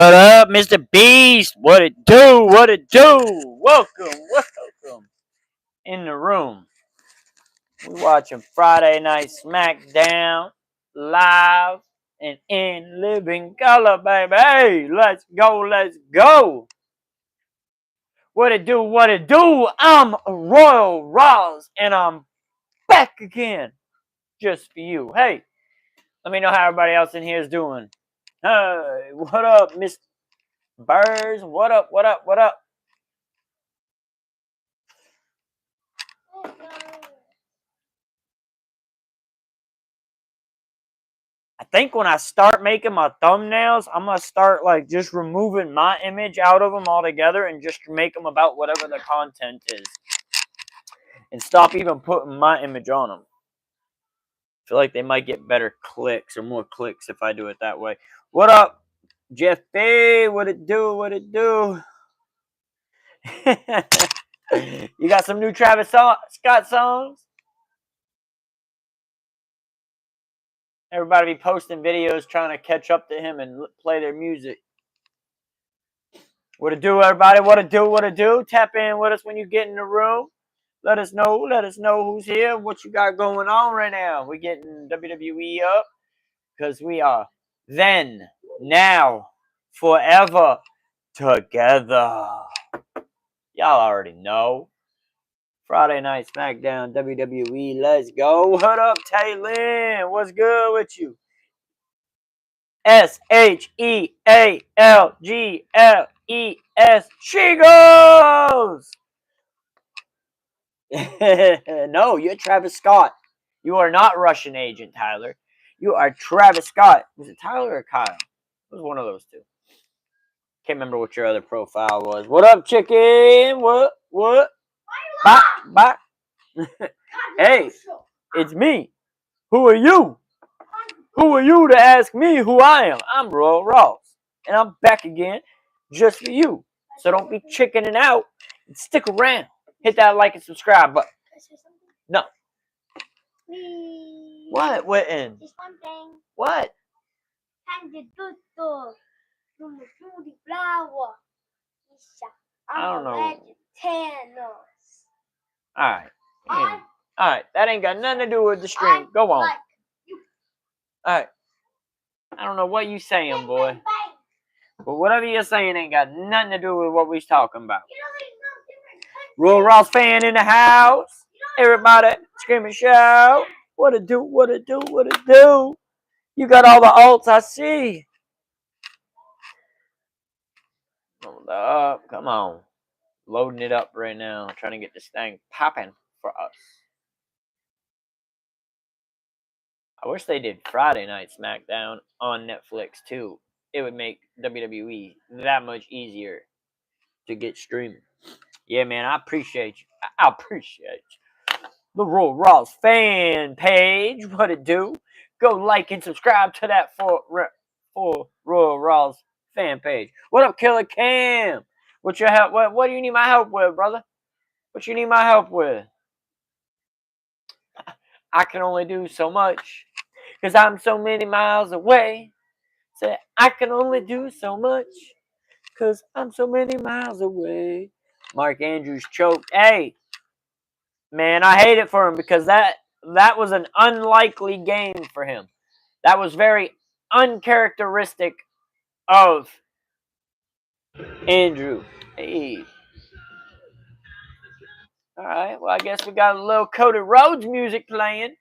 What up, Mr. Beast? What it do? What it do? Welcome in the room. We watching Friday Night Smackdown live and in living color, baby. Hey, let's go. What it do? What it do? I'm Royal Ross, and I'm back again just for you. Hey, let me know how everybody else in here is doing. Hey, what up, Miss Birds? What up? I think when I start making my thumbnails, I'm going to start like just removing my image out of them altogether and just make them about whatever the content is. And stop even putting my image on them. I feel like they might get better clicks or more clicks if I do it that way. What up, Jeff B? What it do? You got some new Travis Scott songs? Everybody be posting videos trying to catch up to him and play their music. What it do, everybody? What it do? Tap in with us when you get in the room. Let us know who's here, what you got going on right now. We getting WWE up because we are then, now, forever together. Y'all already know. Friday Night Smackdown, WWE, let's go. What up, Taylin? What's good with you? SHEALGLES. She goes! No, you're Travis Scott. You are not Russian agent, Tyler. You are Travis Scott. Was it Tyler or Kyle? It was one of those two. Can't remember what your other profile was. What up, chicken? What? Bye. Hey, it's me. Who are you? Who are you to ask me who I am? I'm Royal Ross. And I'm back again just for you. So don't be chickening out and stick around. Hit that like and subscribe button. No. What? Witten? Just one thing. What? I don't know. Alright. That ain't got nothing to do with the stream. Go on. Alright. I don't know what you saying, boy. But whatever you're saying ain't got nothing to do with what we's talking about. Royal Ross fan in the house. Everybody scream and shout. What it do? You got all the alts, I see. Hold up. Come on. Loading it up right now. Trying to get this thing popping for us. I wish they did Friday Night Smackdown on Netflix too. It would make WWE that much easier to get streaming. Yeah, man, I appreciate you. I appreciate you. The Royal Ross fan page. What it do? Go like and subscribe to that for Royal Ross fan page. What up, Killer Cam? What's your help? What do you need my help with, brother? What you need my help with? I can only do so much because I'm so many miles away. Say I can only do so much because I'm so many miles away. Mark Andrews choked. Hey, man, I hate it for him because that was an unlikely game for him. That was very uncharacteristic of Andrew. Hey. All right, well, I guess we got a little Cody Rhodes music playing.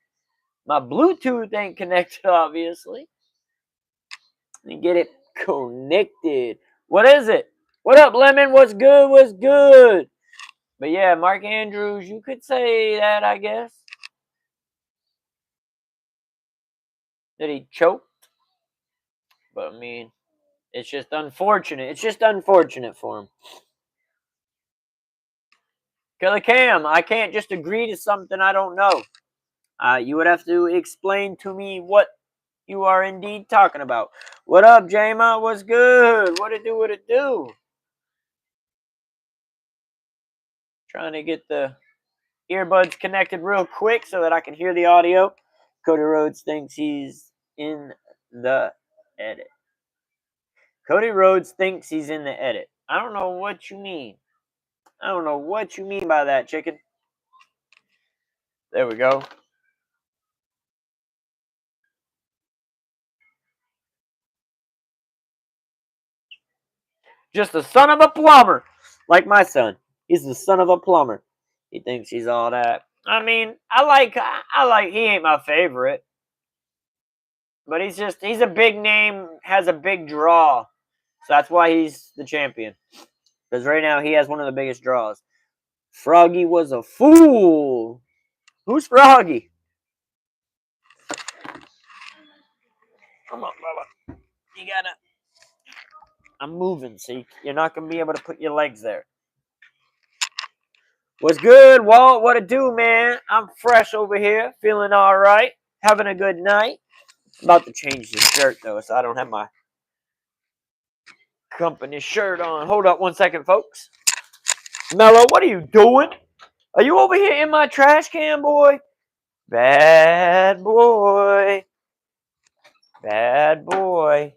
My Bluetooth ain't connected, obviously. Let me get it connected. What is it? What up, Lemon? What's good? But yeah, Mark Andrews, you could say that, I guess. That he choked. But, I mean, it's just unfortunate. It's just unfortunate for him. Killer Cam, I can't just agree to something I don't know. You would have to explain to me what you are indeed talking about. What up, Jama? What's good? What it do? Trying to get the earbuds connected real quick so that I can hear the audio. Cody Rhodes thinks he's in the edit. Cody Rhodes thinks he's in the edit. I don't know what you mean. I don't know what you mean by that, chicken. There we go. Just the son of a plumber. Like my son. He's the son of a plumber. He thinks he's all that. I mean, I like, he ain't my favorite. But he's a big name, has a big draw. So that's why he's the champion. Because right now he has one of the biggest draws. Froggy was a fool. Who's Froggy? Come on, Bubba. You gotta. I'm moving, see? You're not gonna be able to put your legs there. What's good, Walt? What it do, man? I'm fresh over here, feeling all right, having a good night. About to change the shirt though, so I don't have my company shirt on. Hold up 1 second, folks. Mello, what are you doing? Are you over here in my trash can, boy? Bad boy. Bad boy.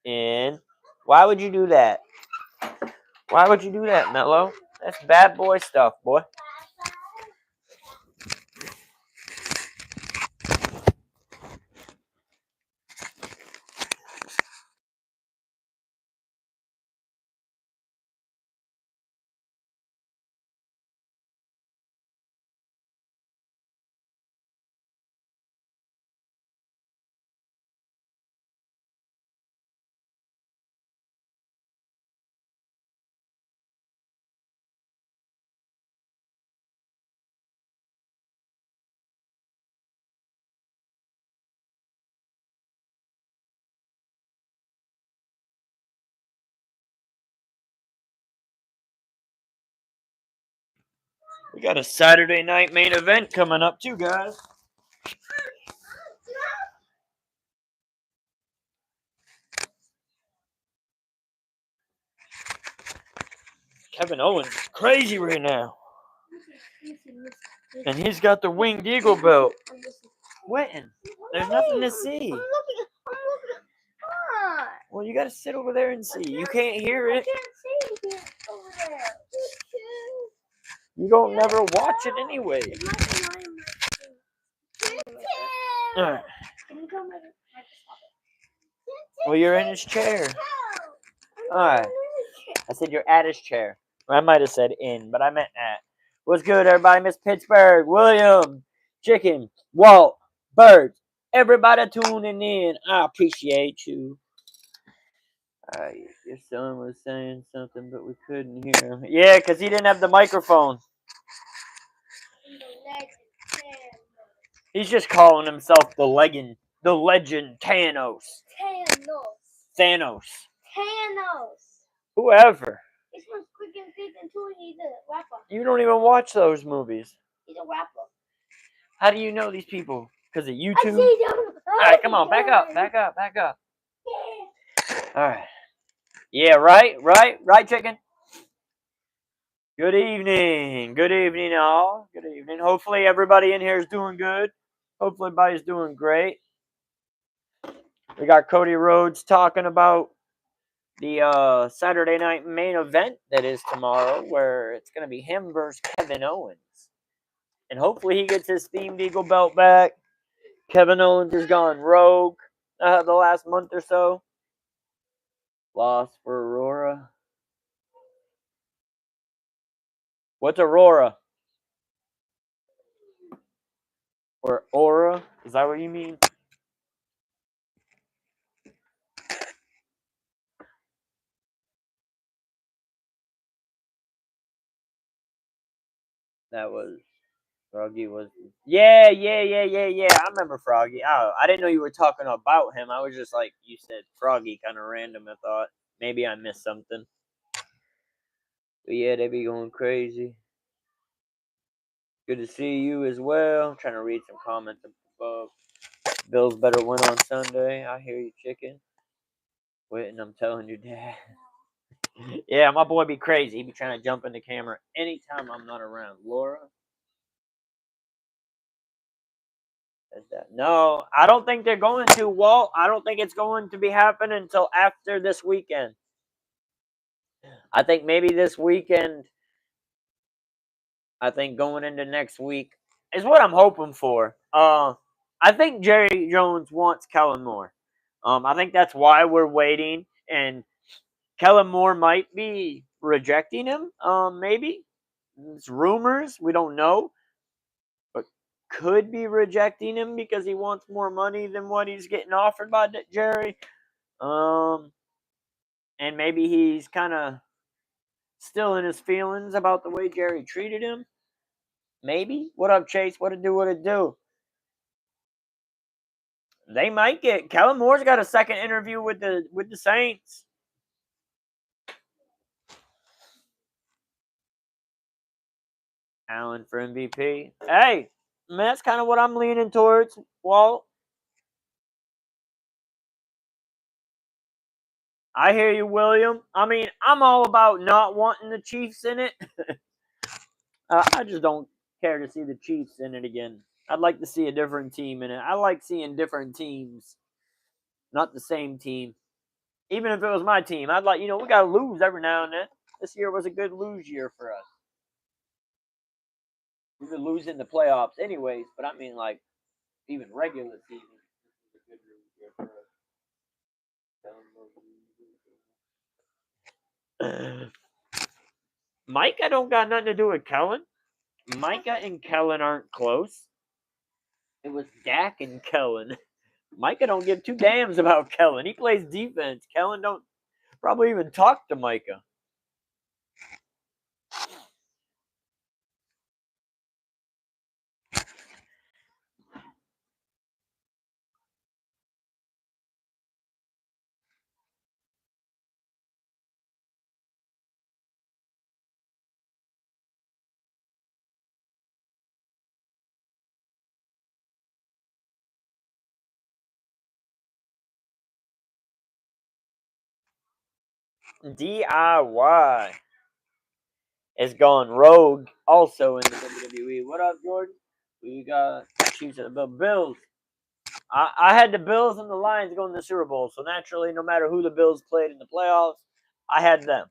In. Why would you do that? Why would you do that, Mello? That's bad boy stuff, boy. We got a Saturday night main event coming up too, guys. Kevin Owens is crazy right now. And he's got the Winged Eagle belt. When? There's nothing to see. Well, you gotta sit over there and see. You can't hear it. I can't see over there. You don't never watch it anyway. Alright. Well, you're in his chair. Alright. I said you're at his chair. I might have said in, but I meant at. What's good, everybody? Miss Pittsburgh, William, Chicken, Walt, Bird. Everybody tuning in. I appreciate you. Your son was saying something, but we couldn't hear him. Yeah, because he didn't have the microphone. He's just calling himself the legend Thanos. Thanos. Whoever. He's from Squid and Pig and too. He's a rapper. You don't even watch those movies. He's a rapper. How do you know these people? Because of YouTube? I see them. Alright, come on, back up. Yeah. Alright. Yeah, right, chicken? Good evening, all. Good evening. Hopefully everybody in here is doing good. Hopefully everybody's doing great. We got Cody Rhodes talking about the Saturday night main event that is tomorrow, where it's going to be him versus Kevin Owens. And hopefully he gets his themed Eagle belt back. Kevin Owens has gone rogue the last month or so. Lost for Aurora. What's Aurora? Or Aura? Is that what you mean? That was Froggy was. Yeah. I remember Froggy. Oh, I didn't know you were talking about him. I was just like, you said Froggy, kind of random. I thought maybe I missed something. But yeah, they be going crazy. Good to see you as well. I'm trying to read some comments above. Bills better win on Sunday. I hear you, chicken. Waiting, I'm telling you, Dad. Yeah, my boy be crazy. He be trying to jump in the camera anytime I'm not around. Laura. No, I don't think they're going to, Walt. I don't think it's going to be happening until after this weekend. I think maybe this weekend. I think going into next week is what I'm hoping for. I think Jerry Jones wants Kellen Moore. I think that's why we're waiting, and Kellen Moore might be rejecting him. Maybe it's rumors. We don't know, but could be rejecting him because he wants more money than what he's getting offered by Jerry. Um, and maybe he's kind of still in his feelings about the way Jerry treated him. Maybe. What up, Chase? What it do? What it do? They might get Kellen Moore's got a second interview with the Saints. Allen for MVP. Hey, man, that's kind of what I'm leaning towards, Walt. I hear you, William. I mean, I'm all about not wanting the Chiefs in it. I just don't care to see the Chiefs in it again. I'd like to see a different team in it. I like seeing different teams, not the same team. Even if it was my team, I'd like, we got to lose every now and then. This year was a good lose year for us. We were losing the playoffs anyways, but I mean, like, even regular season. This was a good lose year for us. Micah don't got nothing to do with Kellen. Micah and Kellen aren't close. It was Dak and Kellen. Micah don't give two damns about Kellen. He plays defense. Kellen don't probably even talk to Micah. DIY is going rogue also in the WWE. What up, Jordan? We got Chiefs and the Bills. I had the Bills and the Lions going to the Super Bowl, so naturally, no matter who the Bills played in the playoffs, I had them.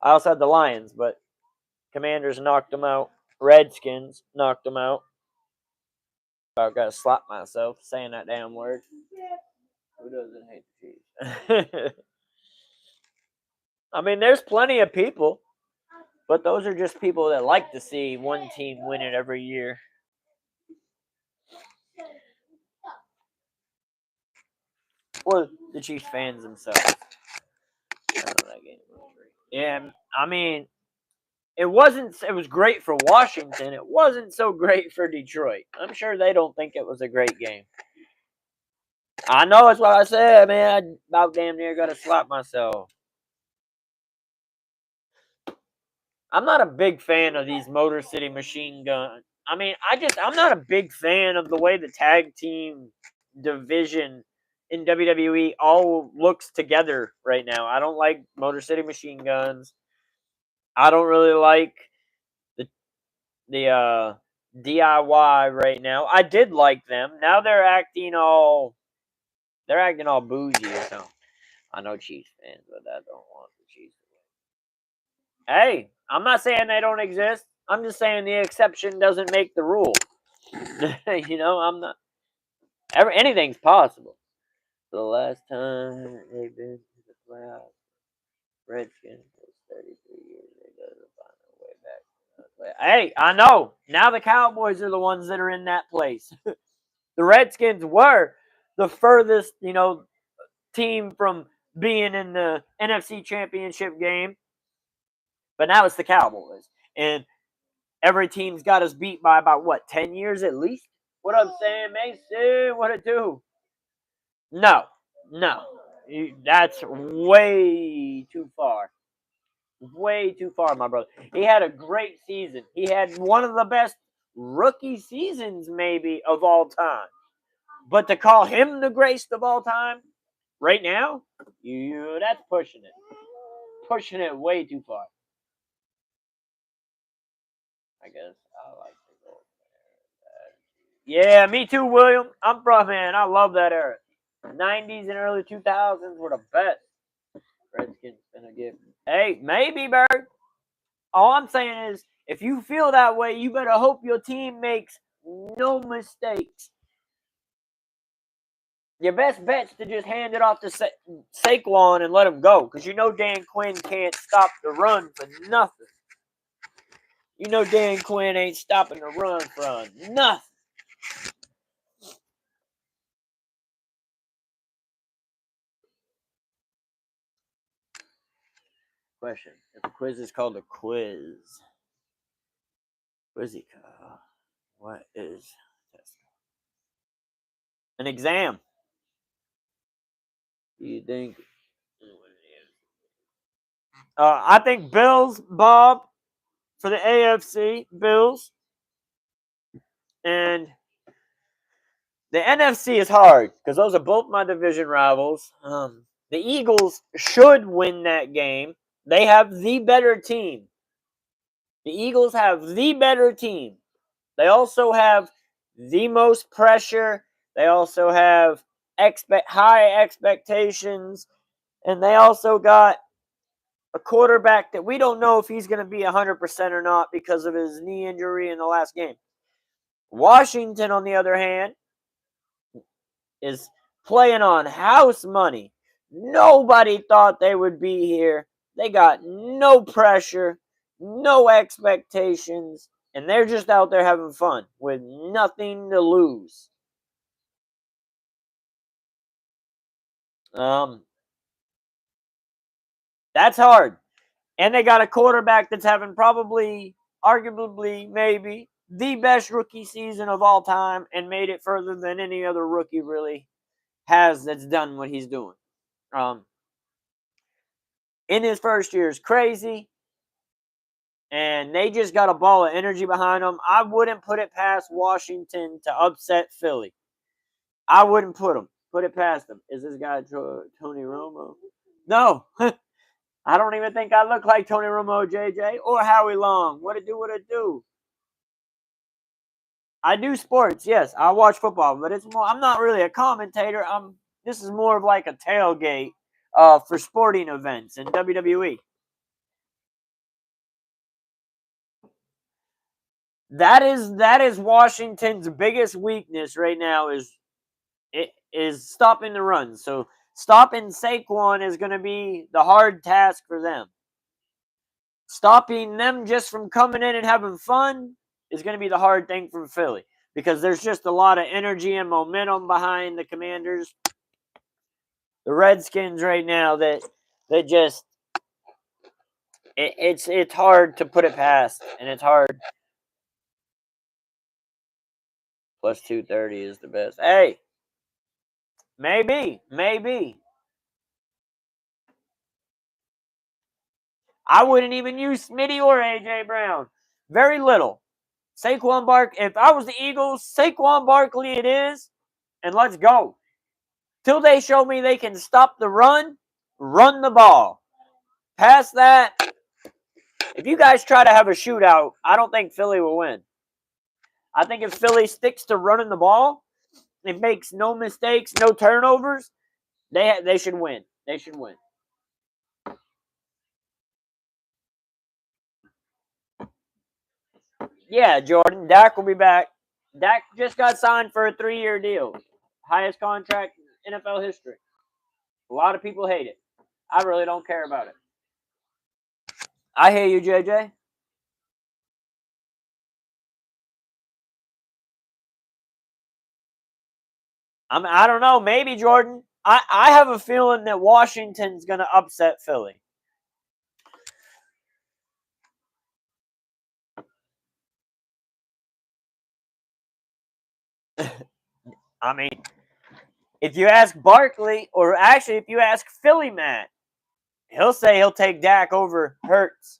I also had the Lions, but Commanders knocked them out. Redskins knocked them out. I gotta slap myself saying that damn word. Who doesn't hate the Chiefs? I mean, there's plenty of people, but those are just people that like to see one team win it every year. Or the Chiefs fans themselves. Yeah, I mean, it was great for Washington. It wasn't so great for Detroit. I'm sure they don't think it was a great game. I know it's what I said, man. I about damn near got to slap myself. I'm not a big fan of these Motor City Machine Gun. I mean, I'm not a big fan of the way the tag team division in WWE all looks together right now. I don't like Motor City Machine Guns. I don't really like the DIY right now. I did like them. Now they're acting all bougie or something. I know Chiefs fans, but I don't want the Chiefs to win. Hey, I'm not saying they don't exist. I'm just saying the exception doesn't make the rule. I'm not. Anything's possible. The last time they've been to the playoffs, Redskins was 33 years. They got to find their way back. Hey, I know. Now the Cowboys are the ones that are in that place. The Redskins were the furthest, team from being in the NFC Championship game, but now it's the Cowboys, and every team's got us beat by about what 10 years at least. What up, Sam Mason? What it do? No, no, that's way too far. Way too far, my brother. He had a great season. He had one of the best rookie seasons, maybe, of all time. But to call him the greatest of all time, right now, that's pushing it. Pushing it way too far. I guess I like to go there. Yeah, me too, William. I'm from, man, I love that era. 90s and early 2000s were the best. Redskins gonna get. Hey, maybe, Bird. All I'm saying is, if you feel that way, you better hope your team makes no mistakes. Your best bet's to just hand it off to Saquon and let him go, because you know Dan Quinn can't stop the run for nothing. You know Dan Quinn ain't stopping the run for nothing. Question: if the quiz is called a quiz, Quizzica, what is test? An exam. Do you think? I think Bills, Bob, for the AFC, Bills, and the NFC is hard because those are both my division rivals. The Eagles should win that game. They have the better team. The Eagles have the better team. They also have the most pressure. They also have high expectations. And they also got a quarterback that we don't know if he's going to be 100% or not because of his knee injury in the last game. Washington, on the other hand, is playing on house money. Nobody thought they would be here. They got no pressure, no expectations, and they're just out there having fun with nothing to lose. That's hard. And they got a quarterback that's having probably, arguably, maybe the best rookie season of all time and made it further than any other rookie really has that's done what he's doing. In his first year is crazy. And they just got a ball of energy behind them. I wouldn't put it past Washington to upset Philly. I wouldn't put it past them. Is this guy Tony Romo? No. I don't even think I look like Tony Romo, JJ, or Howie Long. What it do? I do sports, yes. I watch football, but it's more. I'm not really a commentator. This is more of like a tailgate for sporting events in WWE. That is Washington's biggest weakness right now is stopping the run. So stopping Saquon is going to be the hard task for them. Stopping them just from coming in and having fun is going to be the hard thing from Philly because there's just a lot of energy and momentum behind the Commanders. The Redskins right now that just it's hard to put it past, and it's hard. Plus 230 is the best. Hey, maybe. I wouldn't even use Smitty or AJ Brown. Very little. Saquon Barkley. If I was the Eagles, Saquon Barkley it is, and let's go. Till they show me they can stop the run the ball. Past that, if you guys try to have a shootout, I don't think Philly will win. I think if Philly sticks to running the ball, it makes no mistakes, no turnovers, they should win. They should win. Yeah, Jordan. Dak will be back. Dak just got signed for a 3-year deal. Highest contract in NFL history. A lot of people hate it. I really don't care about it. I hear you, JJ. I don't know. Maybe, Jordan. I have a feeling that Washington's going to upset Philly. I mean, if you ask Barkley, or actually if you ask Philly Matt, he'll say he'll take Dak over Hurts.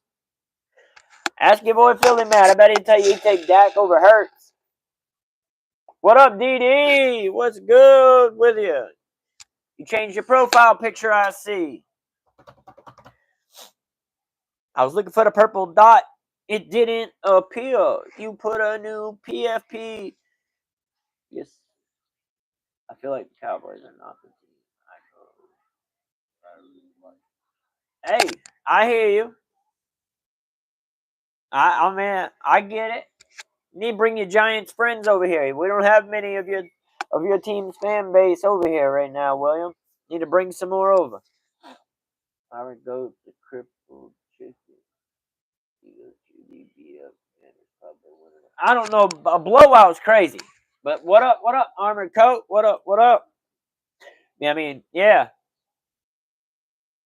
Ask your boy Philly Matt. I bet he'd tell you he'd take Dak over Hurts. What up, DD? What's good with you? You changed your profile picture, I see. I was looking for the purple dot. It didn't appear. You put a new PFP Yes. I feel like the Cowboys are not the team I go. Hey, I hear you. I mean, I get it. You need to bring your Giants friends over here. We don't have many of your team's fan base over here right now, William. Need to bring some more over. I would go to crippled chicken. I don't know. A blowout's crazy. But what up? What up, Armored Coat? What up? What up? Yeah, I mean, yeah.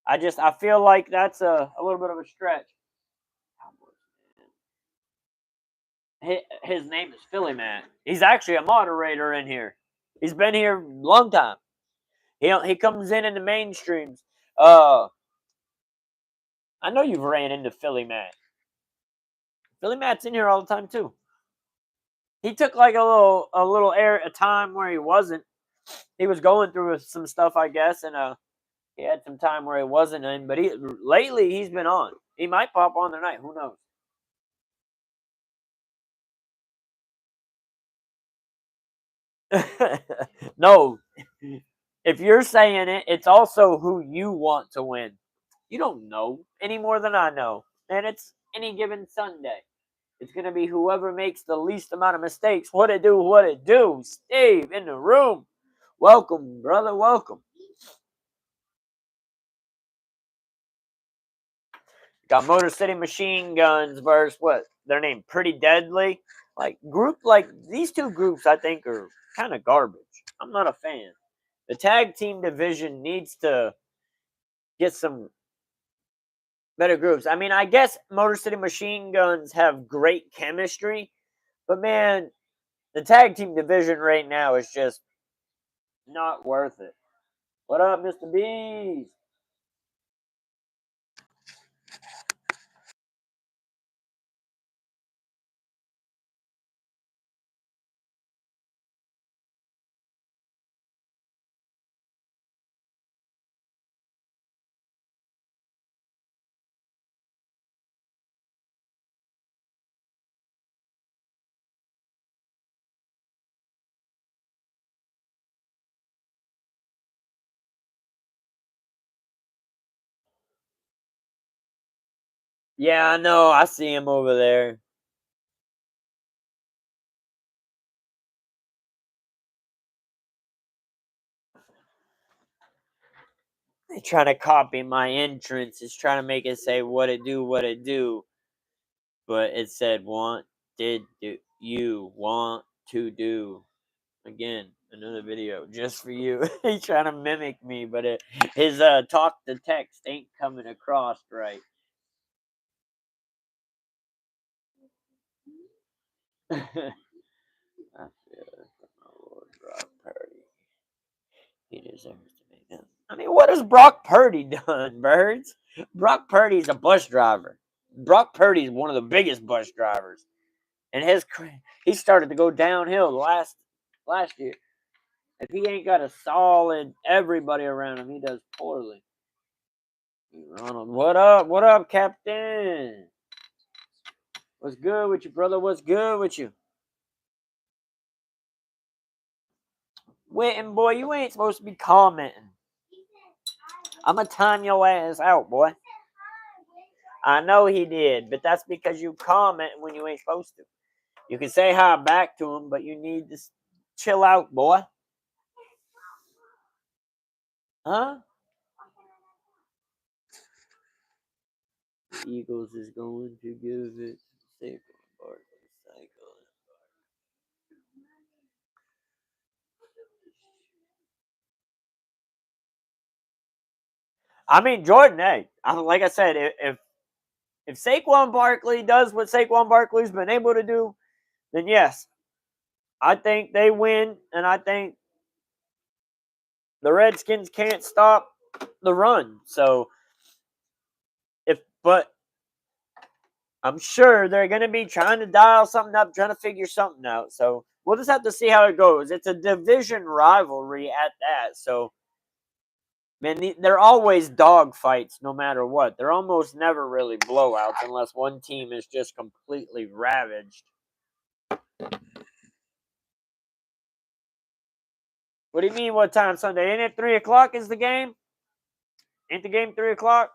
I feel like that's a little bit of a stretch. His name is Philly Man. He's actually a moderator in here. He's been here a long time. He comes in the mainstreams. I know you've ran into Philly Matt. Philly Matt's in here all the time too. He took like a time where he wasn't. He was going through some stuff, I guess, and he had some time where he wasn't in. But lately he's been on. He might pop on tonight. Who knows? No, if you're saying it, it's also who you want to win. You don't know any more than I know, and it's any given Sunday. It's going to be whoever makes the least amount of mistakes. What it do, what it do. Steve in the room. Welcome, brother, welcome. Got Motor City Machine Guns versus what? Their name Pretty Deadly. Like these two groups I think are kind of garbage. I'm not a fan. The tag team division needs to get some better groups. I mean, I guess Motor City Machine Guns have great chemistry, but man, the tag team division right now is just not worth it. What up, Mr. Bees? Yeah, I know. I see him over there. They trying to copy my entrance. It's trying to make it say what it do, what it do. But it said want, did, do, you, want to do. Again, another video just for you. He's trying to mimic me, but his talk to text ain't coming across right. I feel my Lord Brock Purdy. He deserves to make them. I mean, what has Brock Purdy done, Birds? Brock Purdy's a bus driver. Brock Purdy's one of the biggest bus drivers, and he started to go downhill last year. If he ain't got a solid everybody around him, he does poorly. Ronald, what up? What up, Captain? What's good with you, brother? What's good with you? Witten, boy, you ain't supposed to be commenting. I'm going to time your ass out, boy. I know he did, but that's because you comment when you ain't supposed to. You can say hi back to him, but you need to chill out, boy. Huh? The Eagles is going to give it Saquon Barkley. I mean, Jordan, hey, like I said, if Saquon Barkley does what Saquon Barkley's been able to do, then yes, I think they win, and I think the Redskins can't stop the run. So, but I'm sure they're going to be trying to dial something up, trying to figure something out. So we'll just have to see how it goes. It's a division rivalry at that. So, man, they're always dog fights no matter what. They're almost never really blowouts unless one team is just completely ravaged. What do you mean? What time Sunday? Ain't it 3:00? Is the game? Ain't the game 3:00?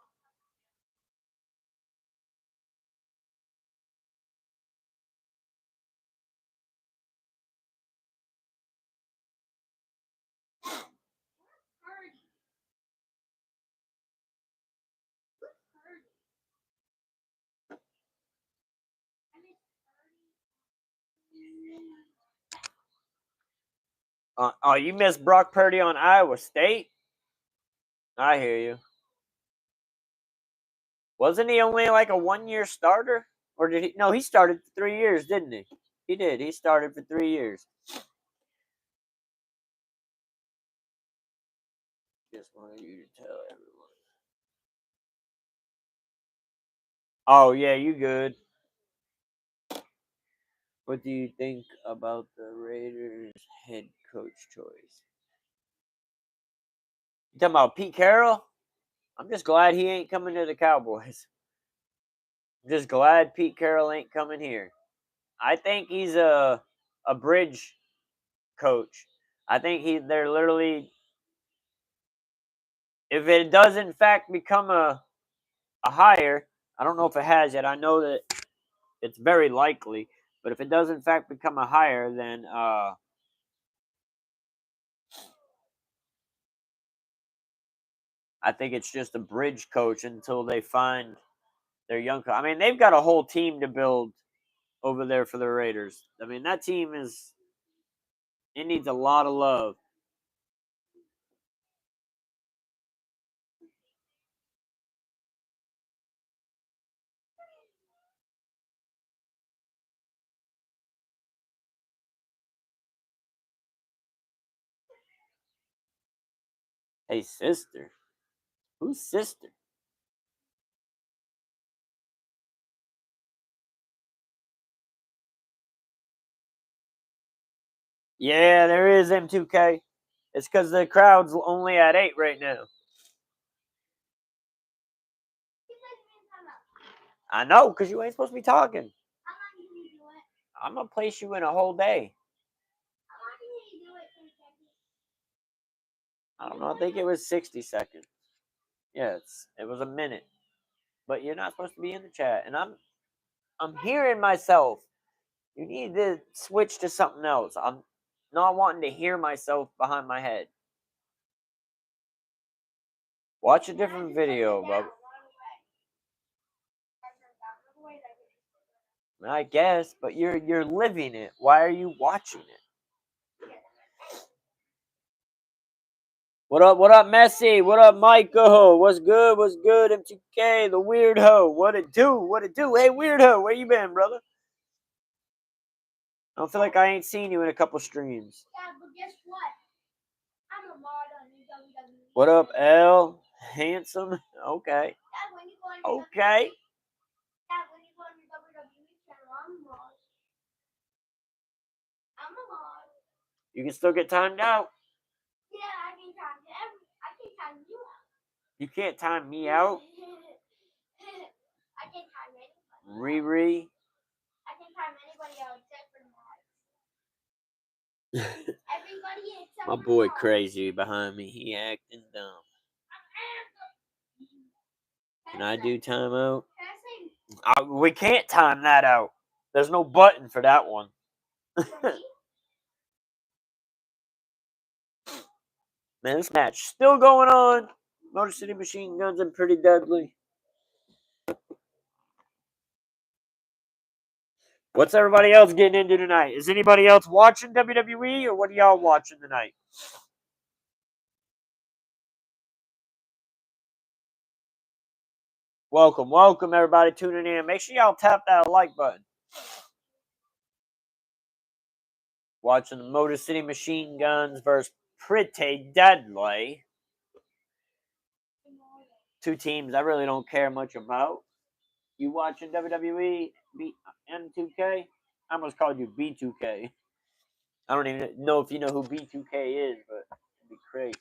Oh, you missed Brock Purdy on Iowa State? I hear you. Wasn't he only like a 1-year starter? Or did he? No, he started for 3 years, didn't he? He did. He started for 3 years. Just wanted you to tell everyone. Oh, yeah, you good. What do you think about the Raiders head coach choice? You talking about Pete Carroll? I'm just glad he ain't coming to the Cowboys. I'm just glad Pete Carroll ain't coming here. I think he's a bridge coach. I think they're literally, if it does in fact become a hire, I don't know if it has yet. I know that it's very likely, but if it does in fact become a hire, then I think it's just a bridge coach until they find their young coach. I mean, they've got a whole team to build over there for the Raiders. I mean, that team it needs a lot of love. Hey, sister. Who's sister? Yeah, there is M2K. It's because the crowd's only at 8 right now. I know, because you ain't supposed to be talking. I'm going to place you in a whole day. I don't know. I think it was 60 seconds. Yes, it was a minute. But you're not supposed to be in the chat. And I'm hearing myself. You need to switch to something else. I'm not wanting to hear myself behind my head. Watch a different video, bub. I guess, but you're living it. Why are you watching it? What up, Messi? What up, Michael? What's good? What's good, M2K? The weird hoe. What it do? What it do? Hey, weird hoe, where you been, brother? I don't feel like I ain't seen you in a couple streams. Yeah, but guess what? I'm a mod on WWE. What up, L? Handsome? Okay. Dad, when you go on Okay. Dad, when you go on your WWE channel, I'm a mod. I'm a mod. You can still get timed out. Yeah, I can time you out. You can't time me out. I can time anybody. Riri. I can time anybody out except for mods. Everybody except My for boy mods. Crazy behind me. He acting dumb. Can I do timeout? We can't time that out. There's no button for that one. Man, this match still going on. Motor City Machine Guns and Pretty Deadly. What's everybody else getting into tonight? Is anybody else watching WWE, or what are y'all watching tonight? Welcome everybody tuning in. Make sure y'all tap that like button. Watching the Motor City Machine Guns versus Pretty Deadly. Two teams I really don't care much about. You watching WWE M2K? I almost called you B2K. I don't even know if you know who B2K is, but it'd be crazy.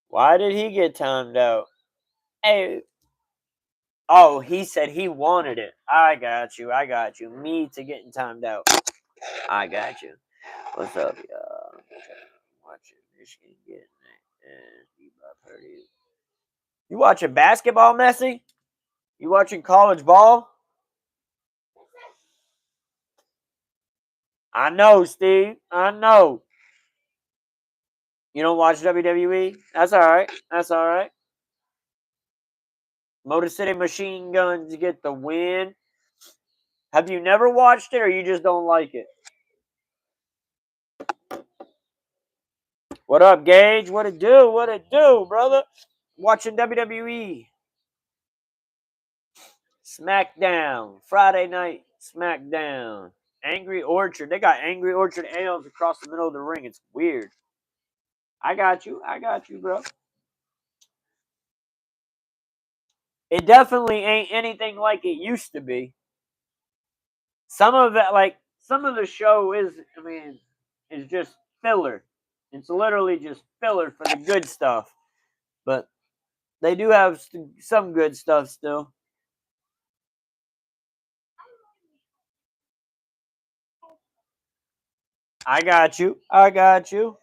Why did he get timed out? Hey, Oh, he said he wanted it. I got you. I got you. Me to getting timed out. I got you. What's up, y'all? Watching Michigan getting it. You watching basketball, Messi? You watching college ball? I know, Steve. I know. You don't watch WWE? That's all right. That's all right. Motor City Machine Guns get the win. Have you never watched it, or you just don't like it? What up, Gage? What it do? What it do, brother? Watching WWE. Smackdown. Friday night Smackdown. Angry Orchard. They got Angry Orchard ales across the middle of the ring. It's weird. I got you. I got you, bro. It definitely ain't anything like it used to be. Some of it, like, some of the show is, I mean, is just filler. It's literally just filler for the good stuff. But they do have some good stuff still. I got you. I got you.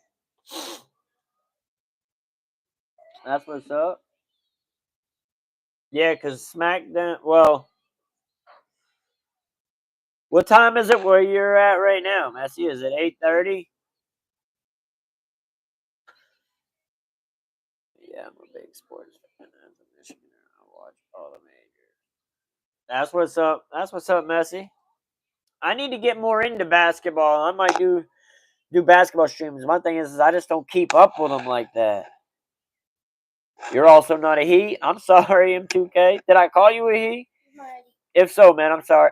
That's what's up. Yeah, because SmackDown, well, what time is it where you're at right now, Messi? Is it 8:30? Yeah, I'm a big sports fan. As a Michiganer, I watch all the majors. That's what's up. That's what's up, Messi. I need to get more into basketball. I might do basketball streams. My thing is I just don't keep up with them like that. You're also not a he. I'm sorry, M2K. Did I call you a he? If so, man, I'm sorry.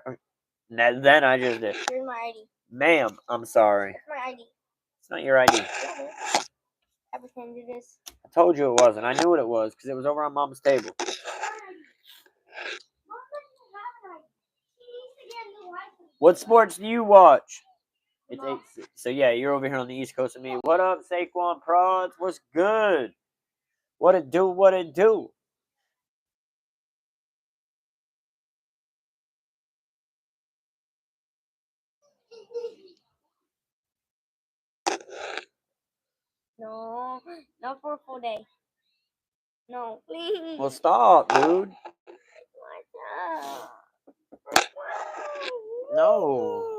Then I just did. Here's my ID. Ma'am, I'm sorry. That's my ID. It's not your ID. I pretended this. I told you it wasn't. I knew what it was because it was over on Mom's table. What sports do you watch? It's 8. So yeah, you're over here on the East Coast of me. What up, Saquon Prods? What's good? What it do? What it do? No, not for a full day. No, please. Well, stop, dude. What's up? No.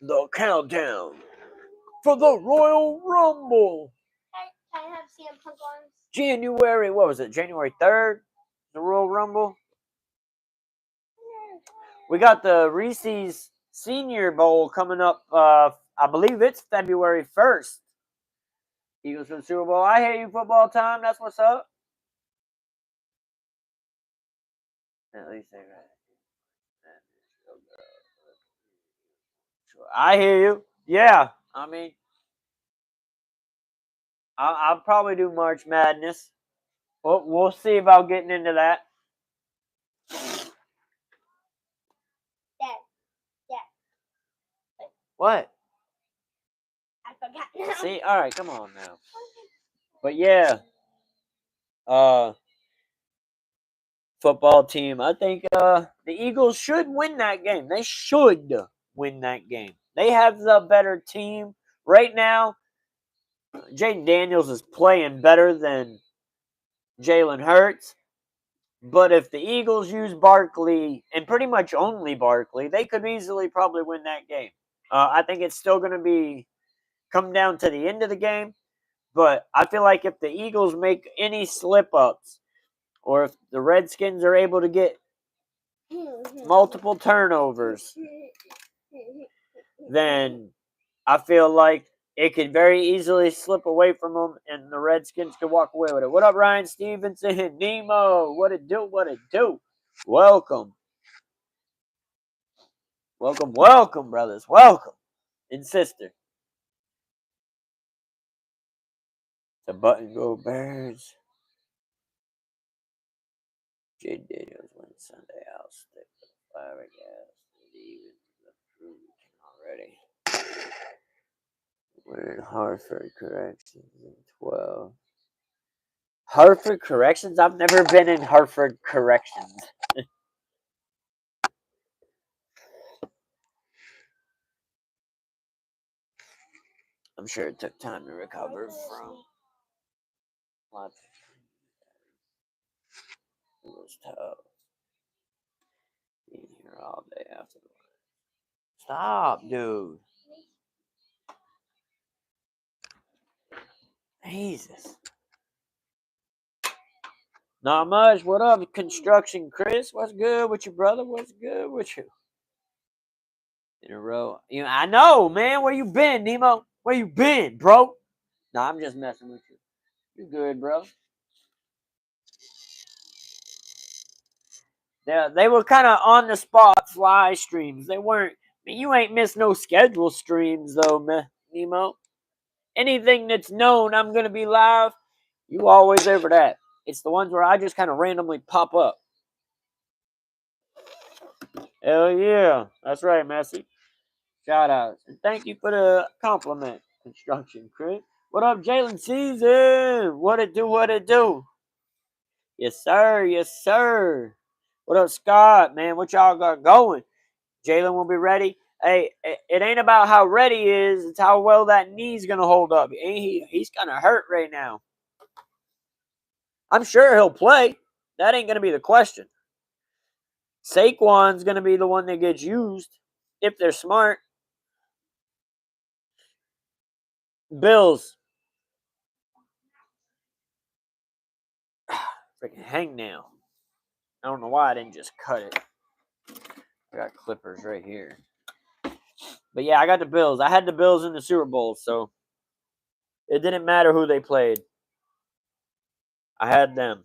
The countdown for the Royal Rumble. I have CM Punk arms. January, what was it? January 3rd? The Royal Rumble. We got the Reese's Senior Bowl coming up. I believe it's February 1st. Eagles for the Super Bowl. I hear you, football time. That's what's up. At least they right. I hear you. Yeah, I mean, I'll probably do March Madness. We'll see about getting into that. Dad. What? I forgot. See, all right, come on now. But yeah, football team. I think the Eagles should win that game. They should win that game. They have the better team right now. Jaden Daniels is playing better than Jalen Hurts. But if the Eagles use Barkley, and pretty much only Barkley, they could easily probably win that game. I think it's still going to be come down to the end of the game. But I feel like if the Eagles make any slip-ups, or if the Redskins are able to get multiple turnovers, then I feel like it could very easily slip away from them, and the Redskins could walk away with it. What up, Ryan Stevenson? Nemo, what it do? What it do? Welcome. Welcome, welcome, brothers. Welcome. And sister. The button go Bears. Jade Daniels wins Sunday. I'll stick with flabbergasted. Even the fruit already. We're in Hartford Corrections in 12. Hartford Corrections? I've never been in Hartford Corrections. I'm sure it took time to recover from lots of. It was tough. Being here all day after the work. Stop, dude. Jesus. Not much. What up, Construction Chris? What's good with you, brother? What's good with you? In a row. I know, man. Where you been, Nemo? Where you been, bro? Nah, I'm just messing with you. You good, bro? Yeah, they were kind of on the spot fly streams. They weren't. You ain't missed no schedule streams though, man, Nemo. Anything that's known, I'm gonna be live. You always there for that. It's the ones where I just kind of randomly pop up. Hell yeah, that's right, Messi. Shout outs and thank you for the compliment, Construction Chris. What up, Jalen Season? What it do? What it do? Yes, sir. Yes, sir. What up, Scott? Man, what y'all got going? Jalen will be ready. Hey, it ain't about how ready he is. It's how well that knee's going to hold up. He's kind of hurt right now. I'm sure he'll play. That ain't going to be the question. Saquon's going to be the one that gets used if they're smart. Bills. Freaking hangnail. I don't know why I didn't just cut it. I got clippers right here. But yeah, I got the Bills. I had the Bills in the Super Bowl, so it didn't matter who they played. I had them.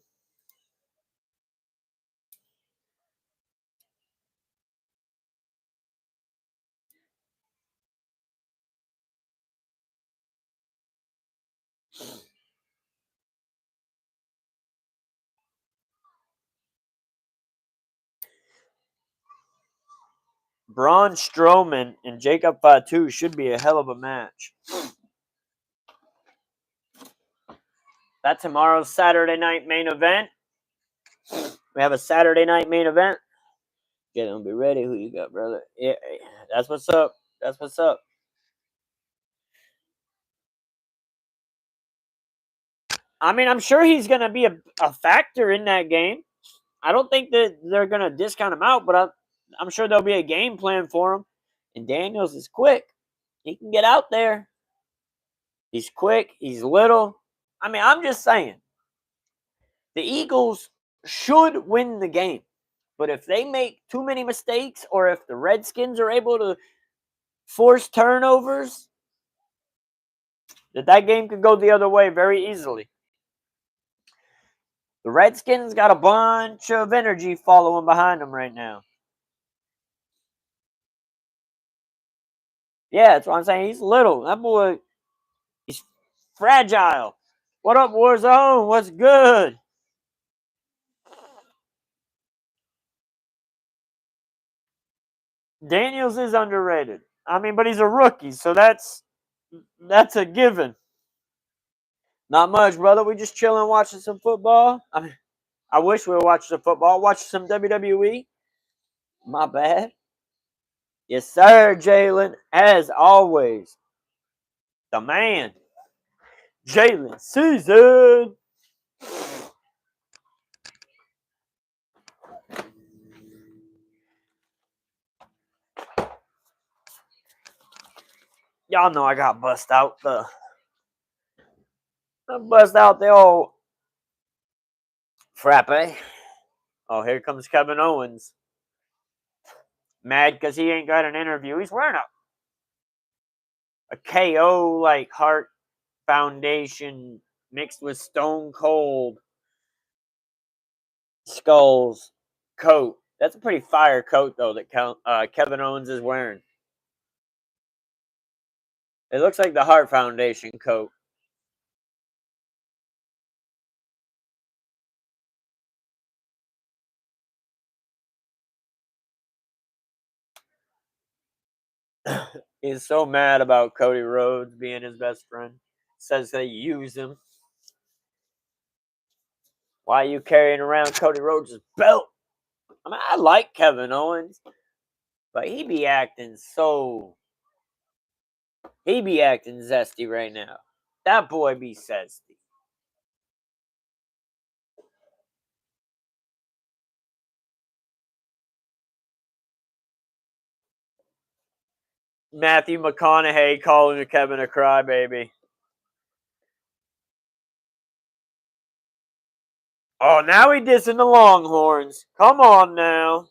Braun Strowman and Jacob Fatu should be a hell of a match. That's tomorrow's Saturday night main event. We have a Saturday night main event. Get them, be ready. Who you got, brother? Yeah, that's what's up. That's what's up. I mean, I'm sure he's going to be a factor in that game. I don't think that they're going to discount him out, but I'm sure there'll be a game plan for him. And Daniels is quick. He can get out there. He's quick. He's little. I mean, I'm just saying. The Eagles should win the game. But if they make too many mistakes or if the Redskins are able to force turnovers, that game could go the other way very easily. The Redskins got a bunch of energy following behind them right now. Yeah, that's what I'm saying. He's little. That boy, he's fragile. What up, Warzone? What's good? Daniels is underrated. I mean, but he's a rookie, so that's a given. Not much, brother. We just chilling, watching some football. I wish we were watching some football. Watching some WWE. My bad. Yes, sir, Jalen. As always, the man, Jalen Season. Y'all know I got bust out the old frappe. Oh, here comes Kevin Owens. Mad because he ain't got an interview. He's wearing a KO like Heart Foundation mixed with Stone Cold Skulls coat. That's a pretty fire coat though that Kevin Owens is wearing. It looks like the Heart Foundation coat. He's so mad about Cody Rhodes being his best friend. Says they use him. Why are you carrying around Cody Rhodes' belt? I mean, I like Kevin Owens, but he be acting zesty right now. That boy be zesty. Matthew McConaughey calling Kevin a crybaby. Oh, now he dissing the Longhorns. Come on now.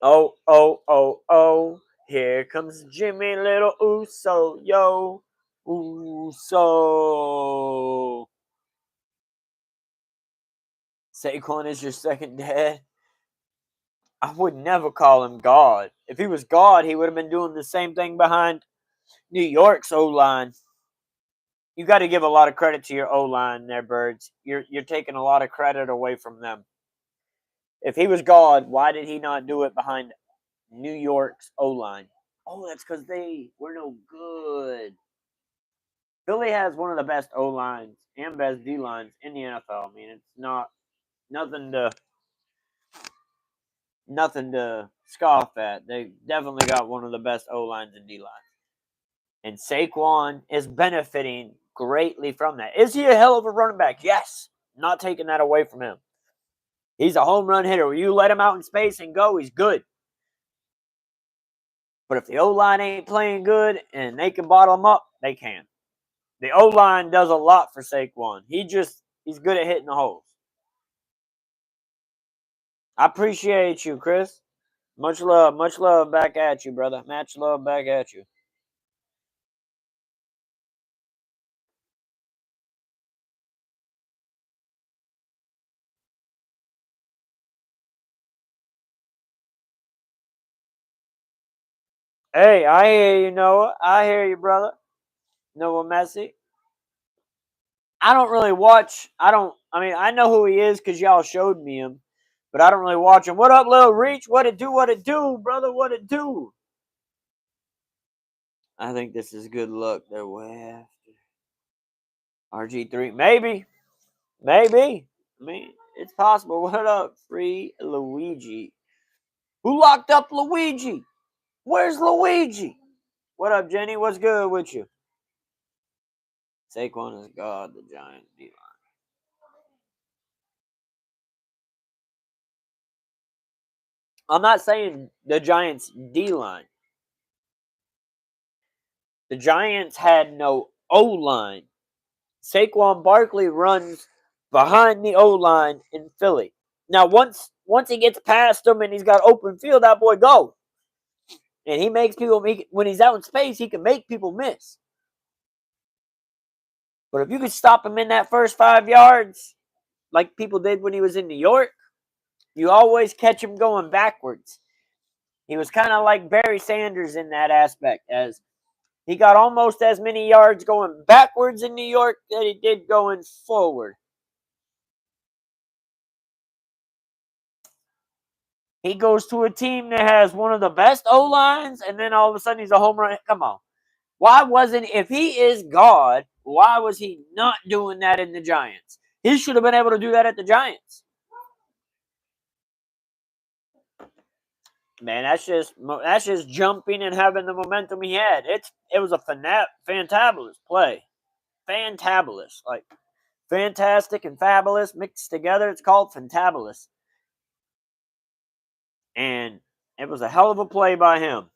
Oh, oh, oh, oh. Here comes Jimmy Little Uso, yo. Uso. Saquon is your second dad. I would never call him God. If he was God, he would have been doing the same thing behind New York's O-line. You got to give a lot of credit to your O-line there, Birds. You're taking a lot of credit away from them. If he was God, why did he not do it behind New York's O-line? Oh, that's because they were no good. Philly has one of the best O-lines and best D-lines in the NFL. I mean, it's not nothing to scoff at. They definitely got one of the best O-lines and D-lines. And Saquon is benefiting greatly from that. Is he a hell of a running back? Yes. Not taking that away from him. He's a home run hitter. You let him out in space and go, he's good. But if the O-line ain't playing good and they can bottle him up, they can. The O-line does a lot for Saquon. He's good at hitting the holes. I appreciate you, Chris. Much love back at you, brother. Much love back at you. Hey, I hear you, Noah. I hear you, brother. Noah Messi. I don't really watch. I mean, I know who he is because y'all showed me him, but I don't really watch him. What up, Lil Reach? What it do? What it do, brother? What it do? I think this is good luck. They're way after RG3. Maybe. I mean, it's possible. What up, Free Luigi? Who locked up Luigi? Where's Luigi? What up, Jenny? What's good with you? Saquon is God, the Giant D-line. I'm not saying the Giants D-line. The Giants had no O-line. Saquon Barkley runs behind the O-line in Philly. Now, once he gets past them and he's got open field, that boy go. And he makes people, when he's out in space, he can make people miss. But if you could stop him in that first 5 yards, like people did when he was in New York, you always catch him going backwards. He was kind of like Barry Sanders in that aspect, as he got almost as many yards going backwards in New York that he did going forward. He goes to a team that has one of the best O-lines, and then all of a sudden he's a home run. Come on. Why wasn't, if he is God, why was he not doing that in the Giants? He should have been able to do that at the Giants. Man, that's just jumping and having the momentum he had. It was a fantabulous play. Fantabulous. Like, fantastic and fabulous mixed together. It's called fantabulous. And it was a hell of a play by him.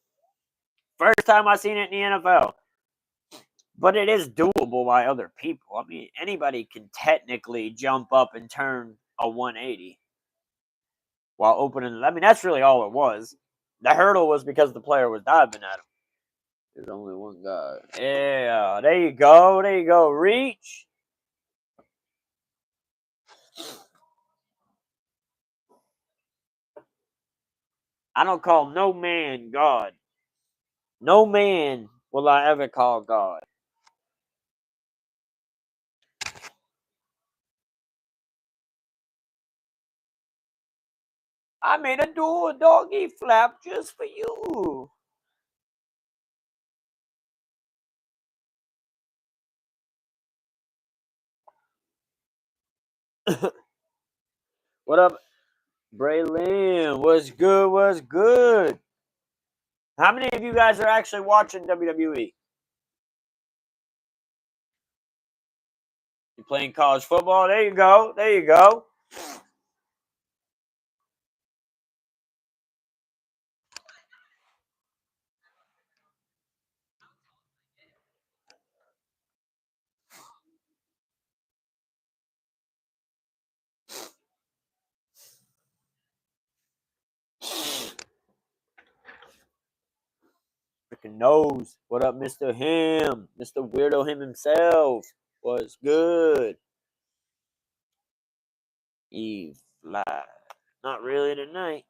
First time I seen it in the NFL. But it is doable by other people. I mean, anybody can technically jump up and turn a 180 while opening. I mean, that's really all it was. The hurdle was because the player was diving at him. There's only one guy. Yeah, there you go. There you go. Reach. I don't call no man God. No man will I ever call God. I made a doggy flap just for you. What up, Braylon? What's good? What's good? How many of you guys are actually watching WWE? You playing college football? There you go. There you go. Freaking nose. What up, Mr. Him? Mr. Weirdo him himself. What's good? Eve Fly. Not really tonight.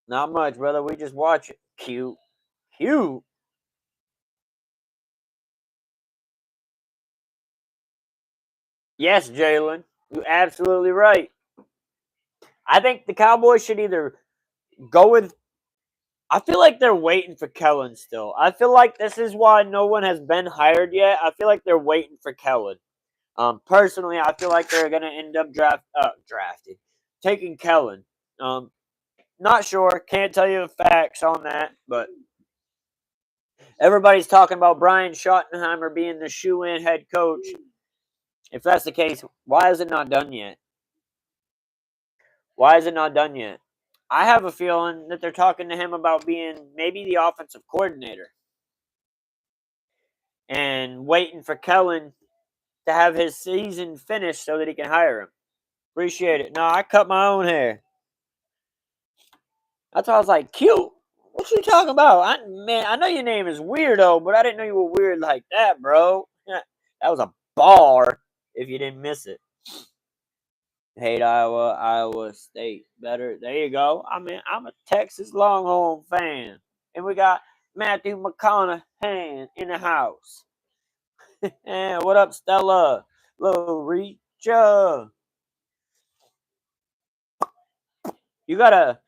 Not much, brother. We just watch it. Cute. Cute. Yes, Jalen. You're absolutely right. I think the Cowboys should either go with. I feel like they're waiting for Kellen still. I feel like this is why no one has been hired yet. I feel like they're waiting for Kellen. Personally, I feel like they're gonna end up drafting, taking Kellen. Not sure. Can't tell you the facts on that, but everybody's talking about Brian Schottenheimer being the shoe-in head coach. If that's the case, why is it not done yet? Why is it not done yet? I have a feeling that they're talking to him about being maybe the offensive coordinator and waiting for Kellen to have his season finished so that he can hire him. Appreciate it. No, I cut my own hair. That's why I was like, cute. What you talking about? I know your name is Weirdo, but I didn't know you were weird like that, bro. That was a bar if you didn't miss it. Hate Iowa, Iowa State better. There you go. I mean, I'm a Texas Longhorn fan. And we got Matthew McConaughey in the house. And what up, Stella? Little Reacher. You got a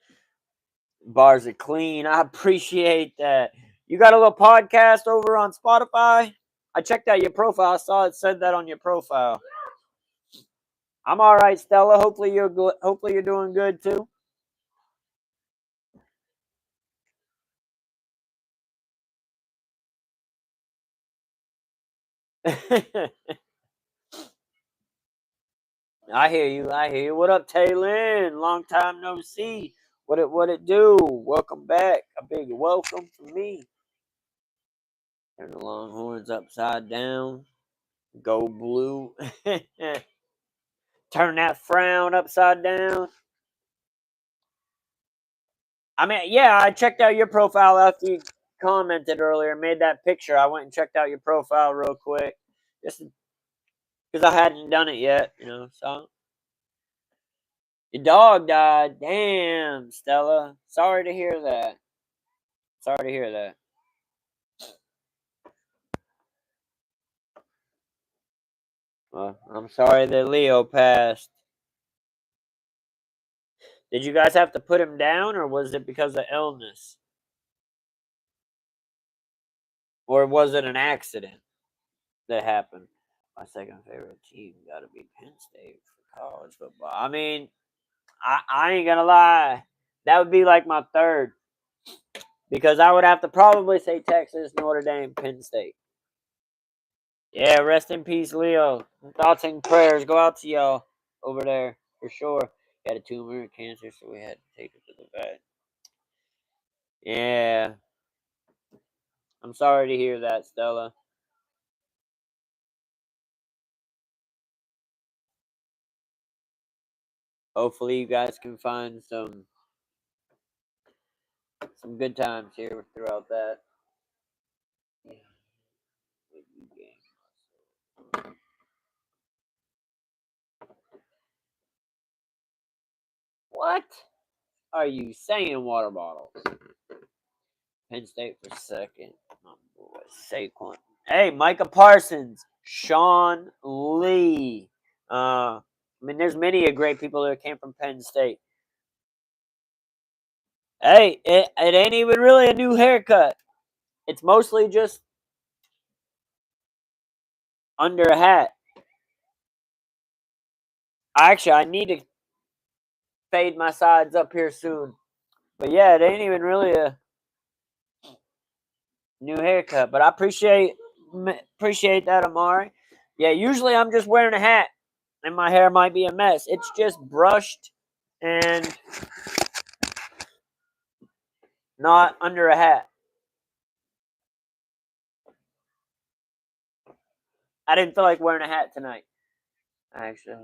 bars are clean. I appreciate that. You got a little podcast over on Spotify? I checked out your profile. I saw it said that on your profile. I'm all right, Stella. Hopefully you're good. Hopefully you're doing good too. I hear you. I hear you. What up, Taylin? Long time no see. What it do? Welcome back. A big welcome from me. Turn the Longhorns upside down. Go blue. Turn that frown upside down. I mean, yeah, I checked out your profile after you commented earlier, made that picture. I went and checked out your profile real quick, just because I hadn't done it yet, So your dog died. Damn, Stella. Sorry to hear that. Sorry to hear that. Well, I'm sorry that Leo passed. Did you guys have to put him down, or was it because of illness? Or was it an accident that happened? My second favorite team got to be Penn State for college football. I mean, I ain't gonna lie. That would be like my third. Because I would have to probably say Texas, Notre Dame, Penn State. Yeah, rest in peace, Leo. Thoughts and prayers go out to y'all over there for sure. He had a tumor and cancer, so we had to take it to the vet. Yeah. I'm sorry to hear that, Stella. Hopefully you guys can find some good times here throughout that. What are you saying, water bottles? Penn State for second. My boy Saquon. Hey, Micah Parsons, Sean Lee, I mean, there's many great people that came from Penn State. Hey, it ain't even really a new haircut. It's mostly just under a hat. Actually, I need to fade my sides up here soon. But yeah, it ain't even really a new haircut. But I appreciate that, Amari. Yeah, usually I'm just wearing a hat and my hair might be a mess. It's just brushed and not under a hat. I didn't feel like wearing a hat tonight. Actually,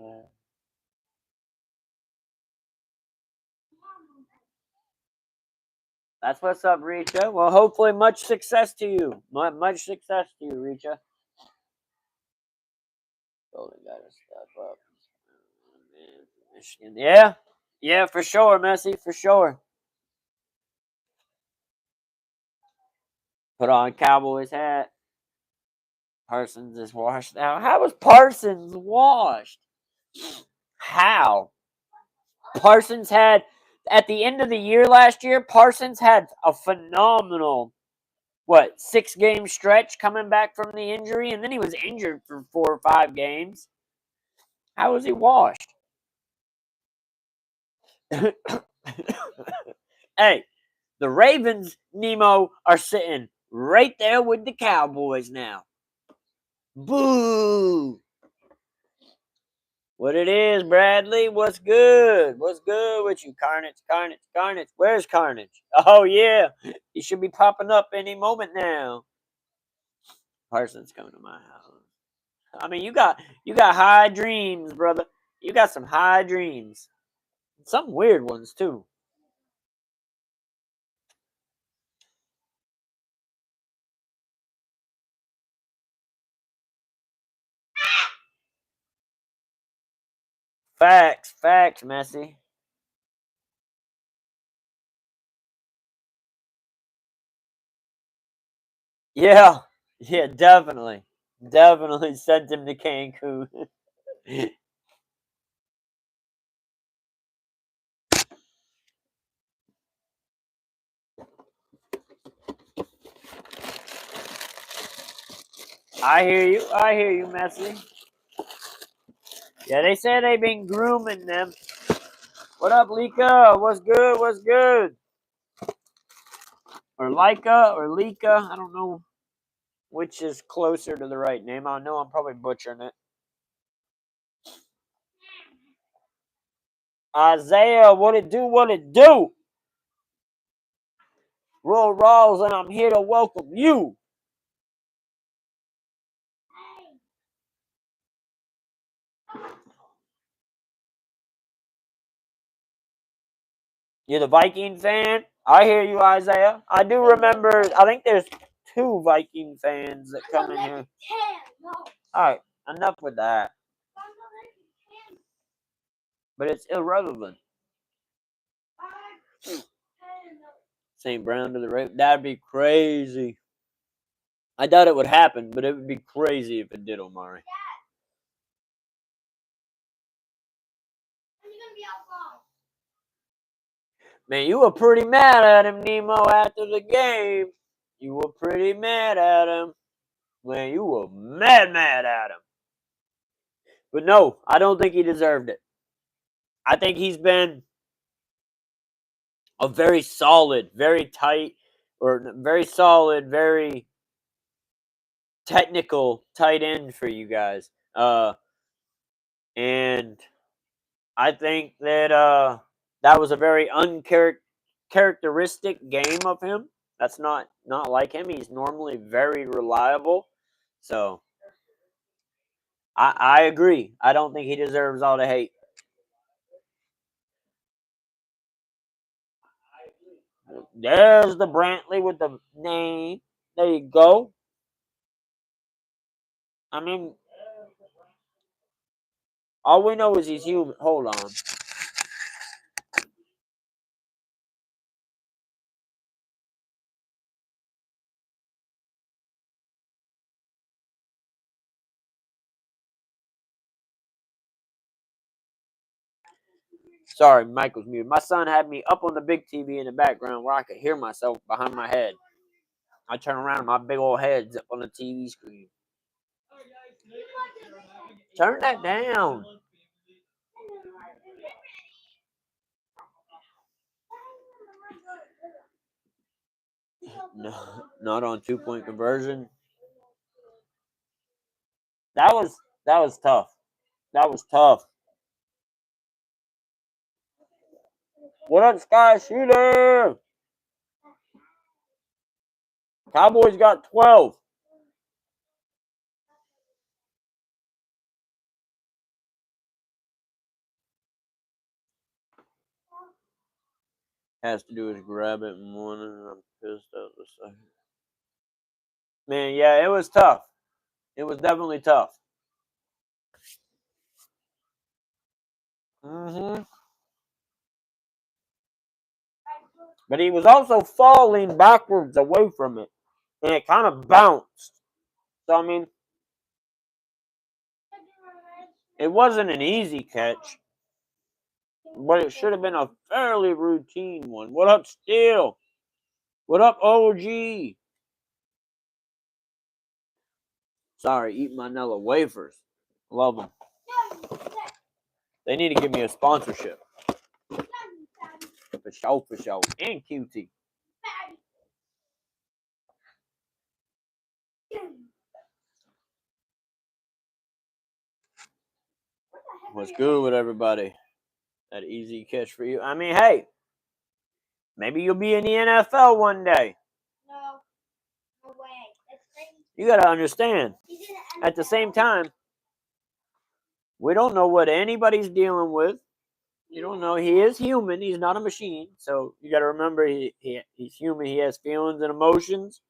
that's what's up, Richa. Well, hopefully, much success to you. Much success to you, Richa. Totally gotta step up. Michigan. Yeah, for sure, Messi, for sure. Put on Cowboys hat. Parsons is washed out. How was Parsons washed? How? Parsons had, at the end of the year last year, Parsons had a phenomenal, 6-game stretch coming back from the injury, and then he was injured for 4 or 5 games. How was he washed? Hey, the Ravens, Nemo, are sitting right there with the Cowboys now. Boo! What it is, Bradley? What's good? What's good with you? Carnage. Where's Carnage? Oh, yeah. He should be popping up any moment now. Parsons coming to my house. I mean, you got high dreams, brother. You got some high dreams. Some weird ones, too. Facts, Messi. Yeah, definitely. Definitely sent him to Cancun. I hear you, Messi. Yeah, they say they've been grooming them. What up, Lika? What's good? What's good? Or Lika or Lika? I don't know which is closer to the right name. I know I'm probably butchering it. Isaiah, what it do? What it do? Roll Rawls, and I'm here to welcome you. You're the Viking fan? I hear you, Isaiah. I do remember, I think there's 2 Viking fans that come in here. Alright, enough with that. But it's irrelevant. St. Brown to the right. That'd be crazy. I doubt it would happen, but it would be crazy if it did, Omari. Man, you were pretty mad at him, Nemo, after the game. You were pretty mad at him. Man, you were mad at him. But no, I don't think he deserved it. I think he's been a very solid, very tight, or very solid, very technical tight end for you guys. And I think that that was a very uncharacteristic game of him. That's not like him. He's normally very reliable. So I agree. I don't think he deserves all the hate. There's the Brantley with the name. There you go. I mean, all we know is he's human. Hold on. Sorry, Michael's muted. My son had me up on the big TV in the background where I could hear myself behind my head. I turn around and my big old head's up on the TV screen. Turn that down. No, not on 2-point conversion. That was tough. That was tough. What up, Sky Shooter? Cowboys got 12. Has to do is grab it in one, and I'm pissed at the second. Man, yeah, it was tough. It was definitely tough. But he was also falling backwards away from it, and it kind of bounced. So, I mean, it wasn't an easy catch, but it should have been a fairly routine one. What up, Steel? What up, OG? Sorry, eat my Nella wafers. Love them. They need to give me a sponsorship. For show. And QT. What's good with everybody? That easy catch for you. I mean, hey, maybe you'll be in the NFL one day. No way. That's crazy. You got to understand. At the same time, we don't know what anybody's dealing with. You don't know. He is human. He's not a machine. So you got to remember he's human. He has feelings and emotions.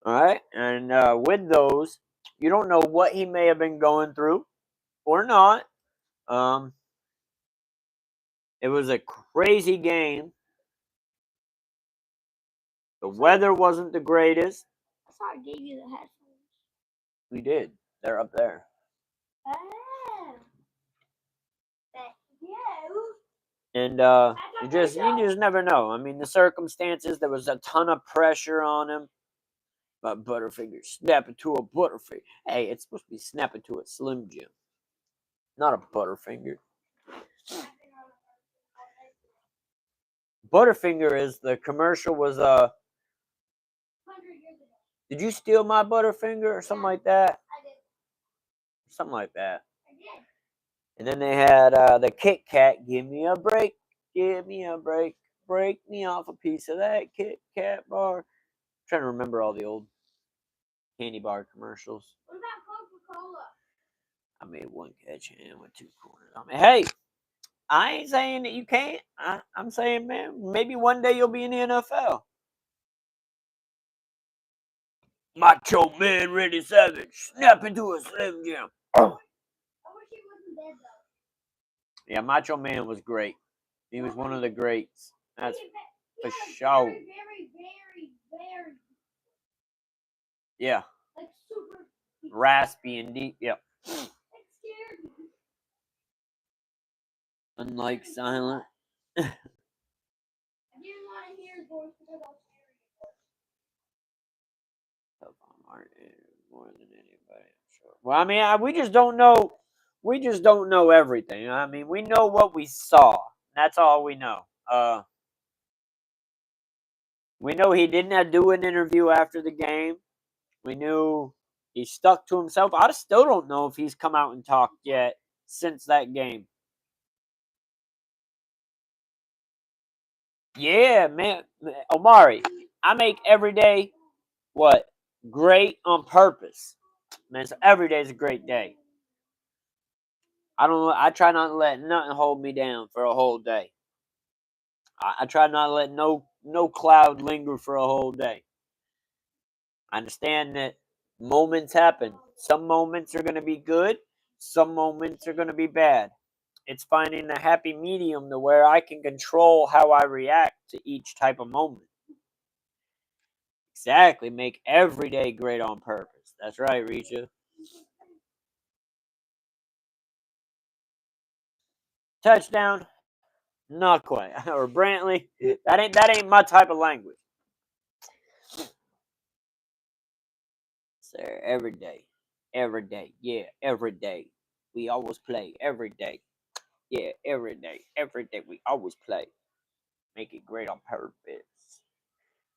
All right. And with those, you don't know what he may have been going through or not. It was a crazy game. The weather wasn't the greatest. I thought I gave you the headphones. We did. They're up there. Oh. And you just never know. I mean, the circumstances, there was a ton of pressure on him. But Butterfinger snapping to a Butterfinger. Hey, it's supposed to be snapping to a Slim Jim, not a Butterfinger. Butterfinger is the commercial was 100 years ago. Did you steal my Butterfinger or something like that? I did. Something like that. I did. And then they had the Kit Kat, give me a break, break me off a piece of that Kit Kat bar. I'm trying to remember all the old candy bar commercials. What about Coca-Cola? I made one catch and with 2 corners. I mean, hey, I ain't saying that you can't. I'm saying, man, maybe one day you'll be in the NFL. Macho Man Randy Savage, snap into a Slim Jim. I wish he wasn't dead, though. Yeah, Macho Man was great. He was one of the greats. That's for sure. sure. Very. Yeah. Like super raspy and deep. Yep. It scared me. Unlike Silent. I didn't want to hear his voice because I was More than anybody, I'm sure. Well, I mean, we just don't know. We just don't know everything. I mean, we know what we saw. That's all we know. We know he didn't do an interview after the game. We knew he stuck to himself. I still don't know if he's come out and talked yet since that game. Yeah, man. Omari, I make every day what? Great on purpose. Man, so every day is a great day. I try not to let nothing hold me down for a whole day. I try not to let no cloud linger for a whole day. I understand that moments happen. Some moments are going to be good. Some moments are going to be bad. It's finding the happy medium to where I can control how I react to each type of moment. Exactly. Make every day great on purpose. That's right, Richa. Touchdown. Not quite. Or Brantley. That ain't my type of language. Sir, every day. Every day. Yeah, every day. We always play. Every day. Yeah, every day. Every day. We always play. Make it great on purpose.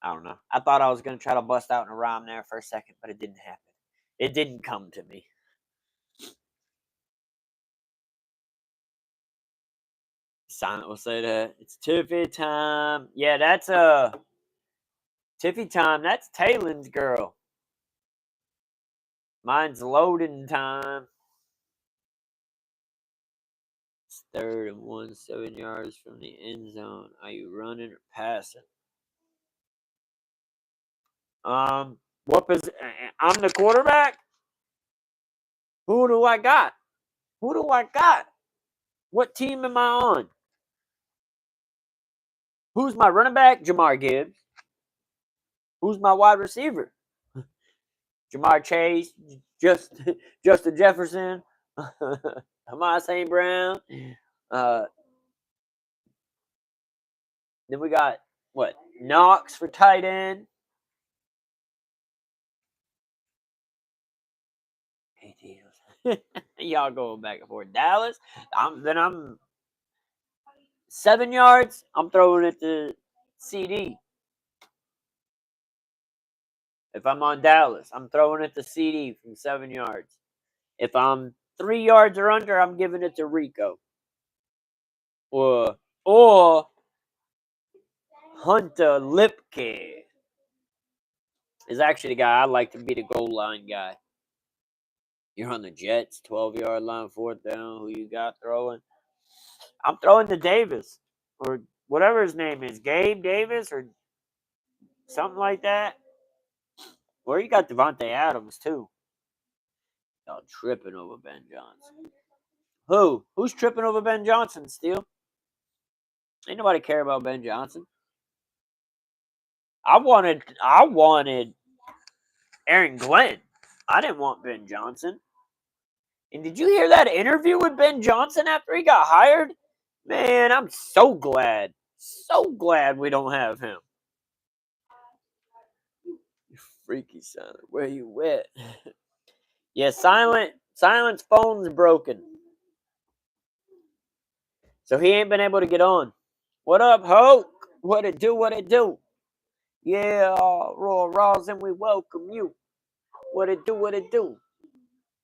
I don't know. I thought I was gonna try to bust out in a rhyme there for a second, but it didn't happen. It didn't come to me. Silent will say that. It's Tiffy time. Yeah, that's Tiffy time. That's Taylor's girl. Mine's loading time. It's 3rd and 1, 7 yards from the end zone. Are you running or passing? What I'm the quarterback? Who do I got? Who do I got? What team am I on? Who's my running back? Jamar Gibbs. Who's my wide receiver? Jamar Chase, just Justin Jefferson, Hamas St. Brown. Uh, then we got what? Knox for tight end. Y'all going back and forth. Dallas. I'm 7 yards. I'm throwing it to CD. If I'm on Dallas, I'm throwing it to CD from 7 yards. If I'm 3 yards or under, I'm giving it to Rico. Or Hunter Lipke is actually the guy I like to be the goal line guy. You're on the Jets, 12-yard line, 4th down. Who you got throwing? I'm throwing to Davis or whatever his name is, Gabe Davis or something like that. Or you got Devontae Adams too. Y'all tripping over Ben Johnson. Who? Who's tripping over Ben Johnson? Still, ain't nobody care about Ben Johnson. I wanted Aaron Glenn. I didn't want Ben Johnson. And did you hear that interview with Ben Johnson after he got hired? Man, I'm so glad. So glad we don't have him. You freaky Silent. Where you at? Yeah, Silent's phone's broken. So he ain't been able to get on. What up, Hoke? What it do? What it do? Yeah, Royal Raws, and we welcome you. What it do? What it do?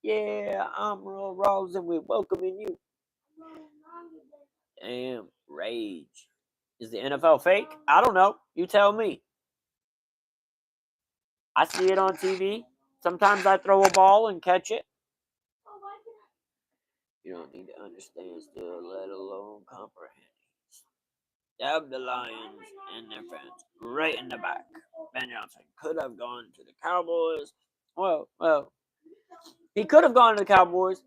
Yeah, I'm Royal Raws, and we welcoming you. Damn, rage. Is the NFL fake? I don't know. You tell me. I see it on TV. Sometimes I throw a ball and catch it. You don't need to understand still, let alone comprehend. Stab the Lions and their fans right in the back. Ben Johnson could have gone to the Cowboys. Well, he could have gone to the Cowboys,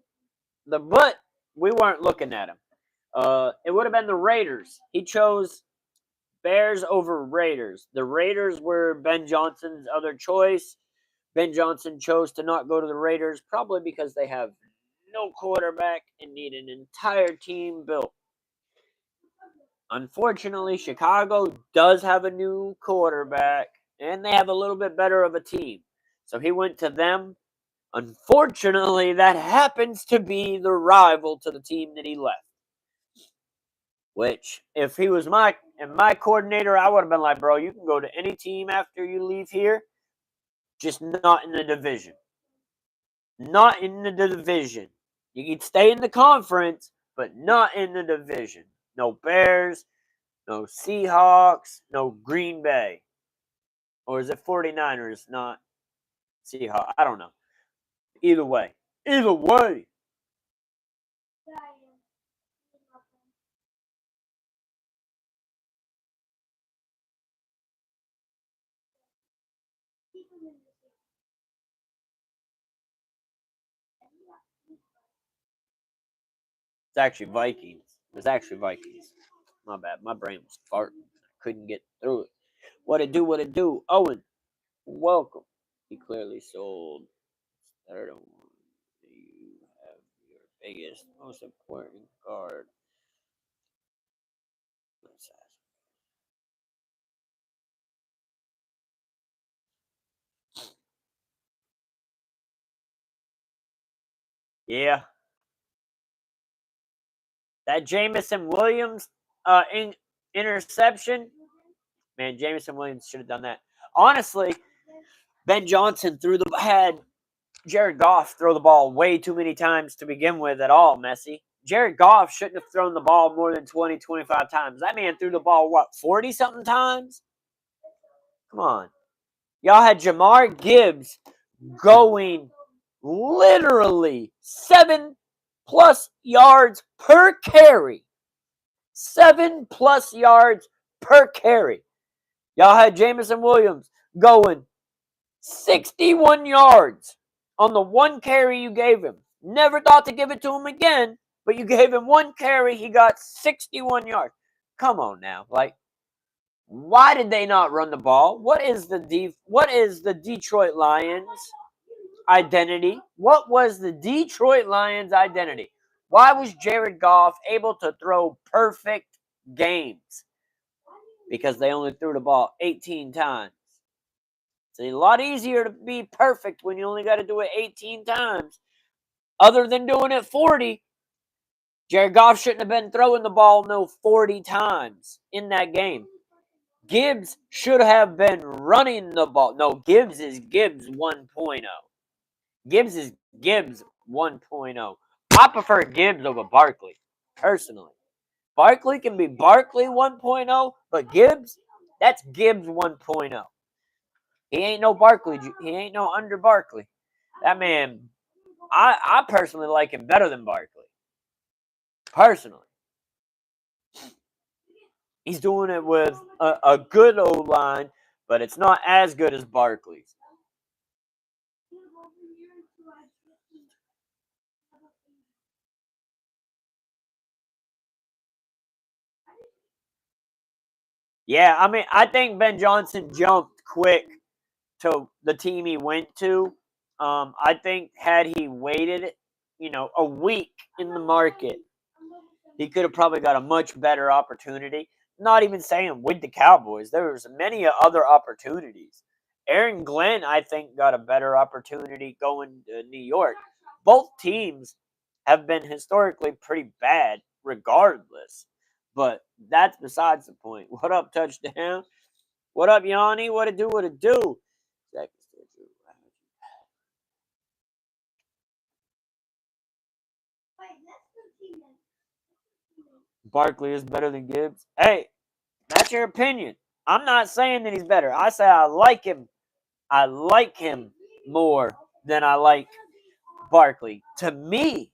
but we weren't looking at him. It would have been the Raiders. He chose Bears over Raiders. The Raiders were Ben Johnson's other choice. Ben Johnson chose to not go to the Raiders, probably because they have no quarterback and need an entire team built. Unfortunately, Chicago does have a new quarterback, and they have a little bit better of a team. So he went to them. Unfortunately, that happens to be the rival to the team that he left. Which, if he was my coordinator, I would have been like, bro, you can go to any team after you leave here, just not in the division. Not in the division. You can stay in the conference, but not in the division. No Bears, no Seahawks, no Green Bay. Or is it 49ers, not Seahawks? I don't know. Either way. Either way. It's actually Vikings. It was actually Vikings. My bad. My brain was farting. I couldn't get through it. What it do? What it do? Owen, welcome. He clearly sold. Third one. You have your biggest, most important card. Yeah. That Jamison Williams interception, man, Jamison Williams should have done that. Honestly, Ben Johnson had Jared Goff throw the ball way too many times to begin with at all, Messi. Jared Goff shouldn't have thrown the ball more than 20, 25 times. That man threw the ball, 40-something times? Come on. Y'all had Jamar Gibbs going literally 7+ yards per carry. 7+ yards per carry. Y'all had Jamison Williams going 61 yards on the one carry you gave him. Never thought to give it to him again, but you gave him one carry, he got 61 yards. Come on now. Why did they not run the ball? What is the Detroit Lions identity? What was the Detroit Lions identity? Why was Jared Goff able to throw perfect games? Because they only threw the ball 18 times. It's a lot easier to be perfect when you only got to do it 18 times. Other than doing it 40, Jared Goff shouldn't have been throwing the ball 40 times in that game. Gibbs should have been running the ball. No, Gibbs is Gibbs 1.0. Gibbs is Gibbs 1.0. I prefer Gibbs over Barkley, personally. Barkley can be Barkley 1.0, but Gibbs, that's Gibbs 1.0. He ain't no Barkley. He ain't no under Barkley. That man, I personally like him better than Barkley. Personally. He's doing it with a good O-line, but it's not as good as Barkley's. Yeah, I mean, I think Ben Johnson jumped quick to the team he went to. I think had he waited, a week in the market, he could have probably got a much better opportunity. Not even saying with the Cowboys. There was many other opportunities. Aaron Glenn, I think, got a better opportunity going to New York. Both teams have been historically pretty bad regardless. But that's besides the point. What up, touchdown? What up, Yanni? What it do? What it do? Barkley is better than Gibbs. Hey, that's your opinion. I'm not saying that he's better. I say I like him. I like him more than I like Barkley. To me,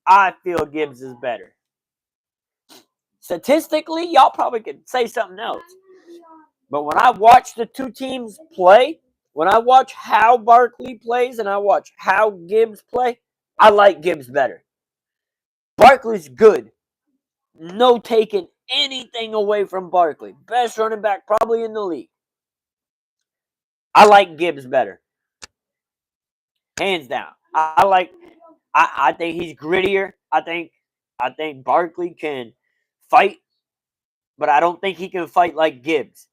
I feel Gibbs is better. Statistically, y'all probably could say something else. But when I watch the two teams play, when I watch how Barkley plays and I watch how Gibbs play, I like Gibbs better. Barkley's good. No taking anything away from Barkley. Best running back probably in the league. I like Gibbs better. Hands down. I think he's grittier. I think Barkley can fight, but I don't think he can fight like Gibbs.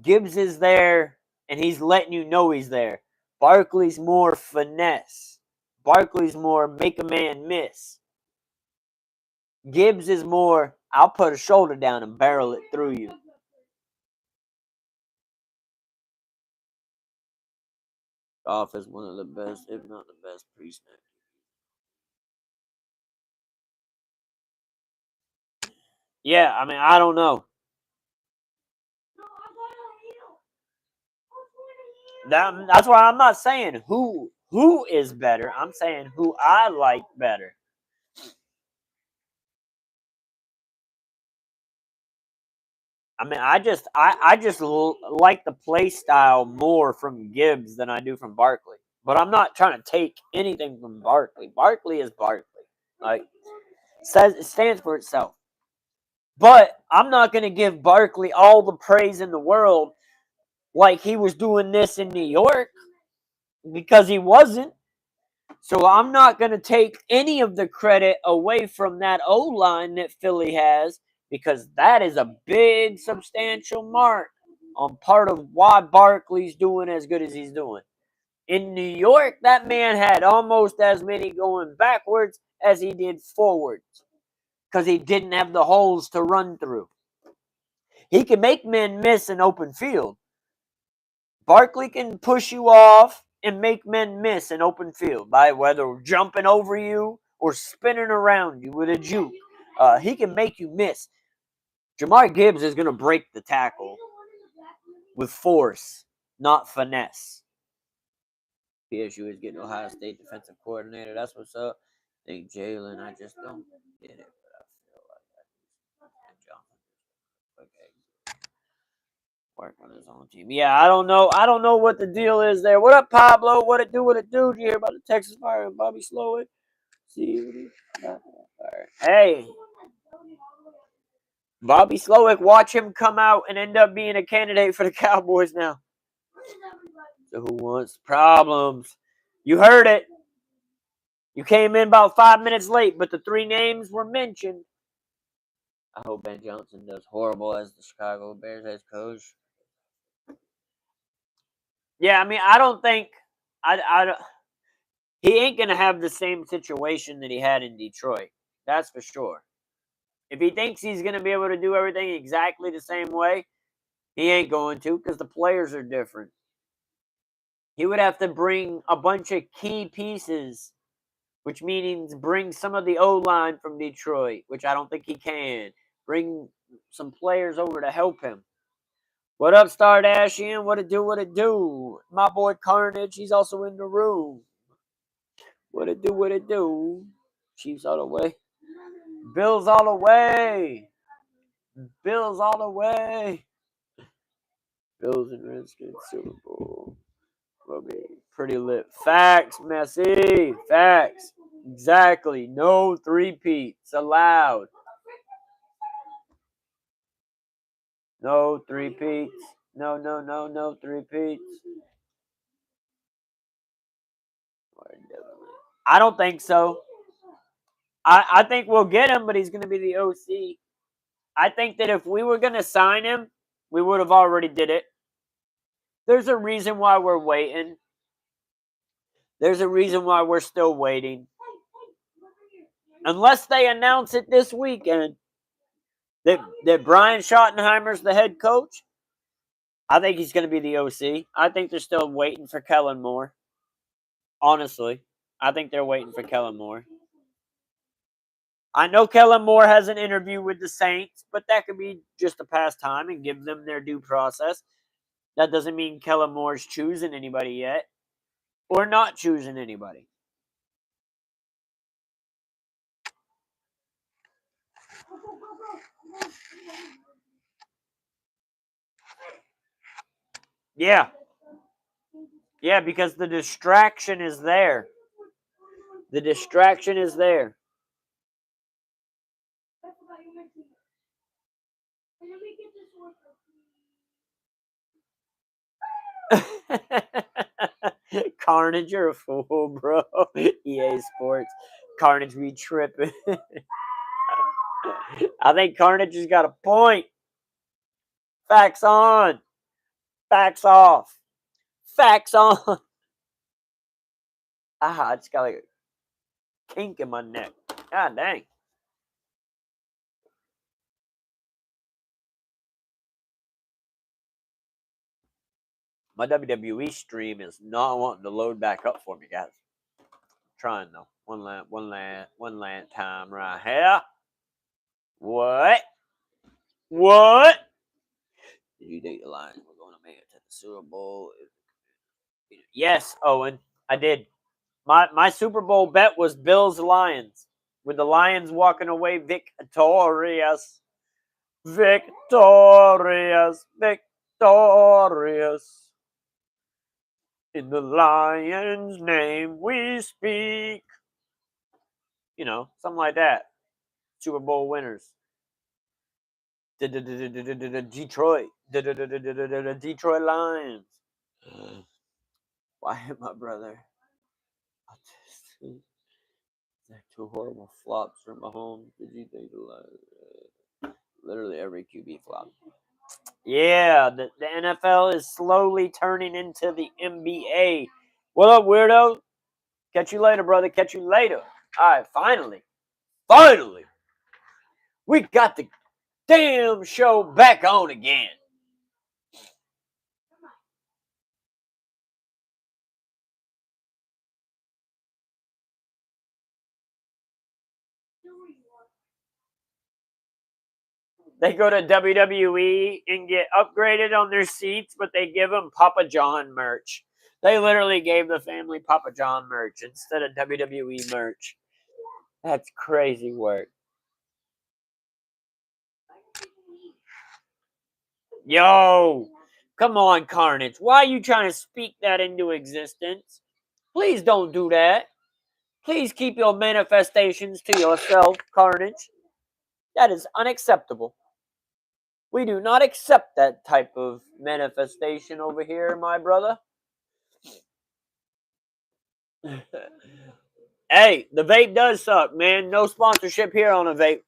Gibbs is there and he's letting you know he's there. Barkley's more finesse. Barkley's more make a man miss. Gibbs is more, I'll put a shoulder down and barrel it through you. Goff is one of the best, if not the best, pre-snap. Yeah, I mean, I don't know. That's why I'm not saying who is better. I'm saying who I like better. I mean, I just like the play style more from Gibbs than I do from Barkley. But I'm not trying to take anything from Barkley. Barkley is Barkley. Like it stands for itself. But I'm not going to give Barkley all the praise in the world like he was doing this in New York because he wasn't. So I'm not going to take any of the credit away from that O-line that Philly has because that is a big, substantial mark on part of why Barkley's doing as good as he's doing. In New York, that man had almost as many going backwards as he did forwards because he didn't have the holes to run through. He can make men miss in open field. Barkley can push you off and make men miss in open field by whether jumping over you or spinning around you with a juke. He can make you miss. Jamar Gibbs is going to break the tackle with force, not finesse. PSU is getting Ohio State defensive coordinator. That's what's up. I think Jalen, I just don't get it, but I feel like I okay. Work on his own team. Yeah, I don't know. I don't know what the deal is there. What up, Pablo? What it do? What it do? Did you hear about the Texas Fire and Bobby Slowick? See what he got? Hey, Bobby Slowick, watch him come out and end up being a candidate for the Cowboys now. So who wants problems? You heard it. You came in about 5 minutes late, but the 3 names were mentioned. I hope Ben Johnson does horrible as the Chicago Bears head coach. Yeah, I mean, I don't think he ain't gonna have the same situation that he had in Detroit. That's for sure. If he thinks he's gonna be able to do everything exactly the same way, he ain't going to because the players are different. He would have to bring a bunch of key pieces, which means bring some of the O-line from Detroit, which I don't think he can. Bring some players over to help him. What up, Stardashian? What it do? What it do? My boy Carnage, he's also in the room. What it do? What it do? Chiefs all the way. Bills all the way. Bills all the way. Bills and Redskins Super Bowl. Will be pretty lit. Facts, Messi. Facts. Exactly. No three-peats allowed. No three-peats. No three-peats. I don't think so. I think we'll get him, but he's going to be the OC. I think that if we were going to sign him, we would have already did it. There's a reason why we're waiting. There's a reason why we're still waiting. Unless they announce it this weekend that Brian Schottenheimer's the head coach, I think he's going to be the OC. I think they're still waiting for Kellen Moore. Honestly, I think they're waiting for Kellen Moore. I know Kellen Moore has an interview with the Saints, but that could be just a pastime and give them their due process. That doesn't mean Kellen Moore's choosing anybody yet or not choosing anybody. Yeah. Yeah, because the distraction is there. The distraction is there. Carnage, you're a fool, bro. EA Sports. Carnage be tripping. I think Carnage has got a point. Facts on. Facts off. Facts on. I just got like a kink in my neck. God dang. My WWE stream is not wanting to load back up for me, guys. I'm trying though. One land time right here. What? What? Did you take the line? We're going to make it to the Super Bowl. Yes, Owen. I did. My Super Bowl bet was Bills Lions. With the Lions walking away victorious. Victorious. Victorious. In the Lions' name we speak. You know, something like that. Super Bowl winners. Detroit. Detroit Lions. Why, my brother? Two horrible flops from Mahomes. Did you think literally every QB flop? Yeah, the NFL is slowly turning into the NBA. What up, weirdo? Catch you later, brother. Catch you later. All right, finally, we got the damn show back on again. They go to WWE and get upgraded on their seats, but they give them Papa John merch. They literally gave the family Papa John merch instead of WWE merch. That's crazy work. Yo, come on, Carnage. Why are you trying to speak that into existence? Please don't do that. Please keep your manifestations to yourself, Carnage. That is unacceptable. We do not accept that type of manifestation over here, my brother. Hey, the vape does suck, man. No sponsorship here on a vape.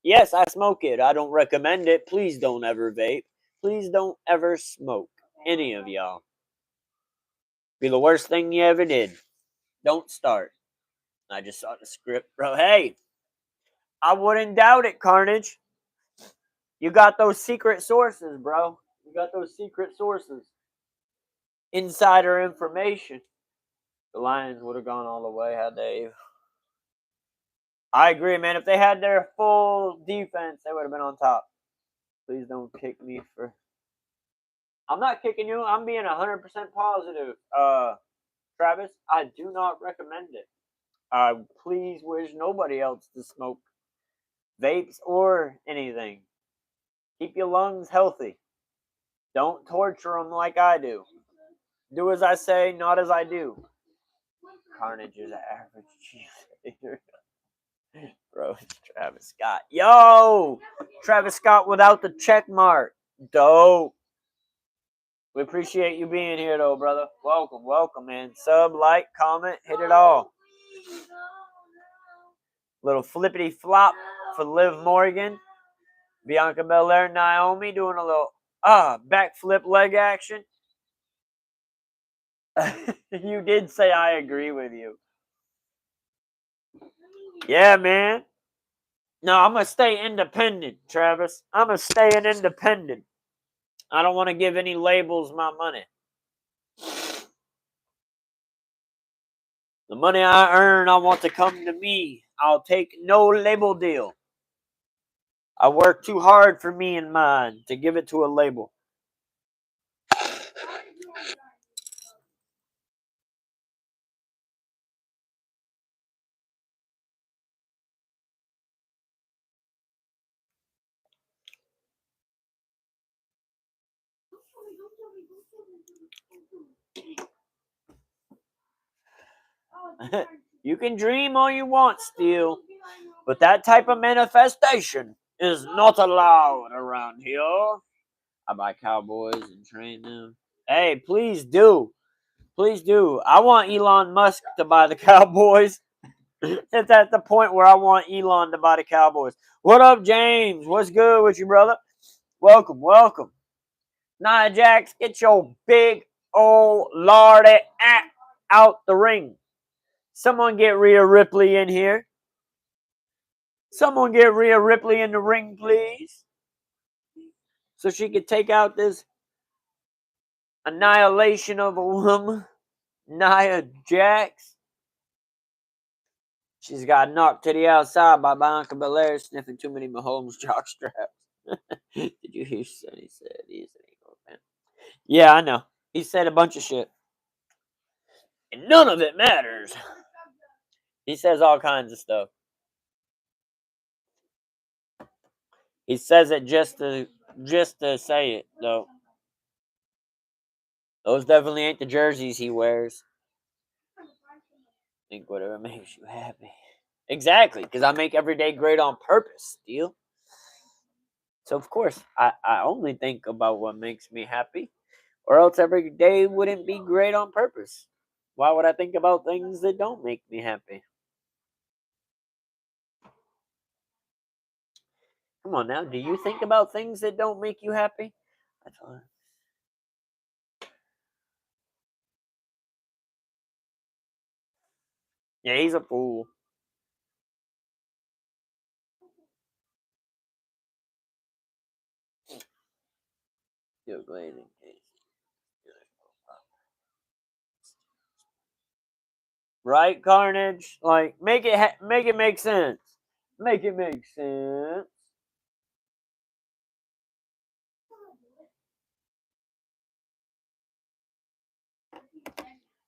Yes, I smoke it. I don't recommend it. Please don't ever vape. Please don't ever smoke. Any of y'all. Be the worst thing you ever did. Don't start. I just saw the script, bro. Hey, I wouldn't doubt it, Carnage. You got those secret sources, bro. You got those secret sources. Insider information. The Lions would have gone all the way had they. I agree, man. If they had their full defense, they would have been on top. Please don't kick me for. I'm not kicking you. I'm being 100% positive. Travis, I do not recommend it. I please wish nobody else to smoke vapes or anything. Keep your lungs healthy. Don't torture them like I do. Do as I say, not as I do. Carnage is an average cheerleader. Bro, it's Travis Scott. Yo! Travis Scott without the check mark. Dope. We appreciate you being here, though, brother. Welcome, man. Sub, like, comment, hit it all. Little flippity flop for Liv Morgan. Bianca Belair, Naomi doing a little backflip leg action. You did say I agree with you. Yeah, man. No, I'm going to stay independent, Travis. I'm going to stay an independent. I don't want to give any labels my money. The money I earn, I want to come to me. I'll take no label deal. I work too hard for me and mine to give it to a label. You can dream all you want, Steel, but that type of manifestation is not allowed around here. I buy Cowboys and train them. Hey, please do. Please do. I want Elon Musk to buy the Cowboys. It's at the point where I want Elon to buy the Cowboys. What up, James? What's good with you, brother? Welcome. Nia Jax, get your big old lardy out the ring. Someone get Rhea Ripley in here. Someone get Rhea Ripley in the ring, please. So she could take out this annihilation of a woman, Nia Jax. She's got knocked to the outside by Bianca Belair sniffing too many Mahomes jockstraps. Did you hear Sonny said he's an Eagles fan? Yeah, I know. He said a bunch of shit. And none of it matters. He says all kinds of stuff. He says it just to say it, though. Those definitely ain't the jerseys he wears. Think whatever makes you happy. Exactly, because I make every day great on purpose, Steel. So, of course, I only think about what makes me happy, or else every day wouldn't be great on purpose. Why would I think about things that don't make me happy? Come on now, do you think about things that don't make you happy? Yeah, he's a fool. Right, Carnage? Like, make it make sense. Make it make sense.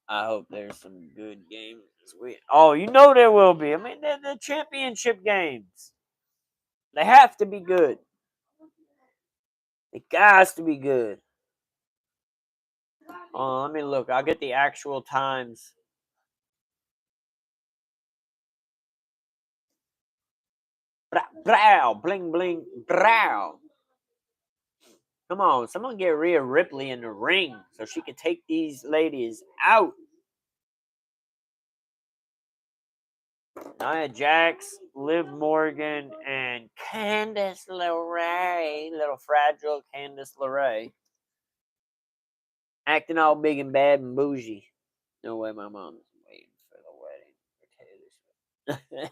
I hope there's some good games this week. Oh, you know there will be. I mean, they're the championship games. They have to be good. It has to be good. Oh, let me look. I'll get the actual times. Brow, bling, bling, brow. Come on, someone get Rhea Ripley in the ring so she can take these ladies out. Nia Jax, Liv Morgan, and Candice LeRae. Little fragile Candice LeRae. Acting all big and bad and bougie. No way my mom's waiting for the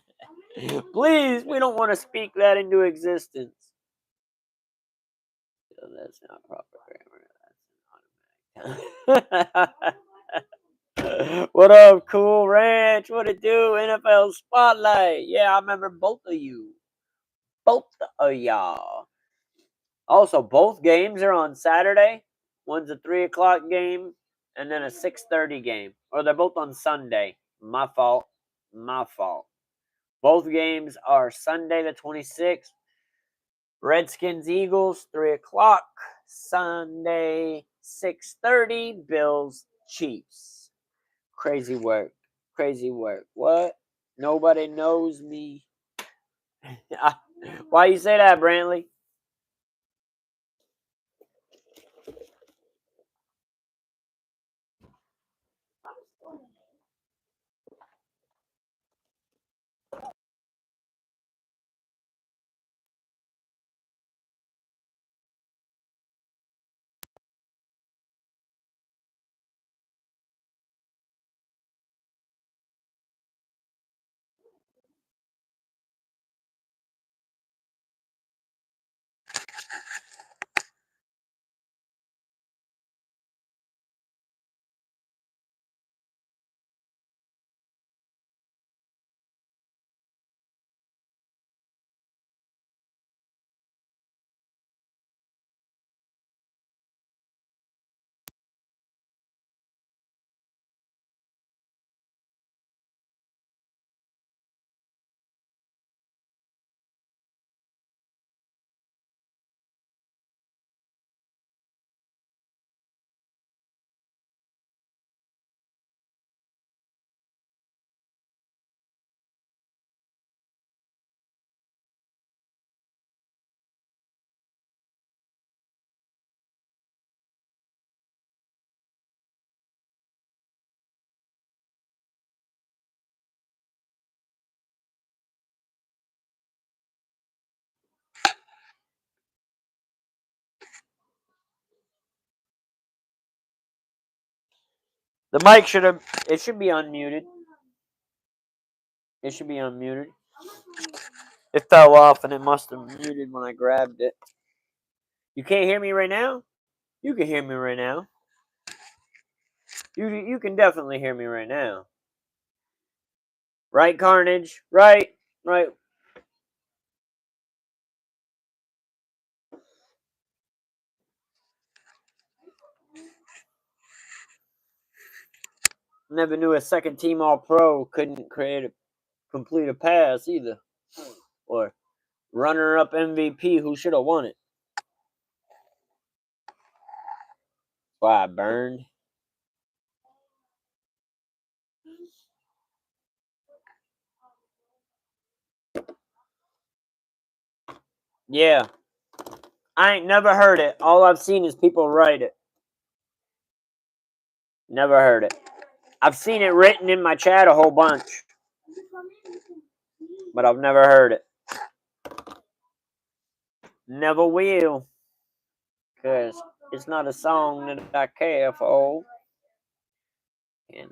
wedding. Please, we don't want to speak that into existence. So that's not proper grammar. That's an automatic. What up, Cool Ranch? What it do? NFL Spotlight. Yeah, I remember both of you. Both of y'all. Also, both games are on Saturday. One's a 3 o'clock game, and then a 6:30 game. Or they're both on Sunday. My fault. My fault. Both games are Sunday the 26th. Redskins Eagles 3 o'clock. Sunday 6:30. Bills Chiefs. Crazy work. Crazy work. What? Nobody knows me. Why you say that, Brantley? The mic should have. It should be unmuted. It should be unmuted. It fell off and it must have muted when I grabbed it. You can't hear me right now? You can hear me right now. You can definitely hear me right now. Right, Carnage? Right? Right. Never knew a second team All Pro couldn't complete a pass either. Or runner up MVP who should have won it. Why I burned. Yeah. I ain't never heard it. All I've seen is people write it. Never heard it. I've seen it written in my chat a whole bunch. But I've never heard it. Never will. Because it's not a song that I care for. And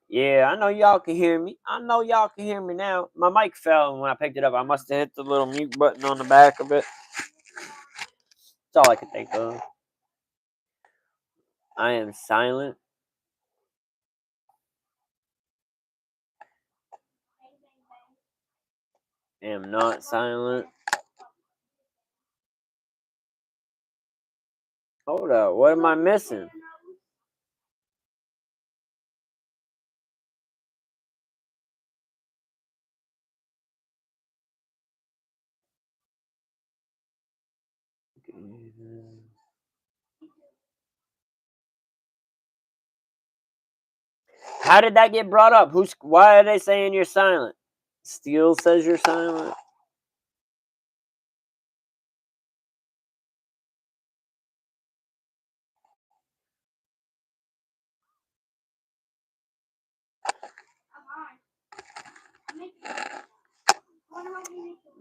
yeah, I know y'all can hear me. I know y'all can hear me now. My mic fell, and when I picked it up, I must have hit the little mute button on the back of it. That's all I can think of. I am silent. I am not silent. Hold up, what am I missing? How did that get brought up? Why are they saying you're silent? Steele says you're silent.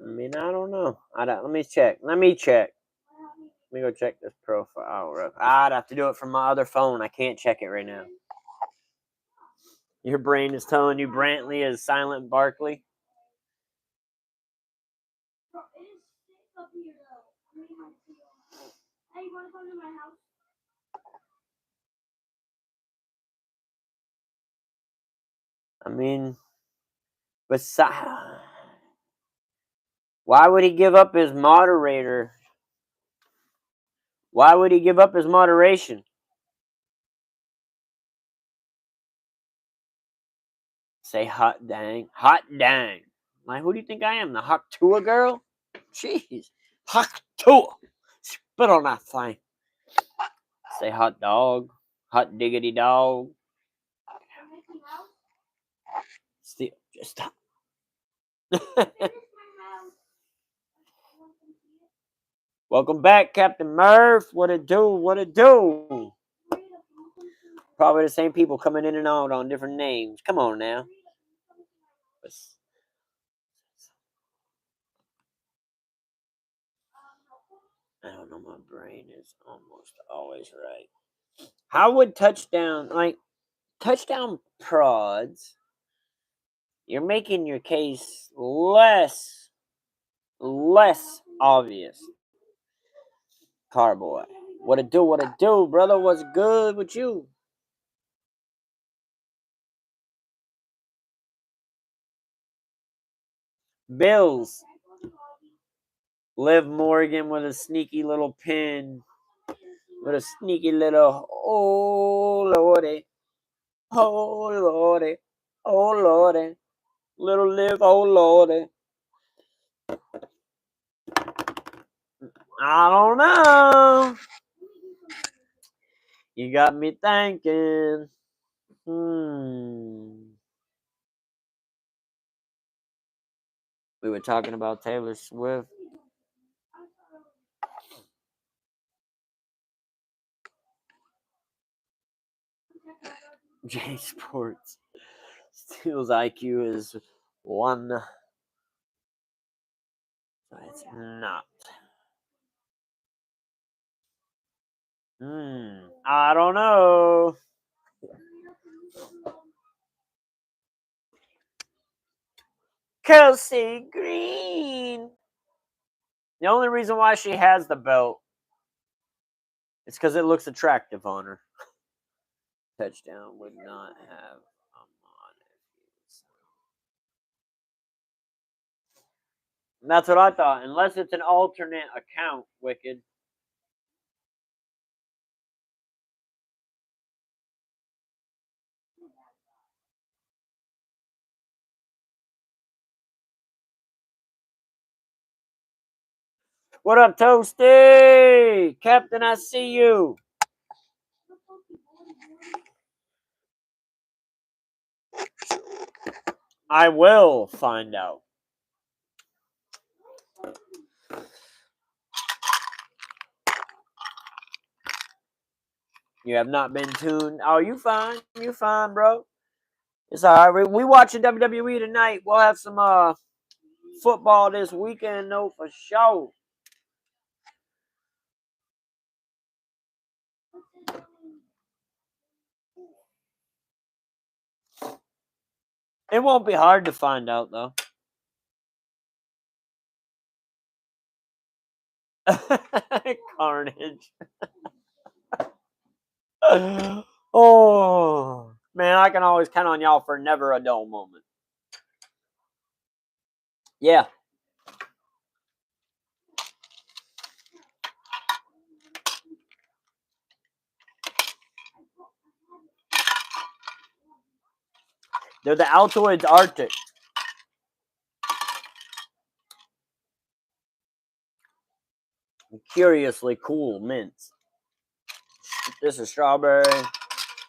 I mean, I don't know. Let me check. Let me go check this profile. I'd have to do it from my other phone. I can't check it right now. Your brain is telling you Brantley is silent Barkley. I mean, why would he give up his moderator? Why would he give up his moderation? Say hot dang. Hot dang. Like, who do you think I am? The Hawk Tua girl? Jeez. Hawk Tua. Spit on that thing. Say hot dog. Hot diggity dog. Still, just stop. Welcome back, Captain Murph. What it do? What it do? Probably the same people coming in and out on different names. Come on now. I don't know. My brain is almost always right. How would touchdown prods? You're making your case less obvious. Carboy. What it do? What it do, brother? What's good with you? Bills. Liv Morgan with a sneaky little pin. With a sneaky little, oh lordy, oh lordy, oh lordy, little Liv, oh lordy. I don't know. You got me thinking. We were talking about Taylor Swift. J Sports. Steele's IQ is 1. It's not. I don't know. Kelsey Green. The only reason why she has the belt is because it looks attractive on her. Touchdown would not have on it. That's what I thought. Unless it's an alternate account, Wicked. What up, Toasty? Captain, I see you. I will find out. You have not been tuned. Oh, you fine. You fine, bro. It's all right. We watching WWE tonight. We'll have some football this weekend, though, for sure. It won't be hard to find out, though. Carnage. Oh, man, I can always count on y'all for never a dull moment. Yeah. They're the Altoids Arctic. Curiously cool mints. This is strawberry,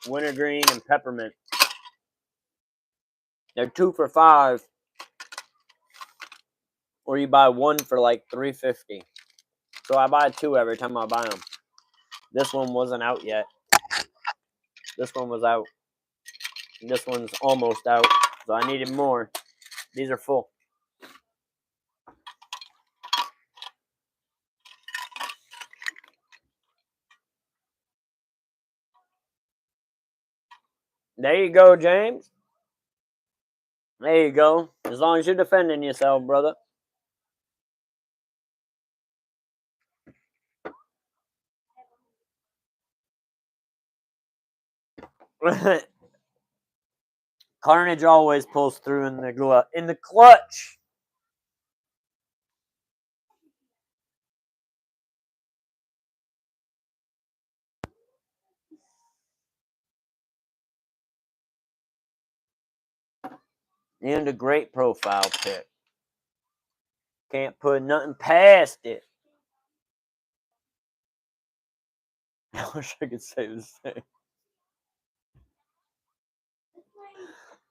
wintergreen, and peppermint. They're 2 for $5, or you buy one for like $3.50. So I buy 2 every time I buy them. This one wasn't out yet. This one was out. This one's almost out, so I needed more. These are full. There you go, James. There you go. As long as you're defending yourself, brother. Carnage always pulls through in the clutch. And a great profile pic. Can't put nothing past it. I wish I could say the same.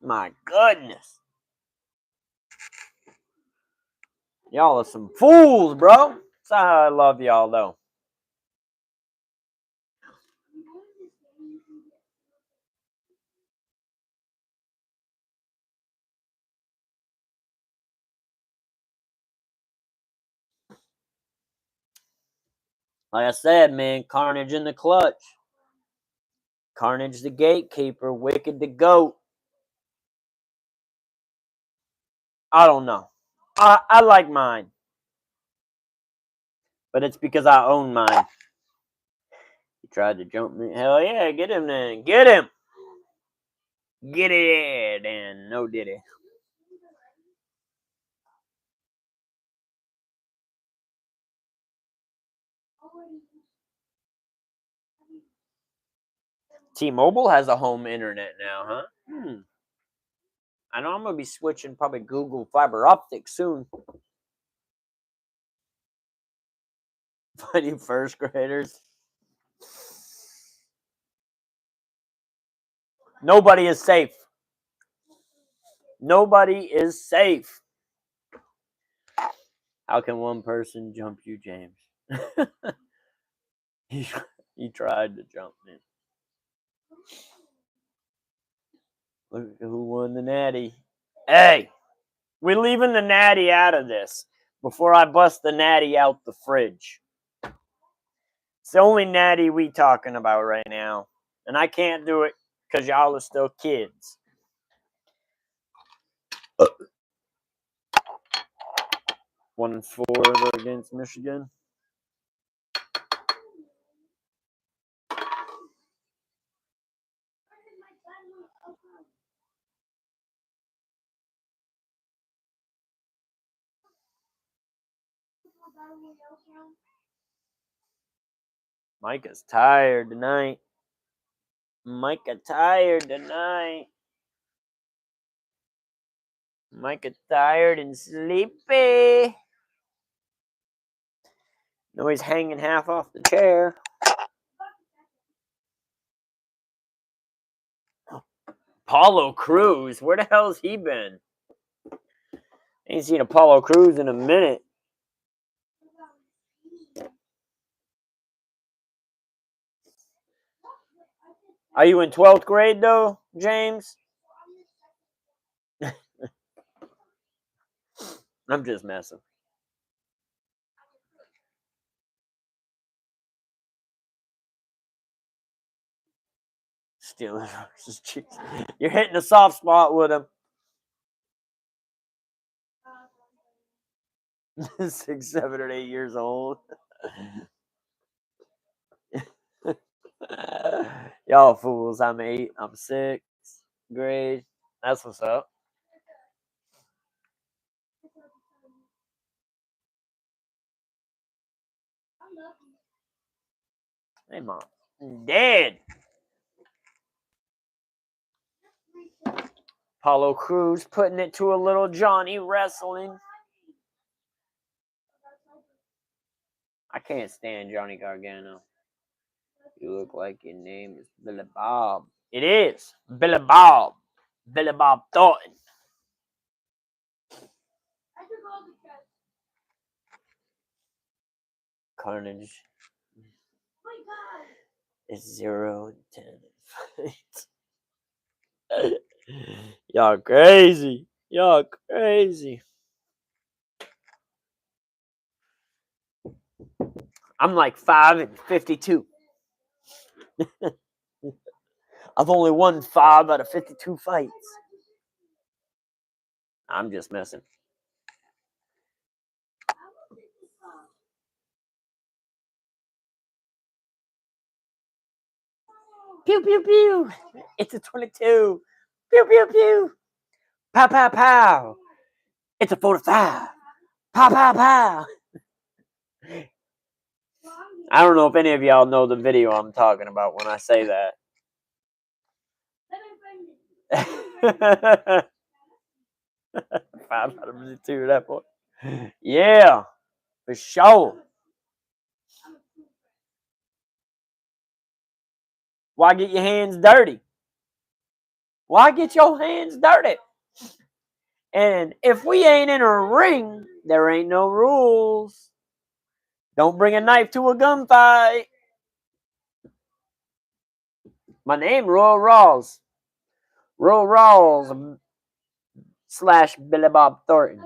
My goodness. Y'all are some fools, bro. That's how I love y'all, though. Like I said, man, Carnage in the clutch. Carnage the gatekeeper, Wicked the goat. I don't know. I like mine. But it's because I own mine. He tried to jump me. Hell yeah, get him then. Get him. Get it and no diddy. T-Mobile has a home internet now, huh? I know I'm gonna be switching probably Google fiber optic soon. Fighting first graders. Nobody is safe. Nobody is safe. How can one person jump you, James? he tried to jump me. Look who won the natty. Hey, we're leaving the natty out of this before I bust the natty out the fridge. It's the only natty we talking about right now. And I can't do it because y'all are still kids. 1-4 against Michigan. Micah's tired tonight. Micah tired tonight. Micah tired and sleepy. No, he's hanging half off the chair. Apollo Crews, where the hell's he been? Ain't seen Apollo Crews in a minute. Are you in 12th grade though, James? I'm just messing. Steelers versus Chiefs. You're hitting a soft spot with him. 6, 7, or 8 years old. Y'all fools. I'm 8. I'm 6th grade. That's what's up. Hey, Mom. I'm dead. Apollo Crews putting it to a little Johnny wrestling. I can't stand Johnny Gargano. You look like your name is Billy Bob. It is Billy Bob. Billy Bob Thornton. Carnage. It's 0 and 10. Y'all crazy. Y'all crazy. I'm like 5 and 52. I've only won 5 out of 52 fights. I'm just messing. Pew, pew, pew. It's a 22. Pew, pew, pew. Pow, pow, pow. It's a 45. Pow, pow, pow. I don't know if any of y'all know the video I'm talking about when I say that. 5 out of 52, that boy. Yeah, for sure. Why get your hands dirty? Why get your hands dirty? And if we ain't in a ring, there ain't no rules. Don't bring a knife to a gunfight. My name, Royal Rawls. Royal Rawls / Billy Bob Thornton.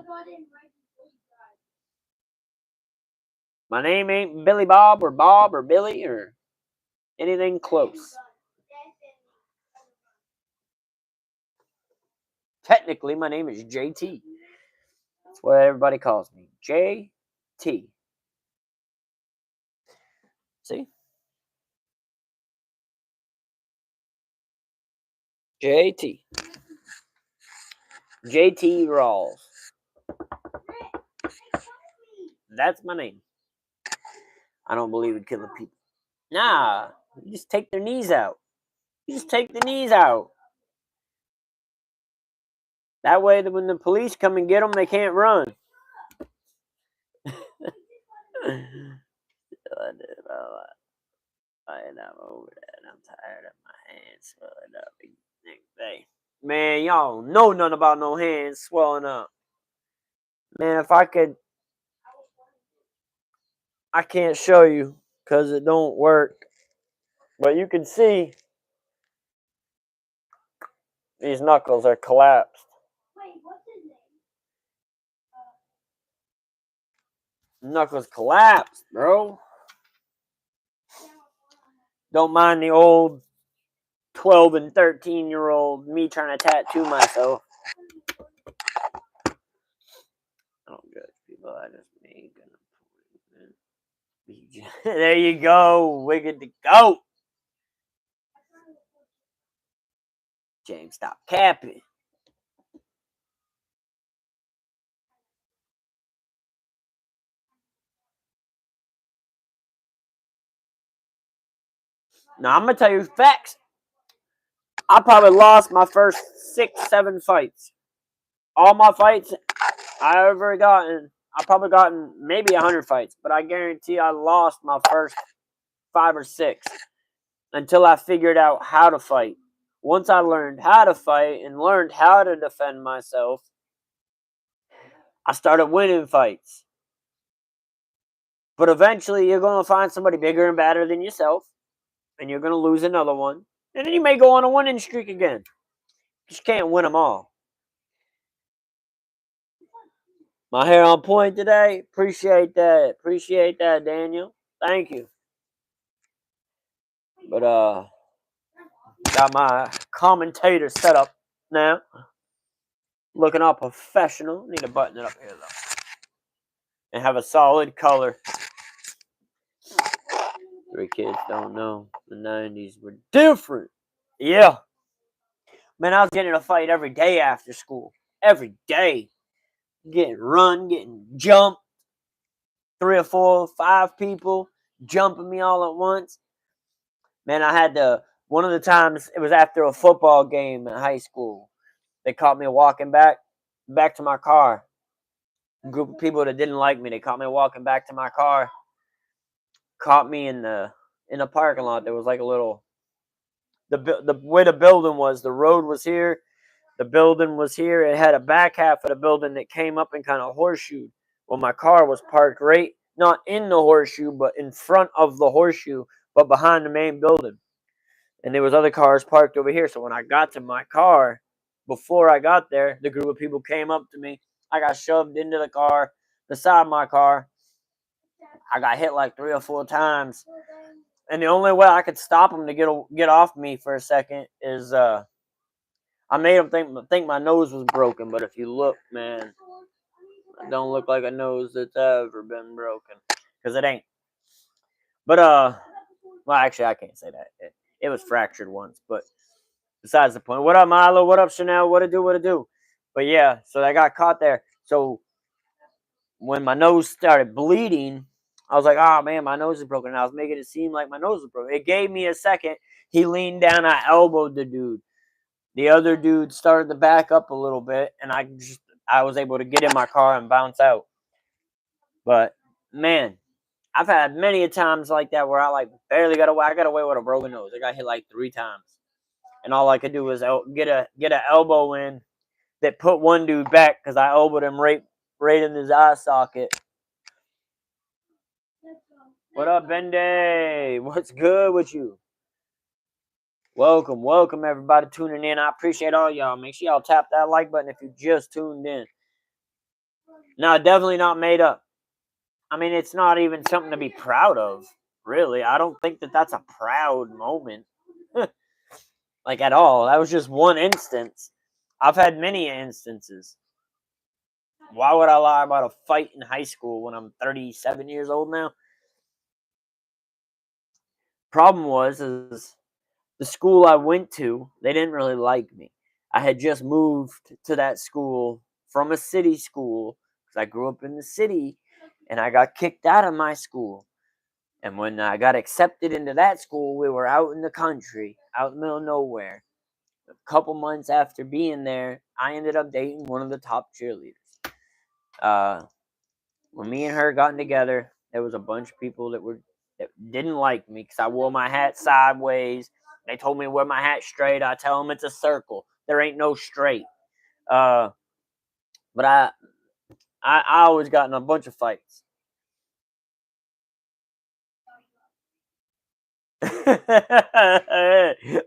My name ain't Billy Bob or Billy or anything close. Technically, my name is JT. That's what everybody calls me. JT. See? JT. JT Rawls. That's my name. I don't believe in killing people. Nah, you just take their knees out. You just take the knees out. That way, when the police come and get them, they can't run. I'm over that. I'm tired of my hands swelling up next day. Man, y'all don't know nothing about no hands swelling up. Man, if I could, I can't show you because it don't work. But you can see these knuckles are collapsed. Wait, what's his name? Knuckles collapsed, bro. Don't mind the old 12 and 13-year-old me trying to tattoo myself. I don't judge people. I just make an appointment. There you go. We're good to go. James, stop capping. Now, I'm going to tell you facts. I probably lost my first 6, 7 fights. All my fights I ever gotten, I probably gotten maybe 100 fights, but I guarantee I lost my first 5 or 6 until I figured out how to fight. Once I learned how to fight and learned how to defend myself, I started winning fights. But eventually, you're going to find somebody bigger and badder than yourself, and you're going to lose another one. And then you may go on a winning streak again. You just can't win them all. My hair on point today? Appreciate that. Appreciate that, Daniel. Thank you. But, got my commentator set up now. Looking all professional. Need to button it up here, though. and have a solid color. Three kids don't know the 90s were different. Yeah. Man, I was getting in a fight every day after school. Every day. Getting run, getting jumped. 3 or 4, 5 people jumping me all at once. Man, I had to, one of the times, it was after a football game in high school. They caught me walking back to my car. A group of people that didn't like me, they caught me walking back to my car. Caught me in the parking lot. There was like a little, the way the building was, the road was here, the building was here. It had a back half of the building that came up and kind of horseshoed. Well, my car was parked right, not in the horseshoe, but in front of the horseshoe, but behind the main building. And there was other cars parked over here. So when I got to my car, before I got there, the group of people came up to me. I got shoved into the car, the side of my car. I got hit like 3 or 4 times. And the only way I could stop them to get off me for a second is I made them think my nose was broken. But if you look, man, it don't look like a nose that's ever been broken, because it ain't. But well, actually, I can't say that. It was fractured once, but besides the point. What up, Milo? What up, Chanel? What it do? What it do? But yeah, so I got caught there. So when my nose started bleeding, I was like, oh man, my nose is broken. And I was making it seem like my nose was broken. It gave me a second. He leaned down. I elbowed the dude. The other dude started to back up a little bit, and I was able to get in my car and bounce out. But man, I've had many a times like that where I like barely got away. I got away with a broken nose. I got hit like 3 times, and all I could do was get an elbow in that put one dude back because I elbowed him right in his eye socket. What up, Benday? What's good with you? Welcome everybody tuning in. I appreciate all y'all. Make sure y'all tap that like button if you just tuned in. No, definitely not made up. I mean, it's not even something to be proud of, really. I don't think that that's a proud moment. Like, at all. That was just one instance. I've had many instances. Why would I lie about a fight in high school when I'm 37 years old now? Problem is the school I went to, they didn't really like me. I had just moved to that school from a city school because I grew up in the city, and I got kicked out of my school. And when I got accepted into that school, we were out in the country, out in the middle of nowhere. A couple months after being there, I ended up dating one of the top cheerleaders. When me and her got together, there was a bunch of people that didn't like me because I wore my hat sideways. They told me to wear my hat straight. I tell them it's a circle. There ain't no straight. But I always got in a bunch of fights.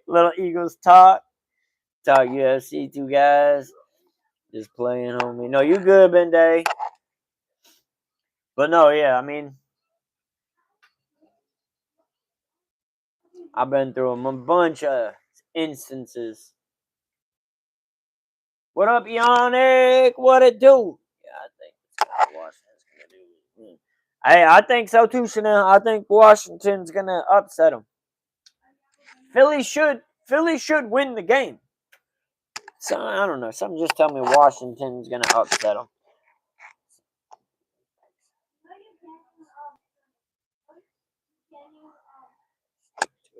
Little Eagles talk UFC 2 guys. Just playing on me. No, you good, Ben Day. But no, yeah, I mean, I've been through a bunch of instances. What up, Yannick? What it do? Yeah, I think Washington's gonna do. Hey, I think so too, Chanel. I think Washington's gonna upset them. Philly should win the game. So I don't know. Something just tell me Washington's gonna upset them.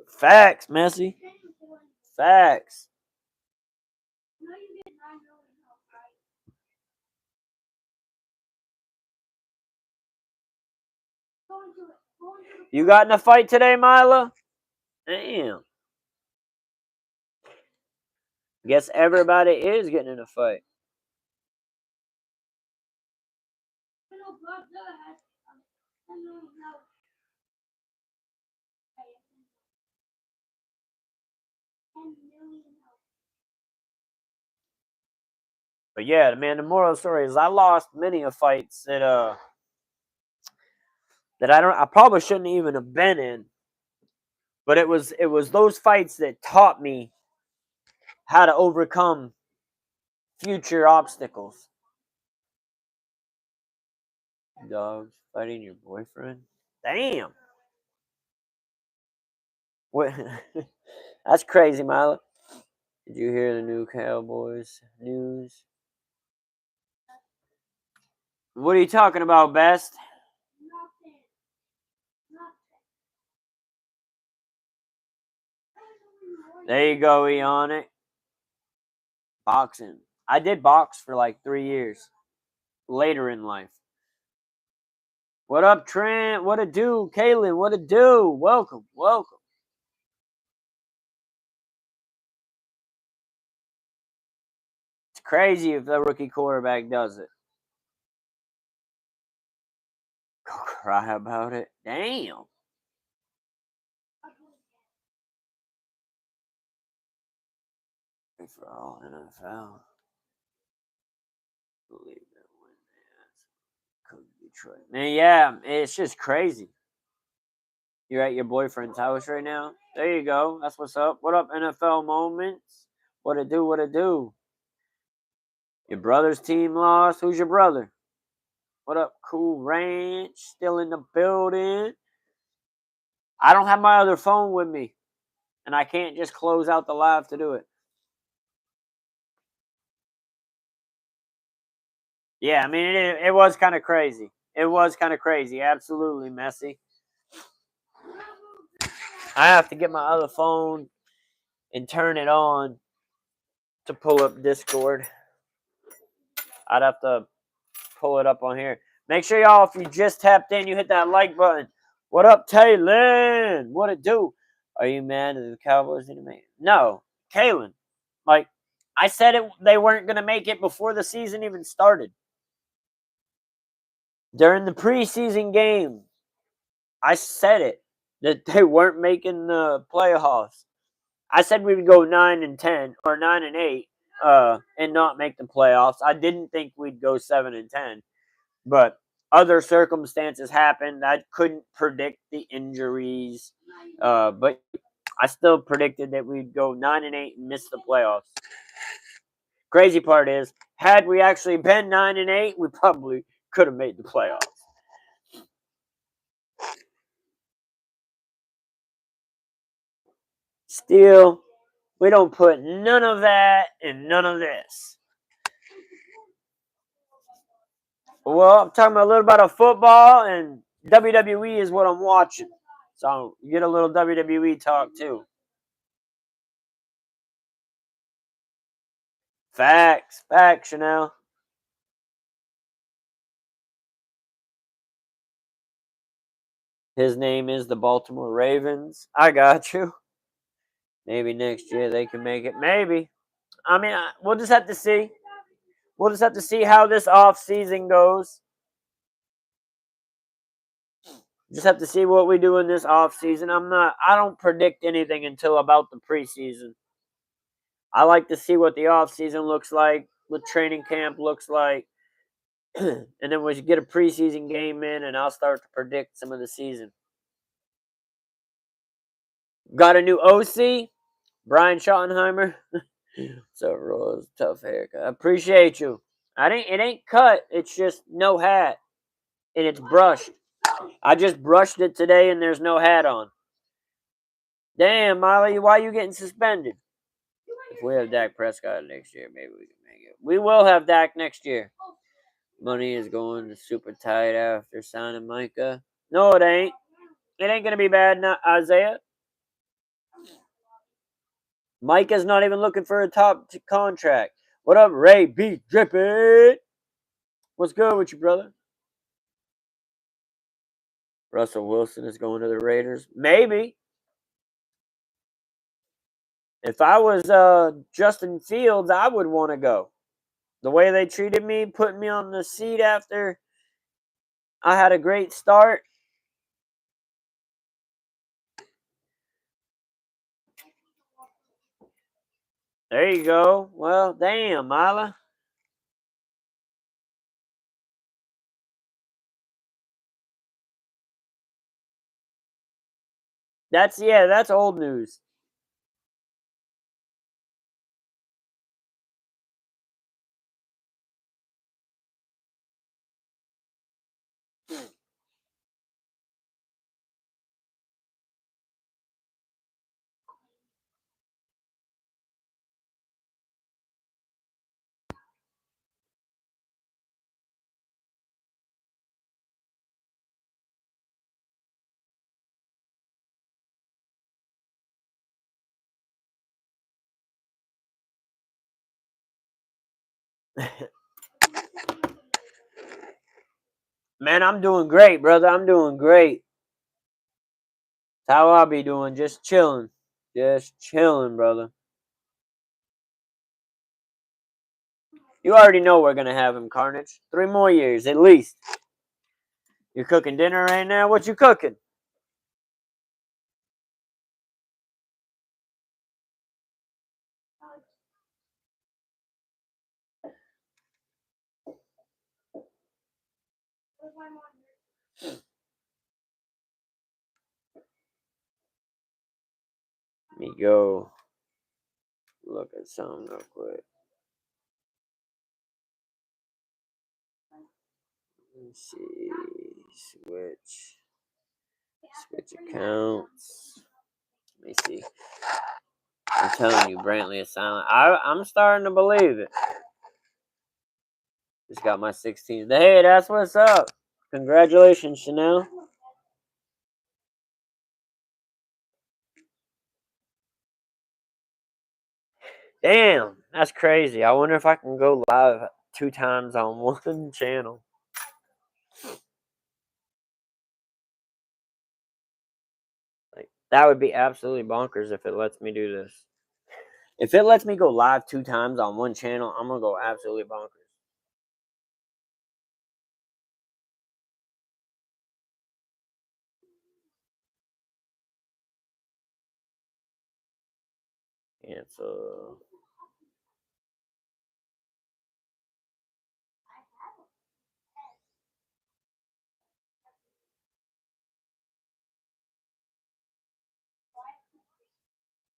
Facts, Messi. Facts. You got in a fight today, Mila? Damn. Guess everybody is getting in a fight. But yeah, man, the moral of the story is I lost many of fights that I probably shouldn't even have been in. But it was those fights that taught me how to overcome future obstacles. Dogs fighting your boyfriend? Damn. What? That's crazy, Milo. Did you hear the new Cowboys news? What are you talking about, Best? There you go, E on it. Boxing. I did box for like 3 years later in life. What up, Trent? What a do? Kaylin, what a do? Welcome, welcome. It's crazy if the rookie quarterback does it. Go cry about it. Damn. For all NFL. Believe that win Cody Detroit. Man, yeah, it's just crazy. You're at your boyfriend's house right now. There you go. That's what's up. What up, NFL moments? What it do? What it do? Your brother's team lost. Who's your brother? What up, Cool Ranch? Still in the building. I don't have my other phone with me, and I can't just close out the live to do it. Yeah, I mean, it was kind of crazy. It was kind of crazy. Absolutely messy. I have to get my other phone and turn it on to pull up Discord. I'd have to pull it up on here. Make sure y'all, if you just tapped in, you hit that like button. What up, Taylin? What it do? Are you mad at the Cowboys didn't make it? No, Kaylin. Like, I said they weren't going to make it before the season even started. During the preseason game, I said it, that they weren't making the playoffs. I said we would go 9-10 or 9-8, and not make the playoffs. I didn't think we'd go 7-10, but other circumstances happened. I couldn't predict the injuries, but I still predicted that we'd go 9-8 and miss the playoffs. Crazy part is, had we actually been 9-8, we probably could have made the playoffs. Still, we don't put none of that in none of this. Well, I'm talking a little about a football, and WWE is what I'm watching. So you get a little WWE talk too. Facts, Chanel. His name is the Baltimore Ravens. I got you. Maybe next year they can make it. Maybe. I mean, we'll just have to see. We'll just have to see how this off season goes. Just have to see what we do in this off season. I don't predict anything until about the preseason. I like to see what the off season looks like, what training camp looks like. And then we get a preseason game in, and I'll start to predict some of the season. Got a new OC, Brian Schottenheimer. So Rose, tough haircut. I appreciate you. It ain't cut. It's just no hat, and it's brushed. I just brushed it today, and there's no hat on. Damn, Molly, why are you getting suspended? If we have Dak Prescott next year, maybe we can make it. We will have Dak next year. Money is going super tight after signing Micah. No, it ain't. It ain't gonna be bad, not Isaiah. Micah's not even looking for a top contract. What up, Ray B. Drippin'? What's good with you, brother? Russell Wilson is going to the Raiders. Maybe. If I was Justin Fields, I would want to go. The way they treated me, putting me on the seat after I had a great start. There you go. Well, damn, Mila. That's old news. Man, I'm doing great, brother. I'm doing great. That's how I be doing. Just chilling. Just chilling, brother. You already know we're gonna have him, Carnage. 3 more years, at least. You're cooking dinner right now? What you cooking? Let me go look at something real quick. Let's see. Switch accounts. Let me see. I'm telling you, Brantley is silent. I'm starting to believe it. Just got my 16th. Hey, that's what's up. Congratulations, Chanel. Damn, that's crazy. I wonder if I can go live 2 times on one channel. Like, that would be absolutely bonkers if it lets me do this. If it lets me go live 2 times on one channel, I'm gonna go absolutely bonkers. Cancel.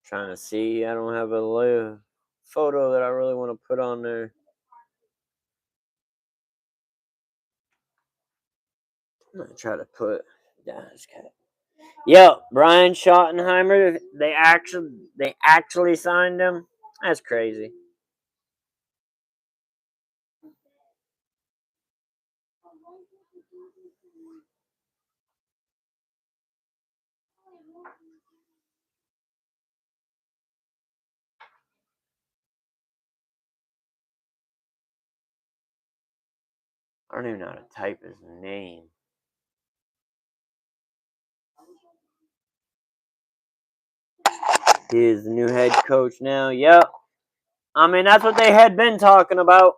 Trying to see. I don't have a photo that I really want to put on there. I'm gonna try to put. Yeah, this guy. Yo, Brian Schottenheimer. They actually signed him. That's crazy. I don't even know how to type his name. He is the new head coach now. Yep. I mean, that's what they had been talking about.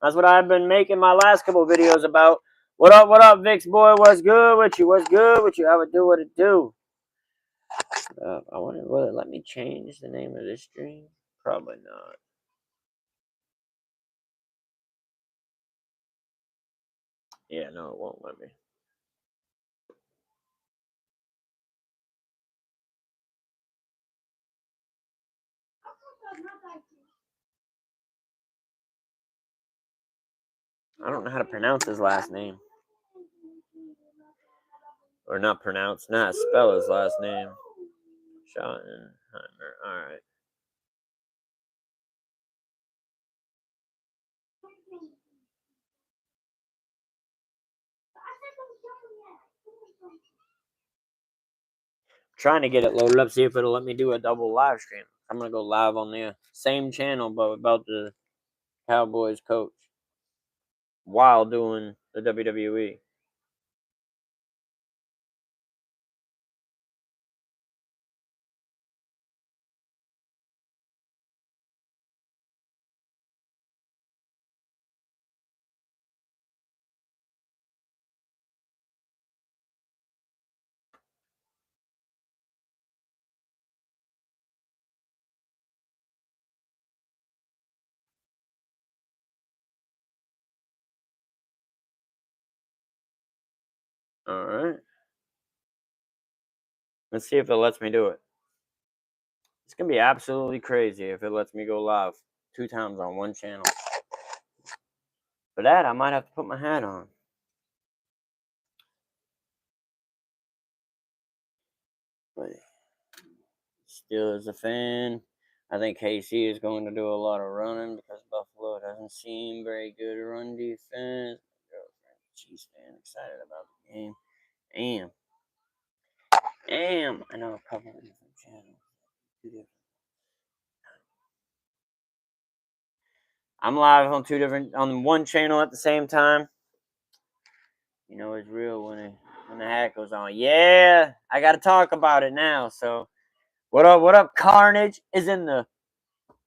That's what I've been making my last couple videos about. What up, Vix boy? What's good with you? What's good with you? I would do what it do. I wonder, will it let me change the name of this stream? Probably not. Yeah, no, it won't let me. I don't know how to pronounce his last name. Or not pronounce, not spell his last name. Schottenheimer. Alright. Trying to get it loaded up, see if it'll let me do a double live stream. I'm gonna go live on the same channel, but about the Cowboys coach while doing the WWE. Alright. Let's see if it lets me do it. It's gonna be absolutely crazy if it lets me go live 2 times on one channel. For that, I might have to put my hat on. But still, as a fan, I think KC is going to do a lot of running because Buffalo doesn't seem very good run defense. Chiefs fan excited about the game. Damn. I know a couple of different channels. I'm live on one channel at the same time. You know it's real when the hat goes on. Yeah, I got to talk about it now. So what up? What up? Carnage is in the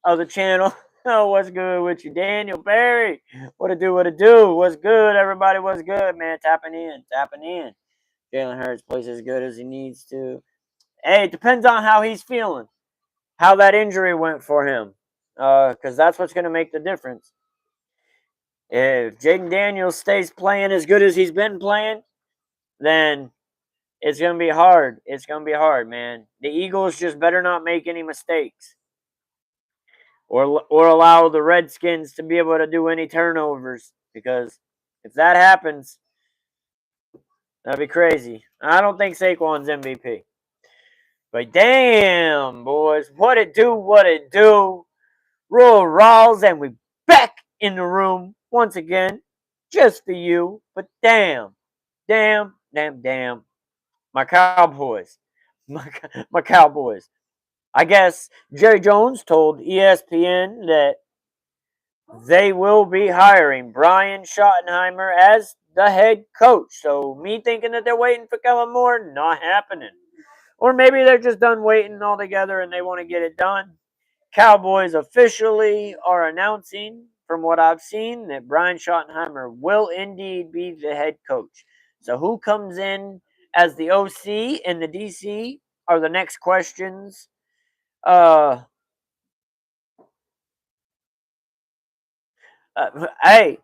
other channel. Oh, what's good with you, Daniel Barry? What it do? What it do? What's good, everybody? What's good, man? Tapping in, tapping in. Jalen Hurts plays as good as he needs to. Hey, it depends on how he's feeling, how that injury went for him, because that's what's going to make the difference. If Jaden Daniels stays playing as good as he's been playing, then it's going to be hard. It's going to be hard, man. The Eagles just better not make any mistakes, or allow the Redskins to be able to do any turnovers, because if that happens, that'd be crazy. I don't think Saquon's MVP. But damn, boys, what it do, what it do. Roll Rawls, and we back in the room once again, just for you. But damn, my Cowboys, my Cowboys. I guess Jerry Jones told ESPN that they will be hiring Brian Schottenheimer as the head coach. So me thinking that they're waiting for Kellen Moore, not happening. Or maybe they're just done waiting altogether and they want to get it done. Cowboys officially are announcing, from what I've seen, that Brian Schottenheimer will indeed be the head coach. So who comes in as the OC and the DC are the next questions. Hey,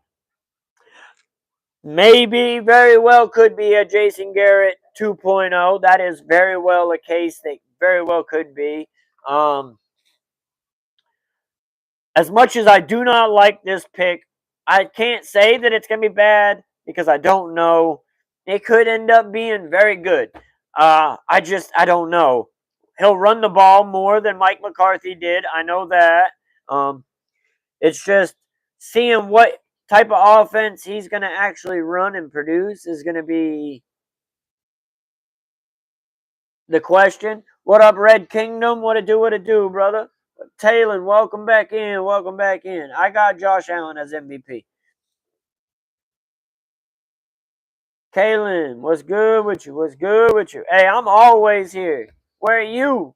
maybe very well could be a Jason Garrett 2.0. That is very well a case that very well could be. As much as I do not like this pick, I can't say that it's going to be bad because I don't know. It could end up being very good. I don't know. He'll run the ball more than Mike McCarthy did. I know that. It's just seeing what type of offense he's going to actually run and produce is going to be the question. What up, Red Kingdom? What it do, brother? Taylor, welcome back in. Welcome back in. I got Josh Allen as MVP. Kaylin, what's good with you? What's good with you? Hey, I'm always here. Where are you?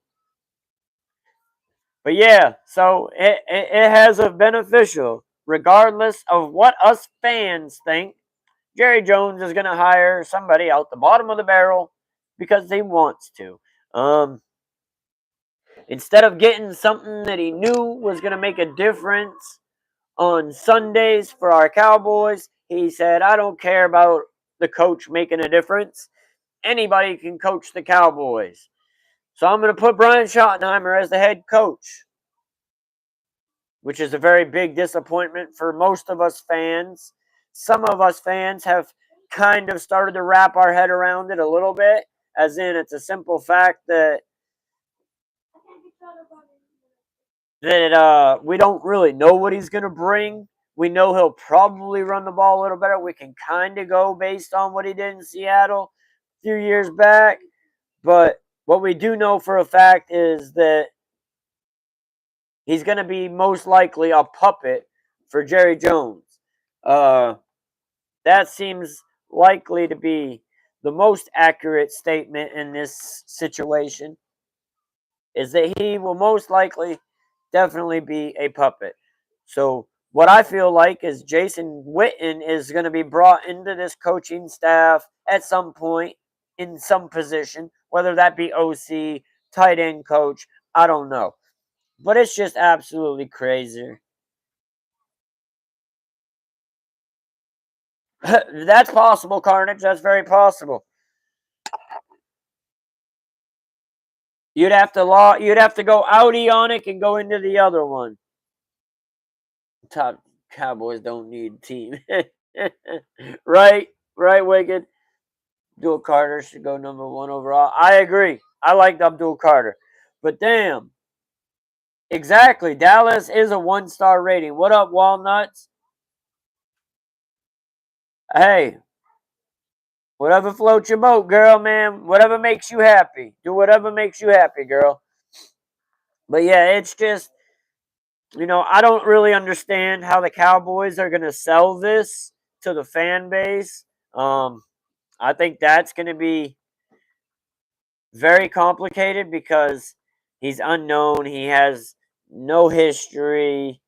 But yeah, so it has a beneficial, regardless of what us fans think. Jerry Jones is going to hire somebody out the bottom of the barrel because he wants to. Instead of getting something that he knew was going to make a difference on Sundays for our Cowboys, he said, I don't care about the coach making a difference. Anybody can coach the Cowboys. So I'm going to put Brian Schottenheimer as the head coach, which is a very big disappointment for most of us fans. Some of us fans have kind of started to wrap our head around it a little bit, as in it's a simple fact that we don't really know what he's going to bring. We know he'll probably run the ball a little better. We can kind of go based on what he did in Seattle a few years back. But what we do know for a fact is that he's going to be most likely a puppet for Jerry Jones. That seems likely to be the most accurate statement in this situation, is that he will most likely definitely be a puppet. So what I feel like is Jason Witten is going to be brought into this coaching staff at some point in some position, whether that be OC, tight end coach, I don't know. But it's just absolutely crazy. That's possible, Carnage. That's very possible. You'd have to go out Eonic and go into the other one. Top Cowboys don't need team. Right, Wicked. Abdul Carter should go number 1 overall. I agree. I liked Abdul Carter. But damn. Exactly. Dallas is a 1-star rating. What up, Walnuts? Hey. Whatever floats your boat, girl, man. Whatever makes you happy. Do whatever makes you happy, girl. But yeah, it's just I don't really understand how the Cowboys are going to sell this to the fan base. I think that's going to be very complicated because he's unknown. He has no history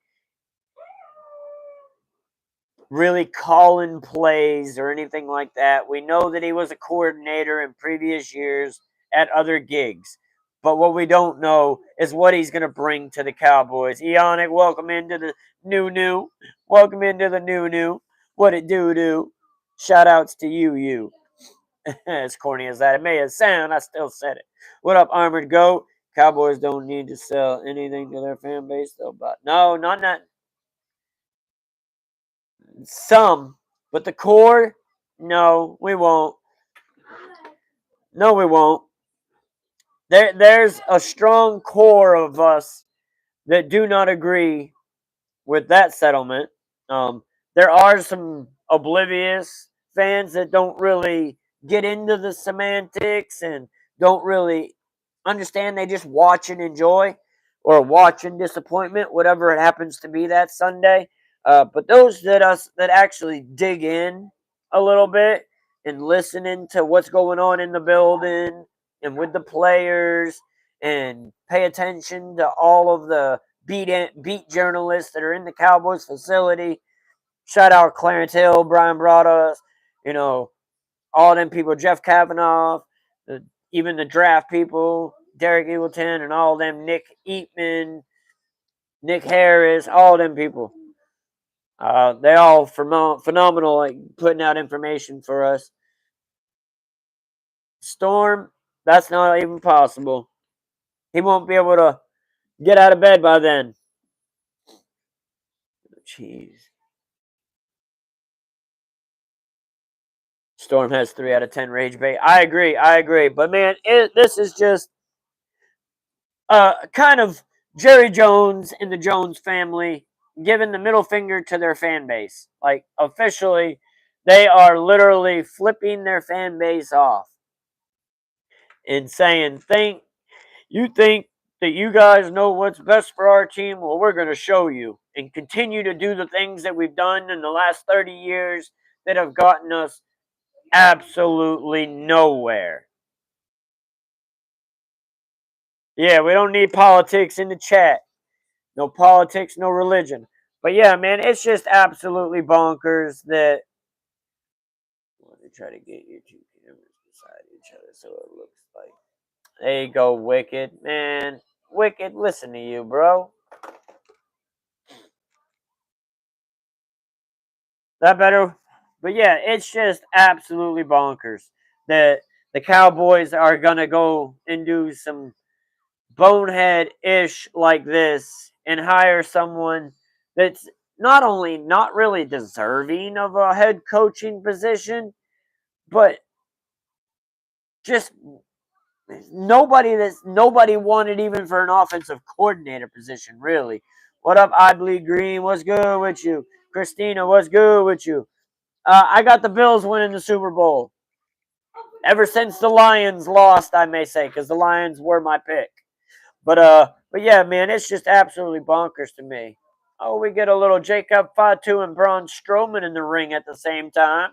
really calling plays or anything like that. We know that he was a coordinator in previous years at other gigs. But what we don't know is what he's going to bring to the Cowboys. Eonic, welcome into the new. Welcome into the new. What it do? Shout outs to you. As corny as that it may have sound, I still said it. What up, Armored Goat? Cowboys don't need to sell anything to their fan base, though. But no, not that. Some, but the core, no, we won't. No, we won't. There's a strong core of us that do not agree with that settlement. Um, there are some oblivious fans that don't really get into the semantics and don't really understand. They just watch and enjoy, or watch in disappointment, whatever it happens to be that Sunday. But those that actually dig in a little bit and listening to what's going on in the building and with the players and pay attention to all of the beat journalists that are in the Cowboys facility. Shout out Clarence Hill, Brian Broaddus, you know, all them people, Jeff Kavanaugh, even the draft people, Derek Eagleton, and all them, Nick Eatman, Nick Harris, all them people. They all phenomenal, like putting out information for us. Storm, that's not even possible. He won't be able to get out of bed by then. Jeez. Storm has 3 out of 10 rage bait. I agree. But man, this is just kind of Jerry Jones and the Jones family giving the middle finger to their fan base. Like officially, they are literally flipping their fan base off and saying, "Think that you guys know what's best for our team? Well, we're going to show you and continue to do the things that we've done in the last 30 years that have gotten us absolutely nowhere." Yeah, we don't need politics in the chat. No politics, no religion. But yeah, man, it's just absolutely bonkers that. Let me try to get you two cameras beside each other so it looks like. There you go, Wicked. Man, Wicked, listen to you, bro. That better? But yeah, it's just absolutely bonkers that the Cowboys are going to go and do some bonehead ish like this and hire someone that's not only not really deserving of a head coaching position, but just nobody wanted even for an offensive coordinator position, really. What up, I Bleed Green? What's good with you? Christina, what's good with you? I got the Bills winning the Super Bowl. Ever since the Lions lost, I may say, because the Lions were my pick. But yeah, man, it's just absolutely bonkers to me. Oh, we get a little Jacob Fatu and Braun Strowman in the ring at the same time.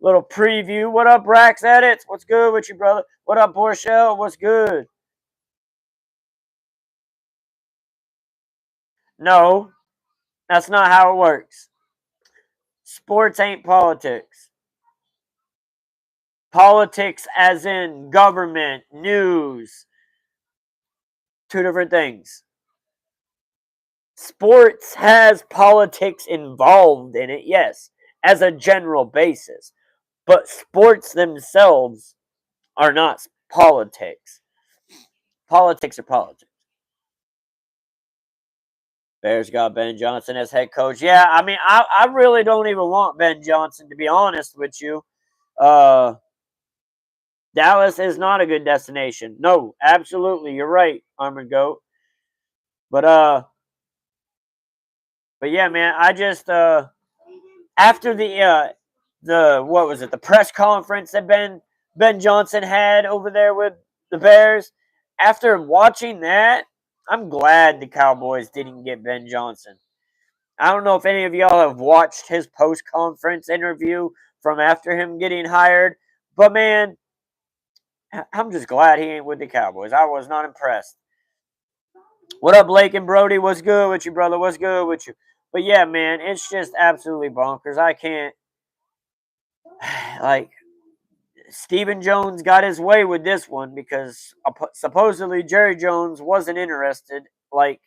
Little preview. What up, Rax Edits? What's good with you, brother? What up, Borchelle? What's good? No, that's not how it works. Sports ain't politics. Politics, as in government, news, two different things. Sports has politics involved in it, yes, as a general basis. But sports themselves are not politics. Politics are politics. Bears got Ben Johnson as head coach. Yeah, I mean, I really don't even want Ben Johnson, to be honest with you. Uh, Dallas is not a good destination. No, absolutely, you're right, Armored Goat. But but yeah, man, I just after the what was it, the press conference that Ben Johnson had over there with the Bears, after watching that, I'm glad the Cowboys didn't get Ben Johnson. I don't know if any of y'all have watched his post conference interview from after him getting hired, but man, I'm just glad he ain't with the Cowboys. I was not impressed. What up, Blake and Brody? What's good with you, brother? What's good with you? But yeah, man, it's just absolutely bonkers. I can't, like, Stephen Jones got his way with this one because supposedly Jerry Jones wasn't interested. Like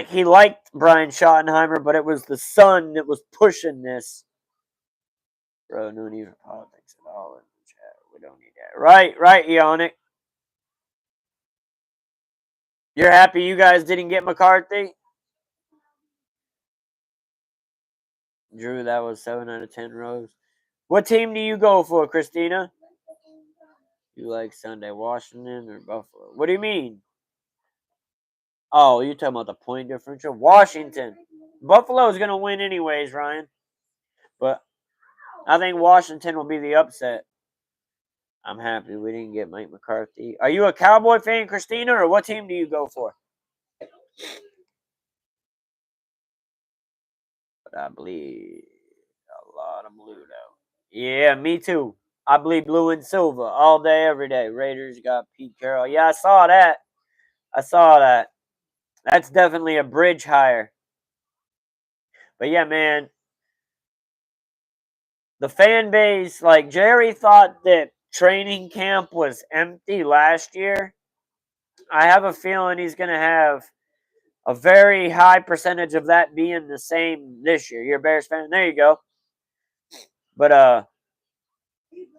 he liked Brian Schottenheimer, but it was the son that was pushing this. Bro, no need for politics at all in the chat. We don't need that. Right, Eonic. You're happy you guys didn't get McCarthy? Drew, that was 7 out of 10 rows. What team do you go for, Christina? You like Sunday, Washington or Buffalo? What do you mean? Oh, you're talking about the point differential? Washington. Buffalo's going to win anyways, Ryan. But I think Washington will be the upset. I'm happy we didn't get Mike McCarthy. Are you a Cowboy fan, Christina, or what team do you go for? But I bleed a lot of blue, though. Yeah, me too. I bleed blue and silver all day, every day. Raiders got Pete Carroll. Yeah, I saw that. That's definitely a bridge hire. But yeah, man, the fan base, like Jerry thought that training camp was empty last year. I have a feeling he's going to have a very high percentage of that being the same this year. You're a Bears fan? There you go. But I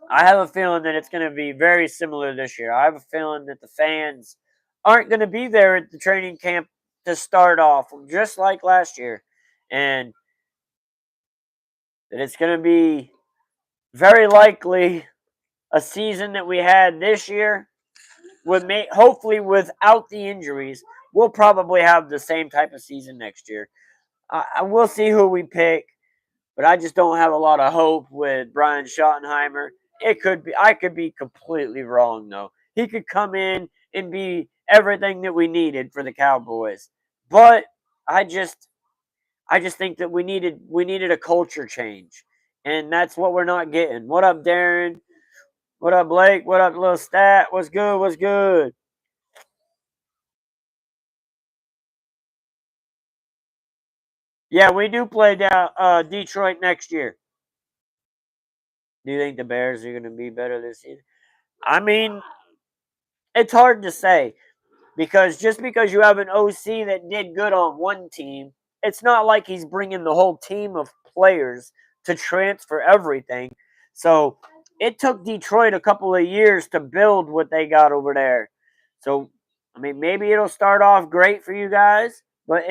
have a feeling that it's going to be very similar this year. I have a feeling that the fans aren't going to be there at the training camp to start off, just like last year. And that it's going to be very likely a season that we had this year, hopefully without the injuries. We'll probably have the same type of season next year. I will see who we pick, but I just don't have a lot of hope with Brian Schottenheimer. It could be, I could be completely wrong though. He could come in and be everything that we needed for the Cowboys. But I just think that we needed a culture change. And that's what we're not getting. What up, Darren? What up, Blake? What up, little stat? What's good? What's good? Yeah, we do play down Detroit next year. Do you think the Bears are going to be better this season? I mean, it's hard to say because just because you have an OC that did good on one team, it's not like he's bringing the whole team of players to transfer everything. So it took Detroit a couple of years to build what they got over there. So, I mean, maybe it'll start off great for you guys, but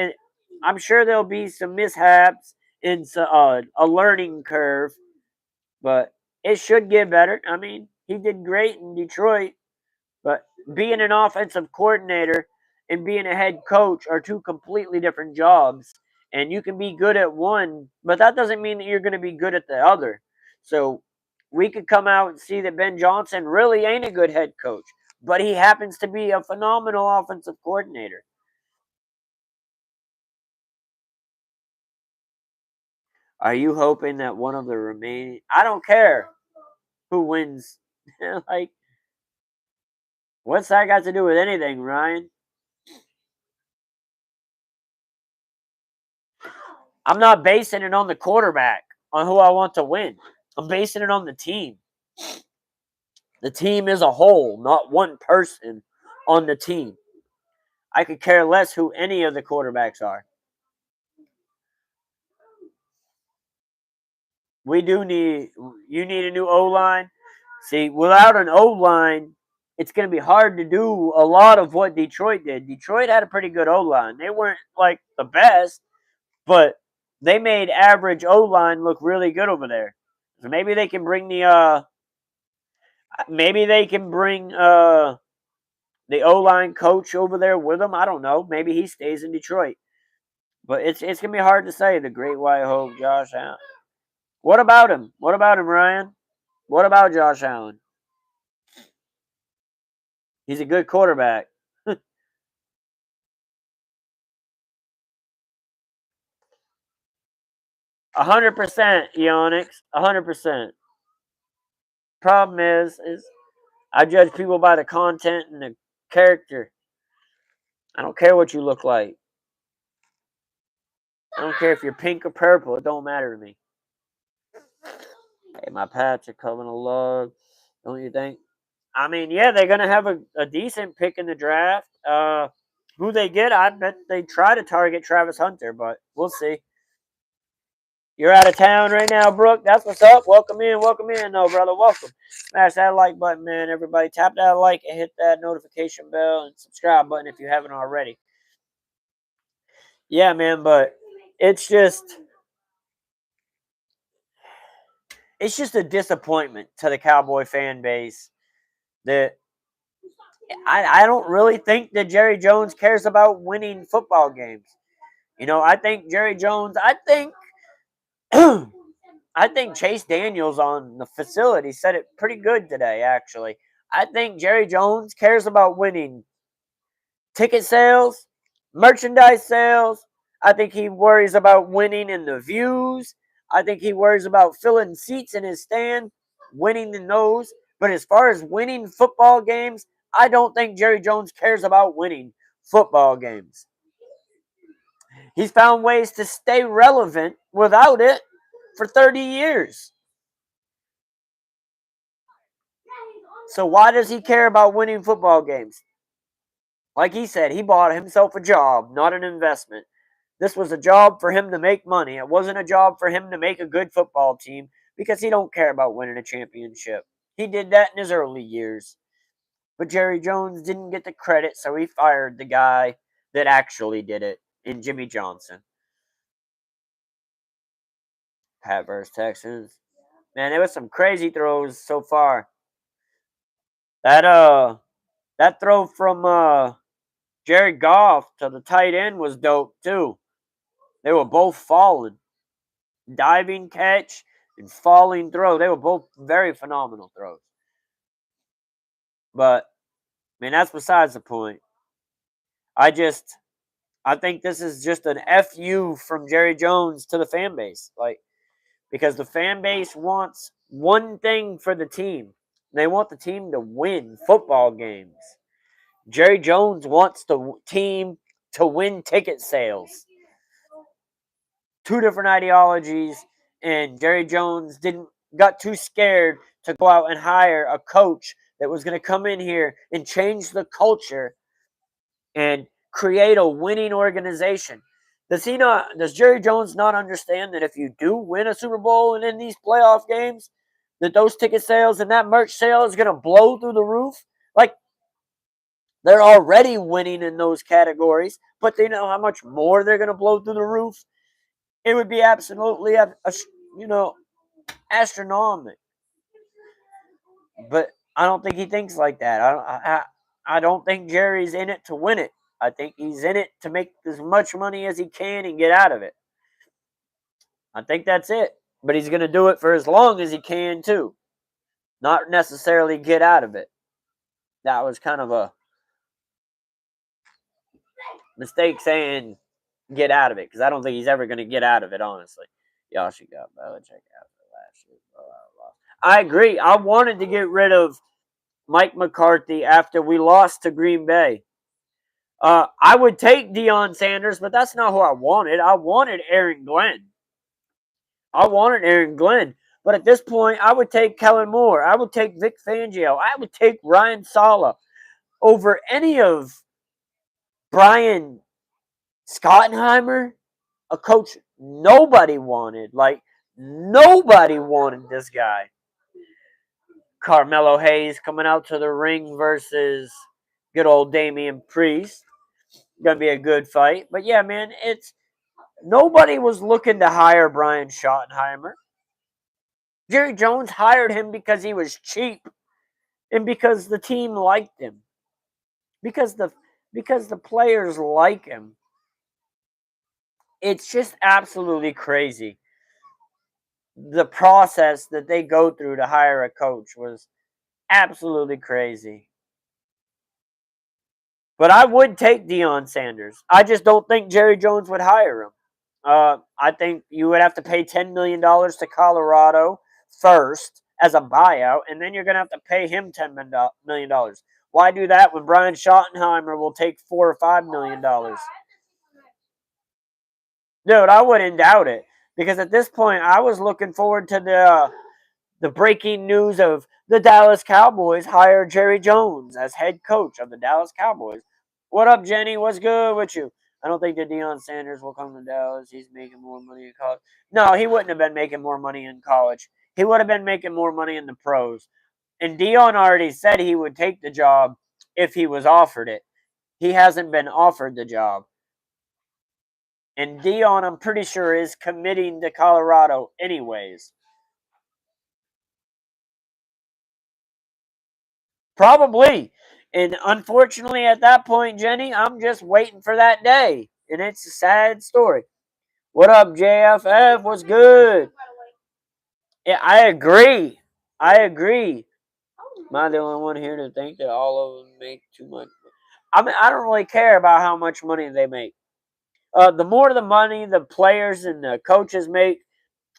I'm sure there'll be some mishaps and a learning curve, but it should get better. I mean, he did great in Detroit, but being an offensive coordinator and being a head coach are two completely different jobs. And you can be good at one, but that doesn't mean that you're going to be good at the other. So we could come out and see that Ben Johnson really ain't a good head coach, but he happens to be a phenomenal offensive coordinator. Are you hoping that one of the remaining? I don't care who wins. Like, what's that got to do with anything, Ryan? I'm not basing it on the quarterback, on who I want to win. I'm basing it on the team. The team as a whole, not one person on the team. I could care less who any of the quarterbacks are. You need a new O line. See, without an O line, it's going to be hard to do a lot of what Detroit did. Detroit had a pretty good O line. They weren't like the best, but they made average O line look really good over there. So maybe they can bring the O line coach over there with them. I don't know. Maybe he stays in Detroit. But it's gonna be hard to say. The Great White Hope, Josh Allen. What about him? What about him, Ryan? What about Josh Allen? He's a good quarterback. 100%, Eonix. 100%. Problem is I judge people by the content and the character. I don't care what you look like. I don't care if you're pink or purple. It don't matter to me. Hey, my Pats are coming along. Don't you think? I mean, yeah, they're gonna have a decent pick in the draft. Who they get, I bet they try to target Travis Hunter, but we'll see. You're out of town right now, Brooke. That's what's up. Welcome in, no brother. Welcome. Smash that like button, man. Everybody, tap that like and hit that notification bell and subscribe button if you haven't already. Yeah, man, but it's just a disappointment to the Cowboy fan base that I don't really think that Jerry Jones cares about winning football games. You know, I think Jerry Jones, I think Chase Daniels on the facility said it pretty good today, actually. I think Jerry Jones cares about winning ticket sales, merchandise sales. I think he worries about winning in the views. I think he worries about filling seats in his stand, winning in those. But as far as winning football games, I don't think Jerry Jones cares about winning football games. He's found ways to stay relevant without it for 30 years. So why does he care about winning football games? Like he said, he bought himself a job, not an investment. This was a job for him to make money. It wasn't a job for him to make a good football team because he don't care about winning a championship. He did that in his early years. But Jerry Jones didn't get the credit, so he fired the guy that actually did it in Jimmy Johnson. Pat versus Texans. Man, there was some crazy throws so far. That throw from Jared Goff to the tight end was dope too. They were both falling. Diving catch and falling throw. They were both very phenomenal throws. But I mean, that's besides the point. I think this is just an FU from Jerry Jones to the fan base. Like, because the fan base wants one thing for the team. They want the team to win football games. Jerry Jones wants the team to win ticket sales. Two different ideologies, and Jerry Jones got too scared to go out and hire a coach that was going to come in here and change the culture and create a winning organization. Does Jerry Jones not understand that if you do win a Super Bowl and in these playoff games, that those ticket sales and that merch sale is going to blow through the roof? Like, they're already winning in those categories, but they know how much more they're going to blow through the roof. It would be absolutely, astronomical. But I don't think he thinks like that. I don't think Jerry's in it to win it. I think he's in it to make as much money as he can and get out of it. I think that's it. But he's going to do it for as long as he can, too. Not necessarily get out of it. That was kind of a mistake saying get out of it, because I don't think he's ever going to get out of it, honestly. Y'all should go Belichick after last year. I agree. I wanted to get rid of Mike McCarthy after we lost to Green Bay. I would take Deion Sanders, but that's not who I wanted. I wanted Aaron Glenn. But at this point, I would take Kellen Moore. I would take Vic Fangio. I would take Ryan Sala over any of Brian Schottenheimer, a coach nobody wanted. Like, nobody wanted this guy. Carmelo Hayes coming out to the ring versus good old Damian Priest. Gonna be a good fight. But yeah, man, nobody was looking to hire Brian Schottenheimer. Jerry Jones hired him because he was cheap and because the team liked him. Because the players like him. It's just absolutely crazy. The process that they go through to hire a coach was absolutely crazy. But I would take Deion Sanders. I just don't think Jerry Jones would hire him. I think you would have to pay $10 million to Colorado first as a buyout, and then you're going to have to pay him $10 million. Why do that when Brian Schottenheimer will take $4 or $5 million? Dude, I wouldn't doubt it, because at this point, I was looking forward to the breaking news of the Dallas Cowboys hire Jerry Jones as head coach of the Dallas Cowboys. What up, Jenny? What's good with you? I don't think that Deion Sanders will come to Dallas. He's making more money in college. No, he wouldn't have been making more money in college. He would have been making more money in the pros. And Deion already said he would take the job if he was offered it. He hasn't been offered the job. And Deion, I'm pretty sure, is committing to Colorado anyways. Probably. And unfortunately, at that point, Jenny, I'm just waiting for that day. And it's a sad story. What up, JFF? What's good? Yeah, I agree. I agree. Am I the only one here to think that all of them make too much? I mean, I don't really care about how much money they make. The more the money the players and the coaches make,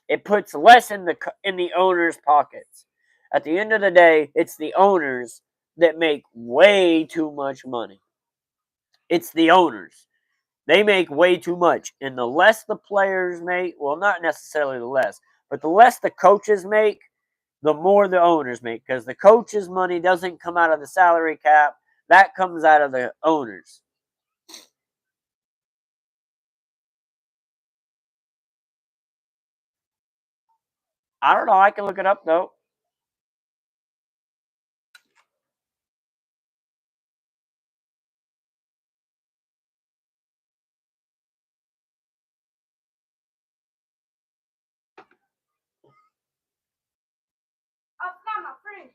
it puts less in the owners' pockets. At the end of the day, it's the owners that make way too much money. It's the owners. They make way too much. And the less the players make, well, not necessarily the less, but the less the coaches make, the more the owners make. Because the coaches' money doesn't come out of the salary cap, that comes out of the owners. I don't know. I can look it up, though. I found my friend.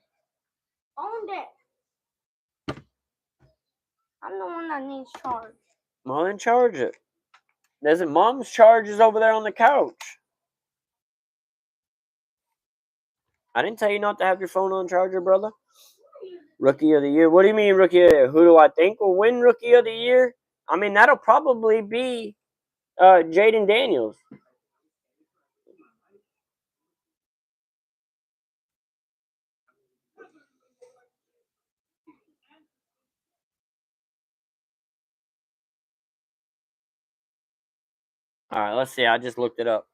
Own that. I'm the one that needs charge. Well, then charge it. There's a mom's charges over there on the couch. I didn't tell you not to have your phone on charger, brother. Rookie of the year. What do you mean, rookie of the year? Who do I think will win rookie of the year? I mean, that'll probably be Jaden Daniels. All right, let's see. I just looked it up.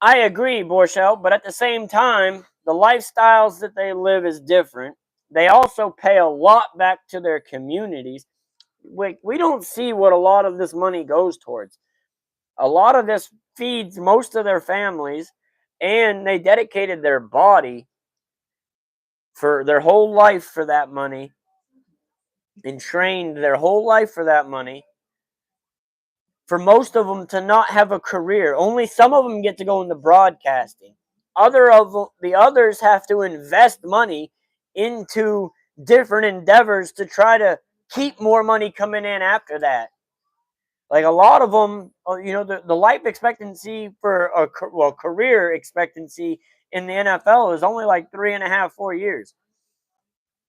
I agree, Borchel, but at the same time, the lifestyles that they live is different. They also pay a lot back to their communities. We don't see what a lot of this money goes towards. A lot of this feeds most of their families, and they dedicated their body for their whole life for that money and trained their whole life for that money. For most of them to not have a career, only some of them get to go into broadcasting. The others have to invest money into different endeavors to try to keep more money coming in after that. Like a lot of them, the life expectancy for career expectancy in the NFL is only like 3.5, 4 years.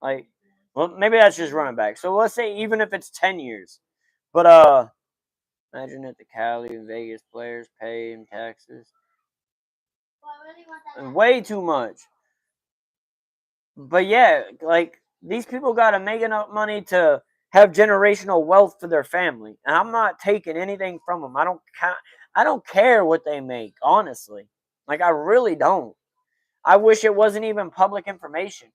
Like, well, maybe that's just running back. So let's say even if it's 10 years, but imagine that the Cali and Vegas players pay in taxes. Way too much. But yeah, like these people got to make enough money to have generational wealth for their family, and I'm not taking anything from them. I don't care what they make, honestly. Like I really don't. I wish it wasn't even public information.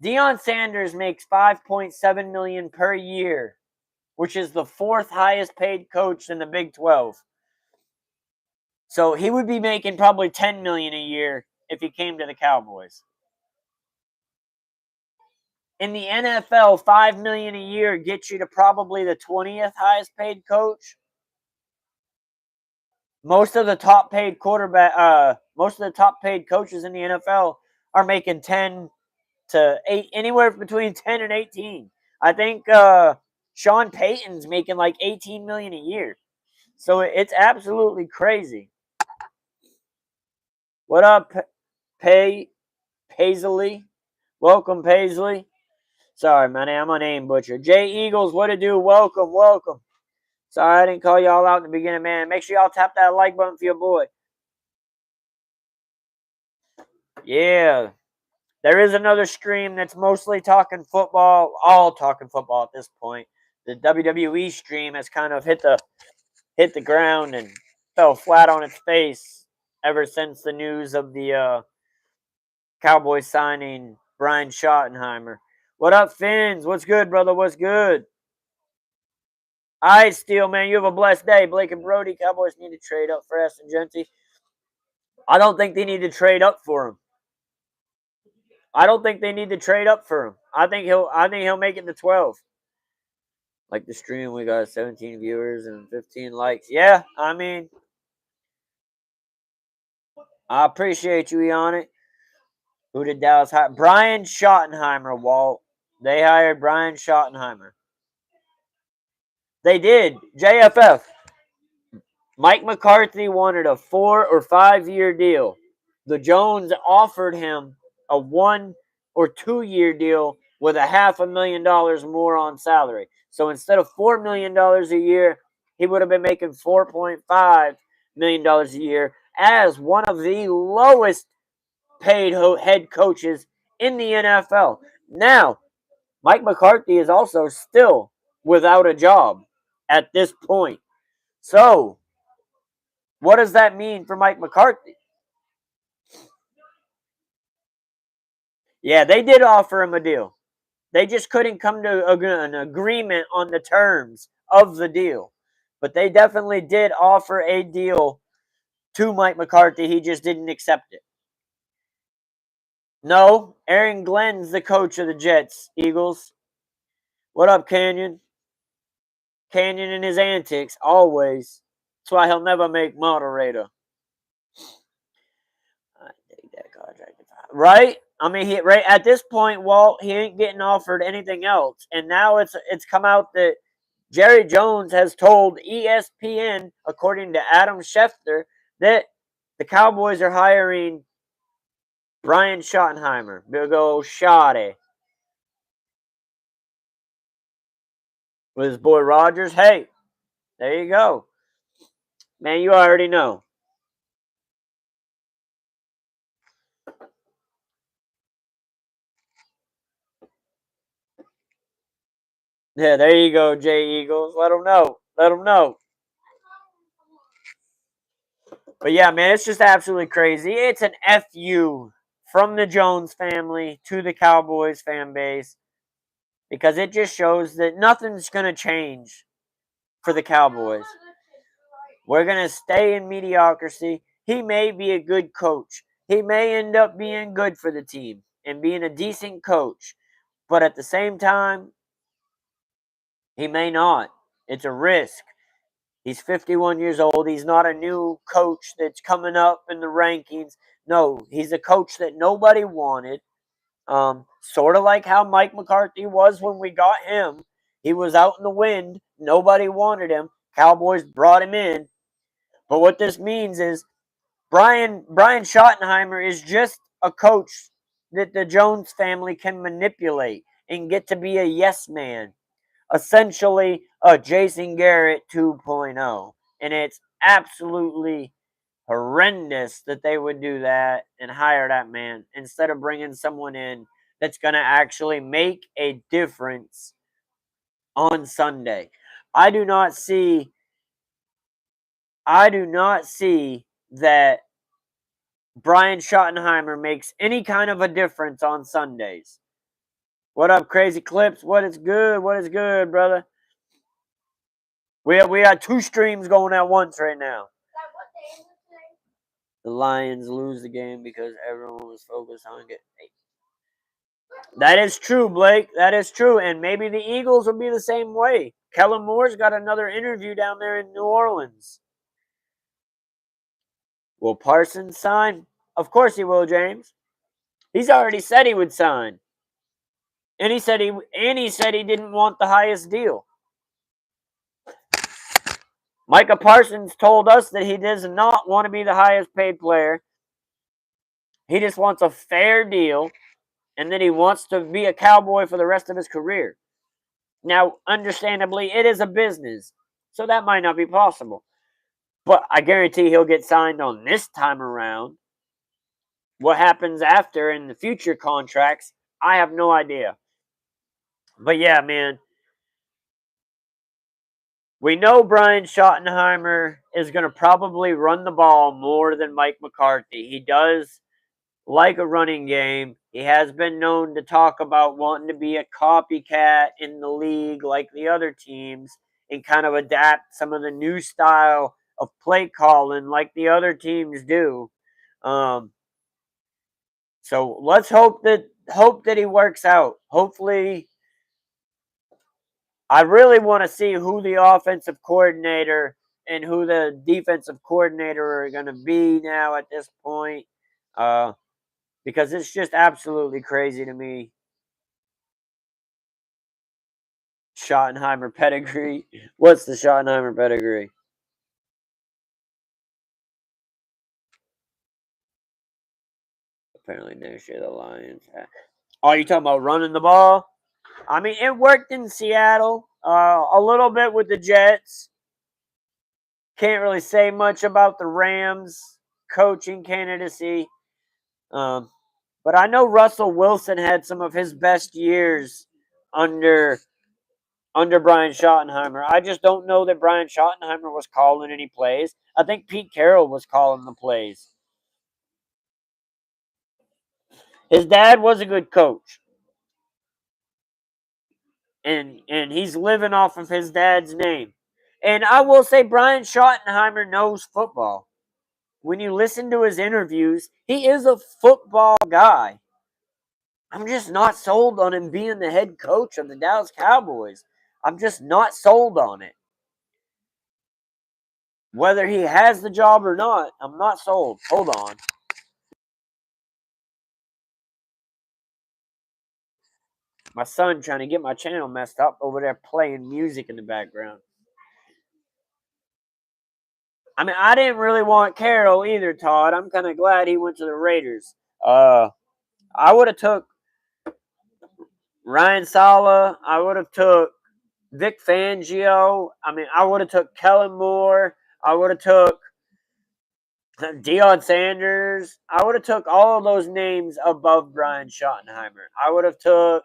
Deion Sanders makes $5.7 million per year, which is the fourth highest paid coach in the Big 12. So he would be making probably $10 million a year if he came to the Cowboys. In the NFL, $5 million a year gets you to probably the 20th highest paid coach. Most of the top paid most of the top paid coaches in the NFL are making 10 to 8, anywhere between 10 and 18. I think Sean Payton's making like 18 million a year. So it's absolutely crazy. What up, Paisley? Welcome, Paisley. Sorry, man. I'm a name butcher. Jay Eagles, what to do? Welcome, welcome. Sorry, I didn't call y'all out in the beginning, man. Make sure y'all tap that like button for your boy. Yeah. There is another stream that's mostly talking football, all talking football at this point. The WWE stream has kind of hit the ground and fell flat on its face ever since the news of the Cowboys signing Brian Schottenheimer. What up, Finns? What's good, brother? What's good? All right, Steel, man. You have a blessed day. Blake and Brody, Cowboys need to trade up for Aston Genty. I don't think they need to trade up for him. I don't think they need to trade up for him. I think he'll make it to 12. Like the stream, we got 17 viewers and 15 likes. Yeah, I mean, I appreciate you, Eonic. Who did Dallas hire? Brian Schottenheimer, Walt. They hired Brian Schottenheimer. They did. JFF. Mike McCarthy wanted a 4 or 5 year deal. The Jones offered him a 1 or 2 year deal with $500,000 more on salary. So instead of $4 million a year, he would have been making $4.5 million a year as one of the lowest paid head coaches in the NFL. Now, Mike McCarthy is also still without a job at this point. So, what does that mean for Mike McCarthy? Yeah, they did offer him a deal. They just couldn't come to an agreement on the terms of the deal. But they definitely did offer a deal to Mike McCarthy. He just didn't accept it. No, Aaron Glenn's the coach of the Jets, Eagles. What up, Canyon? Canyon and his antics, always. That's why he'll never make moderator. I take that contract. Right? I mean, right at this point, Walt, he ain't getting offered anything else. And now it's come out that Jerry Jones has told ESPN, according to Adam Schefter, that the Cowboys are hiring Brian Schottenheimer. Big old Schotty. With his boy Rogers. Hey, there you go. Man, you already know. Yeah, there you go, Jay Eagles. Let them know. Let them know. But yeah, man, it's just absolutely crazy. It's an FU from the Jones family to the Cowboys fan base because it just shows that nothing's going to change for the Cowboys. We're going to stay in mediocrity. He may be a good coach. He may end up being good for the team and being a decent coach. But at the same time, he may not. It's a risk. He's 51 years old. He's not a new coach that's coming up in the rankings. No, he's a coach that nobody wanted. Sort of like how Mike McCarthy was when we got him. He was out in the wind. Nobody wanted him. Cowboys brought him in. But what this means is Brian Schottenheimer is just a coach that the Jones family can manipulate and get to be a yes man. Essentially a Jason Garrett 2.0. And it's absolutely horrendous that they would do that and hire that man instead of bringing someone in that's going to actually make a difference on Sunday. I do not see that Brian Schottenheimer makes any kind of a difference on Sundays. What up, Crazy Clips? What is good? What is good, brother? We have 2 streams going at once right now. The Lions lose the game because everyone was focused on getting. That is true, Blake. That is true. And maybe the Eagles will be the same way. Kellen Moore's got another interview down there in New Orleans. Will Parsons sign? Of course he will, James. He's already said he would sign. And he said he didn't want the highest deal. Micah Parsons told us that he does not want to be the highest paid player. He just wants a fair deal. and that he wants to be a Cowboy for the rest of his career. Now, understandably, it is a business, so that might not be possible. But I guarantee he'll get signed on this time around. What happens after in the future contracts, I have no idea. But yeah, man, we know Brian Schottenheimer is going to probably run the ball more than Mike McCarthy. He does like a running game. He has been known to talk about wanting to be a copycat in the league like the other teams and kind of adapt some of the new style of play calling like the other teams do. Um, so let's hope that he works out. Hopefully, I really want to see who the offensive coordinator and who the defensive coordinator are going to be now at this point, because it's just absolutely crazy to me. Schottenheimer pedigree. What's the Schottenheimer pedigree? Apparently, next year the Lions. Oh, you talking about running the ball? I mean, it worked in Seattle. A little bit with the Jets. Can't really say much about the Rams coaching candidacy. But I know Russell Wilson had some of his best years under Brian Schottenheimer. I just don't know that Brian Schottenheimer was calling any plays. I think Pete Carroll was calling the plays. His dad was a good coach. And he's living off of his dad's name. And I will say Brian Schottenheimer knows football. When you listen to his interviews, he is a football guy. I'm just not sold on him being the head coach of the Dallas Cowboys. I'm just not sold on it. Whether he has the job or not, I'm not sold. Hold on. My son trying to get my channel messed up over there playing music in the background. I mean, I didn't really want Carroll either, Todd. I'm kind of glad he went to the Raiders. I would have took Ryan Sala. I would have took Vic Fangio. I mean, I would have took Kellen Moore. I would have took Deion Sanders. I would have took all of those names above Brian Schottenheimer. I would have took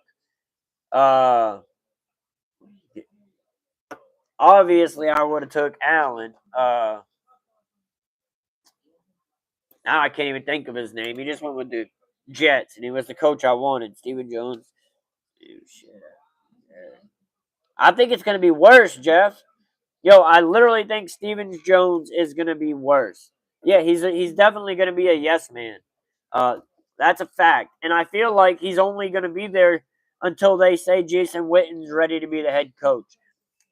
uh obviously I would have took Allen. Now I can't even think of his name. He just went with the Jets and he was the coach I wanted, Stephen Jones. Oh, shit. I think it's gonna be worse, Jeff. Yo, I literally think Stephen Jones is gonna be worse. Yeah, he's definitely gonna be a yes man. Uh, that's a fact, and I feel like he's only gonna be there until they say Jason Witten's ready to be the head coach,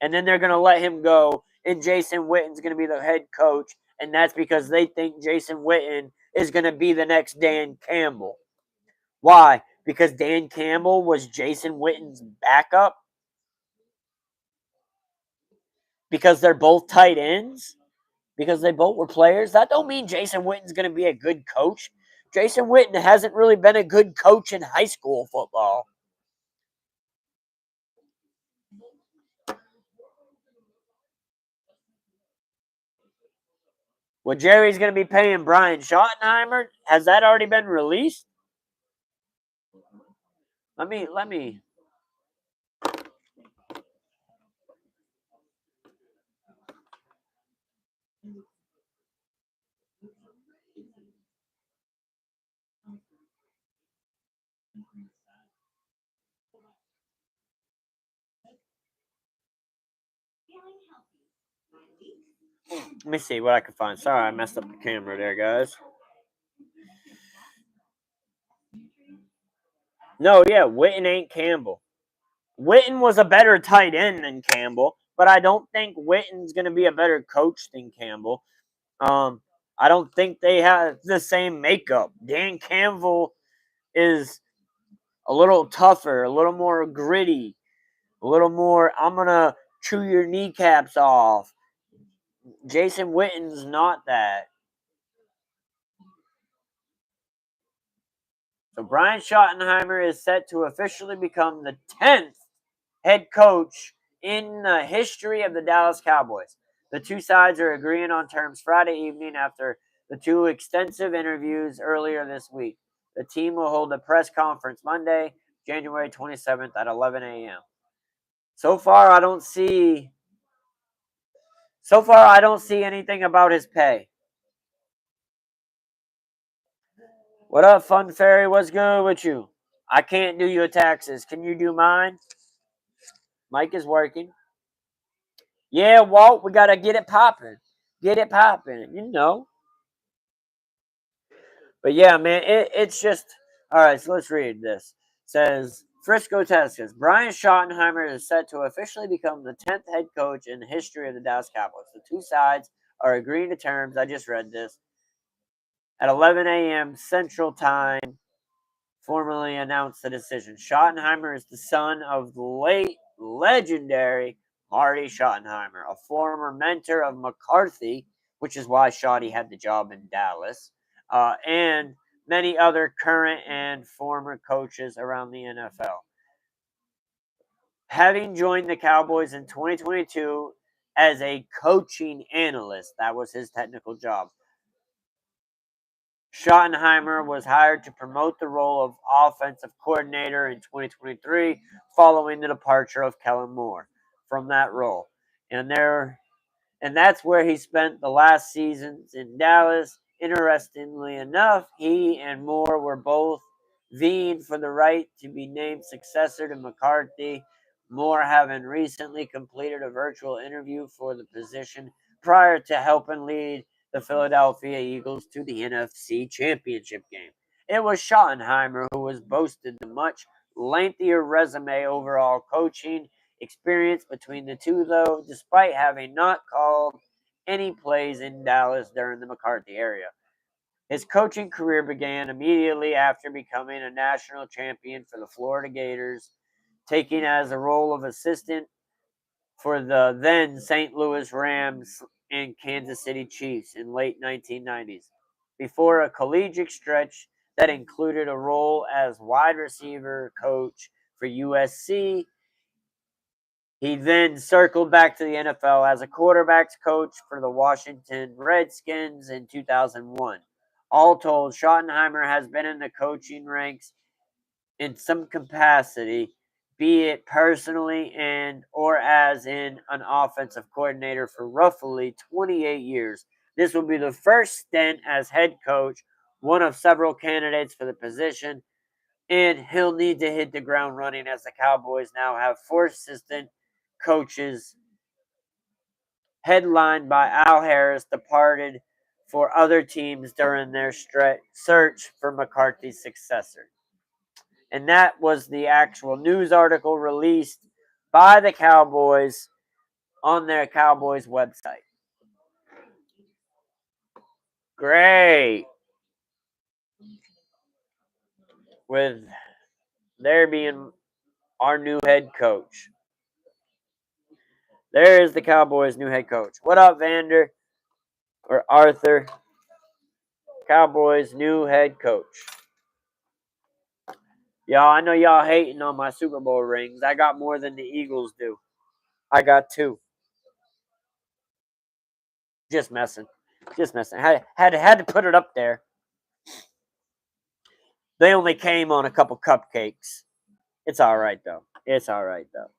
and then they're gonna let him go, and Jason Witten's gonna be the head coach, and that's because they think Jason Witten is gonna be the next Dan Campbell. Why? Because Dan Campbell was Jason Witten's backup. Because they're both tight ends, because they both were players, that don't mean Jason Witten's going to be a good coach. Jason Witten hasn't really been a good coach in high school football. Well, Jerry's going to be paying Brian Schottenheimer. Has that already been released? Let me. Let me see what I can find. Sorry, I messed up the camera there, guys. No, yeah, Witten ain't Campbell. Witten was a better tight end than Campbell, but I don't think Witten's going to be a better coach than Campbell. I don't think they have the same makeup. Dan Campbell is a little tougher, a little more gritty, a little more, I'm going to chew your kneecaps off. Jason Witten's not that. So Brian Schottenheimer is set to officially become the 10th head coach in the history of the Dallas Cowboys. The two sides are agreeing on terms Friday evening after the two extensive interviews earlier this week. The team will hold a press conference Monday, January 27th at 11 a.m. So far, I don't see anything about his pay. What up, Fun Fairy? What's good with you? I can't do your taxes. Can you do mine? Mike is working. Yeah, Walt, we gotta get it popping. Get it popping, you know. But yeah, man, it's just all right. So let's read this. It says Frisco, Texas. Brian Schottenheimer is set to officially become the 10th head coach in the history of the Dallas Cowboys. The two sides are agreeing to terms. I just read this at 11 a.m. Central Time. Formally announced the decision. Schottenheimer is the son of the late legendary Marty Schottenheimer, a former mentor of McCarthy, which is why Schotty had the job in Dallas, and many other current and former coaches around the NFL. Having joined the Cowboys in 2022 as a coaching analyst, that was his technical job. Schottenheimer was hired to promote the role of offensive coordinator in 2023 following the departure of Kellen Moore from that role. And that's where he spent the last seasons in Dallas. Interestingly enough, he and Moore were both vying for the right to be named successor to McCarthy, Moore having recently completed a virtual interview for the position prior to helping lead the Philadelphia Eagles to the NFC Championship game. It was Schottenheimer who was boasted the much lengthier resume overall coaching experience between the two, though, despite having not called any plays in Dallas during the McCarthy era. His coaching career began immediately after becoming a national champion for the Florida Gators, taking as a role of assistant for the then St. Louis Rams and Kansas City Chiefs in late 1990s, before a collegiate stretch that included a role as wide receiver coach for USC. He then circled back to the NFL as a quarterbacks coach for the Washington Redskins in 2001. All told, Schottenheimer has been in the coaching ranks in some capacity, be it personally and or as in an offensive coordinator for roughly 28 years. This will be the first stint as head coach, one of several candidates for the position, and he'll need to hit the ground running as the Cowboys now have four assistant coaches headlined by Al Harris, departed for other teams during their search for McCarthy's successor. And that was the actual news article released by the Cowboys on their Cowboys website. Great. With there being our new head coach. There's the Cowboys' new head coach. What up, Vander? Or Arthur? Cowboys' new head coach. Y'all, I know y'all hating on my Super Bowl rings. I got more than the Eagles do. I got two. Just messing. Just messing. Had to put it up there. They only came on a couple cupcakes. It's all right, though. It's all right, though.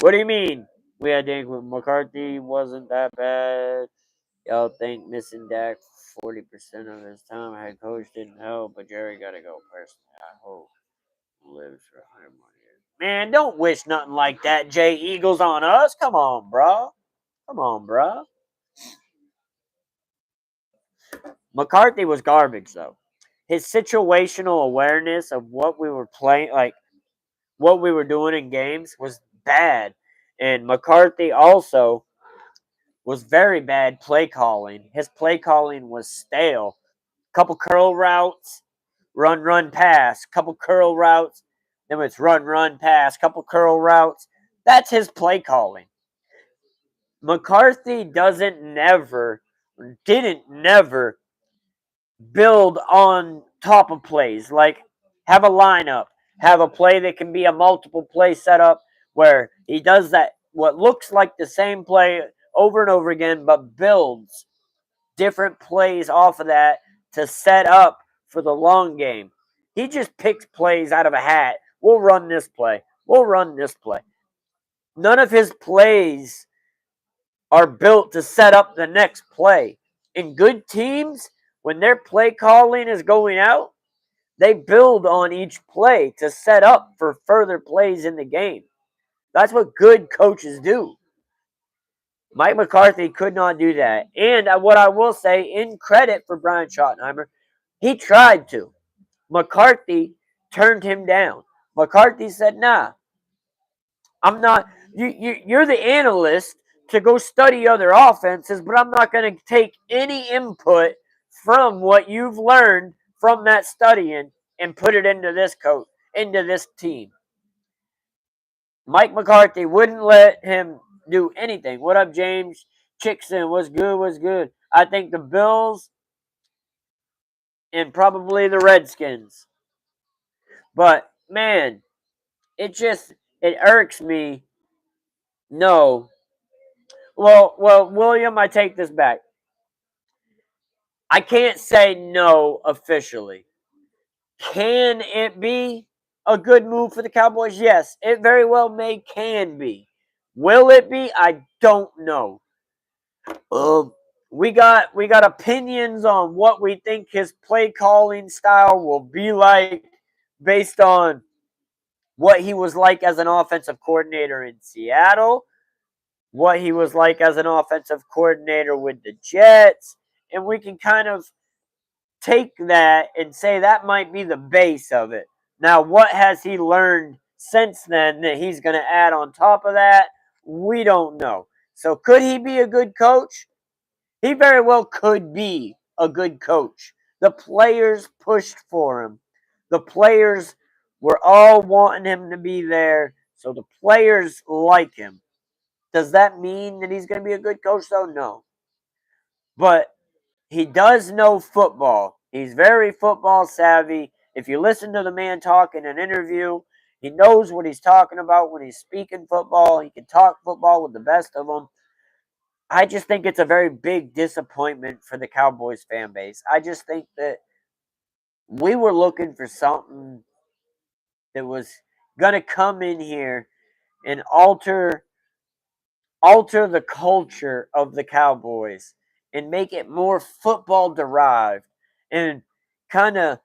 What do you mean? We had think McCarthy wasn't that bad. Y'all think missing Dak 40% of his time head coach didn't help, but Jerry got to go personally. I hope he lives for 100 more years. Man, don't wish nothing like that, Jay Eagles, on us. Come on, bro. Come on, bro. McCarthy was garbage, though. His situational awareness of what we were playing, like what we were doing in games, was bad. And McCarthy also was very bad play calling. His play calling was stale. Couple curl routes, run, pass. Couple curl routes, then it's run, pass. Couple curl routes. That's his play calling. McCarthy didn't never build on top of plays. Like, have a lineup, have a play that can be a multiple play setup where he does that, what looks like the same play over and over again, but builds different plays off of that to set up for the long game. He just picks plays out of a hat. We'll run this play. We'll run this play. None of his plays are built to set up the next play. In good teams, when their play calling is going out, they build on each play to set up for further plays in the game. That's what good coaches do. Mike McCarthy could not do that. And what I will say, in credit for Brian Schottenheimer, he tried to. McCarthy turned him down. McCarthy said, nah, I'm not. You're the analyst to go study other offenses, but I'm not going to take any input from what you've learned from that studying and put it into this coach, into this team. Mike McCarthy wouldn't let him do anything. What up, James? Chickson, what's good? What's good? I think the Bills and probably the Redskins. But man, it irks me. No. Well, William, I take this back. I can't say no officially. Can it be a good move for the Cowboys? Yes, it very well can be. Will it be? I don't know. Um, we got opinions on what we think his play calling style will be like based on what he was like as an offensive coordinator in Seattle, what he was like as an offensive coordinator with the Jets, and we can kind of take that and say that might be the base of it. Now, what has he learned since then that he's going to add on top of that? We don't know. So, could he be a good coach? He very well could be a good coach. The players pushed for him. The players were all wanting him to be there, so the players like him. Does that mean that he's going to be a good coach, though? No. But he does know football. He's very football savvy. If you listen to the man talk in an interview, he knows what he's talking about when he's speaking football. He can talk football with the best of them. I just think it's a very big disappointment for the Cowboys fan base. I just think that we were looking for something that was going to come in here and alter the culture of the Cowboys and make it more football derived and kind of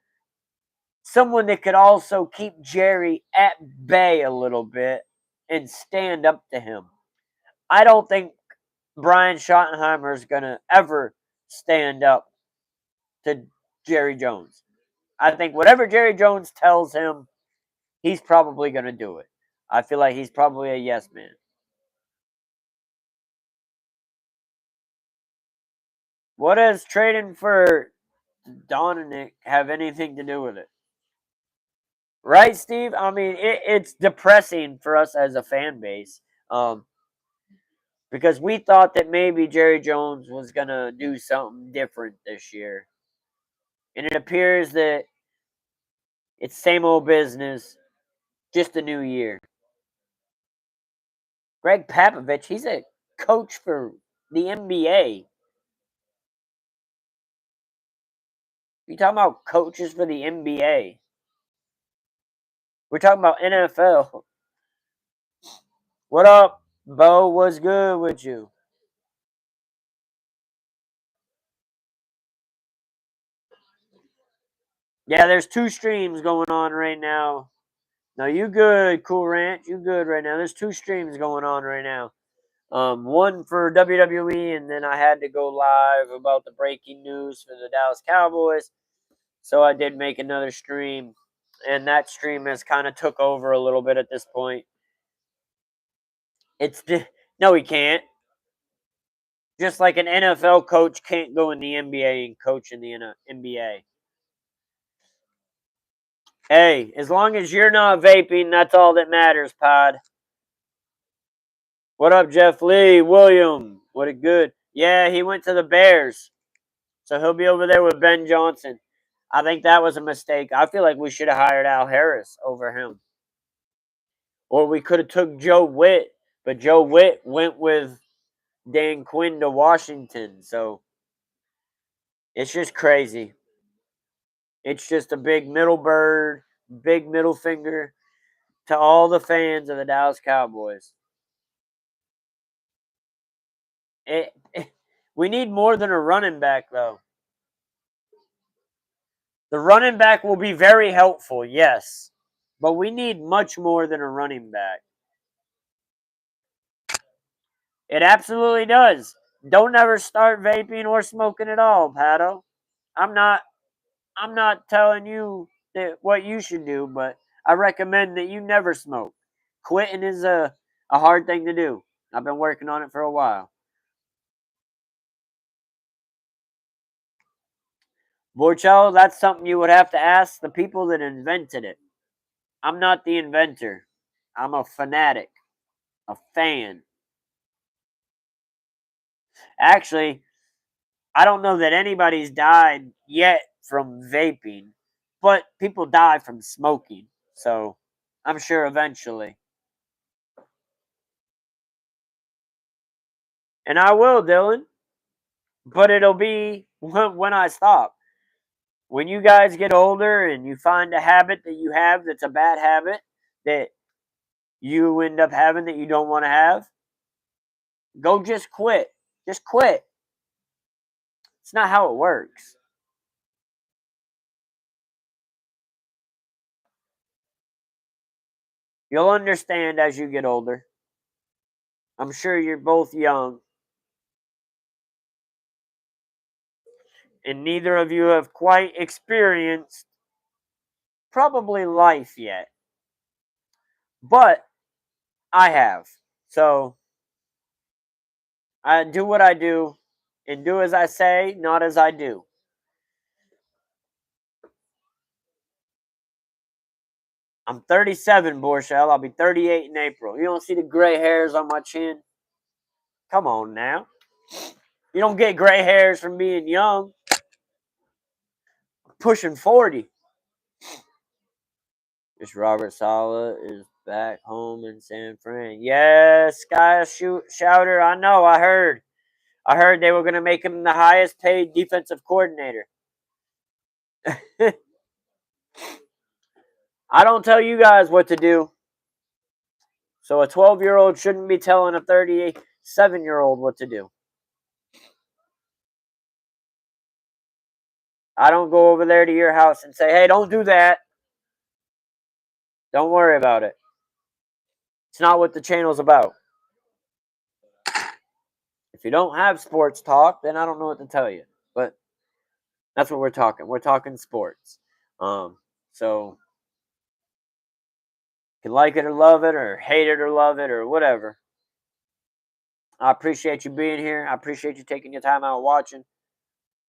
someone that could also keep Jerry at bay a little bit and stand up to him. I don't think Brian Schottenheimer is going to ever stand up to Jerry Jones. I think whatever Jerry Jones tells him, he's probably going to do it. I feel like he's probably a yes man. What does trading for Dominic have anything to do with it? Right, Steve? I mean, it's depressing for us as a fan base because we thought that maybe Jerry Jones was going to do something different this year. And it appears that it's same old business, just a new year. Greg Popovich, he's a coach for the NBA. You talking about coaches for the NBA? We're talking about NFL. What up, Bo? What's good with you? Yeah, there's two streams going on right now. No, you good, Cool Ranch. You good right now. There's two streams going on right now. One for WWE, and then I had to go live about the breaking news for the Dallas Cowboys. So I did make another stream, and that stream has kind of took over a little bit at this point. No, he can't. Just like an NFL coach can't go in the NBA and coach in the NBA. Hey, as long as you're not vaping, that's all that matters, Pod. What up, Jeff Lee? William, what a good. Yeah, he went to the Bears. So he'll be over there with Ben Johnson. I think that was a mistake. I feel like we should have hired Al Harris over him. Or we could have took Joe Witt, but Joe Witt went with Dan Quinn to Washington. So it's just crazy. It's just a big middle bird, big middle finger to all the fans of the Dallas Cowboys. We need more than a running back, though. The running back will be very helpful, yes. But we need much more than a running back. It absolutely does. Don't ever start vaping or smoking at all, Pato. I'm not I'm not telling you that what you should do, but I recommend that you never smoke. Quitting is a hard thing to do. I've been working on it for a while. Borcello, that's something you would have to ask the people that invented it. I'm not the inventor. I'm a fanatic, a fan. Actually, I don't know that anybody's died yet from vaping, but people die from smoking. So I'm sure eventually. And I will, Dylan, but it'll be when I stop. When you guys get older and you find a habit that you have that's a bad habit that you end up having that you don't want to have, go just quit. Just quit. It's not how it works. You'll understand as you get older. I'm sure you're both young, and neither of you have quite experienced probably life yet. But I have. So I do what I do and do as I say, not as I do. I'm 37, Borshell. I'll be 38 in April. You don't see the gray hairs on my chin? Come on now. You don't get gray hairs from being young. I'm pushing 40. This Robert Sala is back home in San Fran. Yes, Sky Shouter. I know. I heard. I heard they were going to make him the highest paid defensive coordinator. I don't tell you guys what to do. So a 12-year-old shouldn't be telling a 37-year-old what to do. I don't go over there to your house and say, hey, don't do that. Don't worry about it. It's not what the channel's about. If you don't have sports talk, then I don't know what to tell you. But that's what we're talking. We're talking sports. So you can like it or love it or hate it or love it or whatever. I appreciate you being here. I appreciate you taking your time out watching.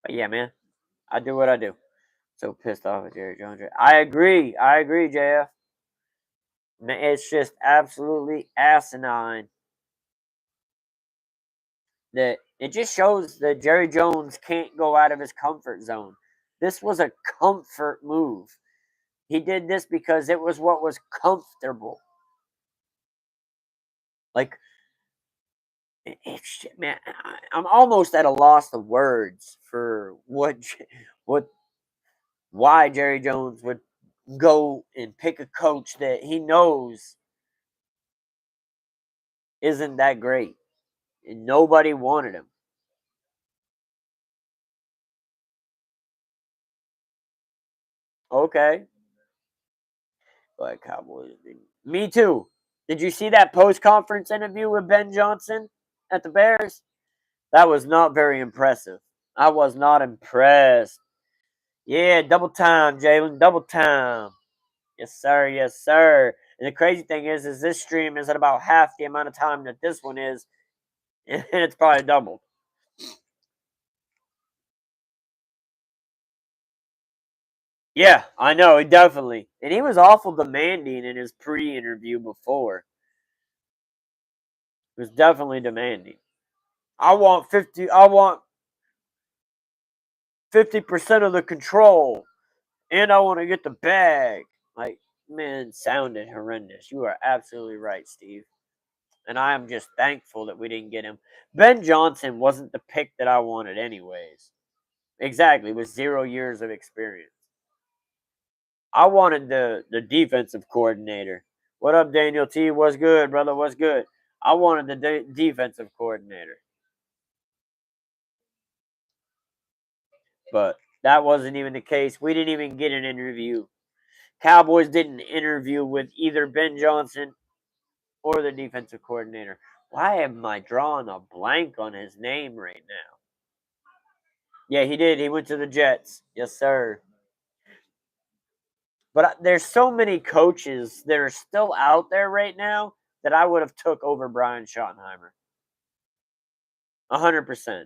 But yeah, man, I do what I do. So pissed off at Jerry Jones. I agree, JF. It's just absolutely asinine that it just shows that Jerry Jones can't go out of his comfort zone. This was a comfort move. He did this because it was what was comfortable. Like, it's, man, I'm almost at a loss of words for why Jerry Jones would go and pick a coach that he knows isn't that great, and nobody wanted him. Okay, but Cowboys. Me too. Did you see that post conference interview with Ben Johnson at the Bears? That was not very impressive. I was not impressed. Yeah, double time, Jalen, double time. Yes, sir. Yes, sir. And the crazy thing is this stream is at about half the amount of time that this one is, and it's probably doubled. Yeah, I know, definitely. And he was awful demanding in his pre-interview before. He was definitely demanding. I want 50% of the control, and I want to get the bag. Like, man, sounded horrendous. You are absolutely right, Steve. And I am just thankful that we didn't get him. Ben Johnson wasn't the pick that I wanted, anyways. Exactly, with 0 years of experience. I wanted the defensive coordinator. What up, Daniel T? What's good, brother? What's good? I wanted the defensive coordinator. But that wasn't even the case. We didn't even get an interview. Cowboys didn't interview with either Ben Johnson or the defensive coordinator. Why am I drawing a blank on his name right now? Yeah, he did. He went to the Jets. Yes, sir. But there's so many coaches that are still out there right now that I would have took over Brian Schottenheimer. 100%.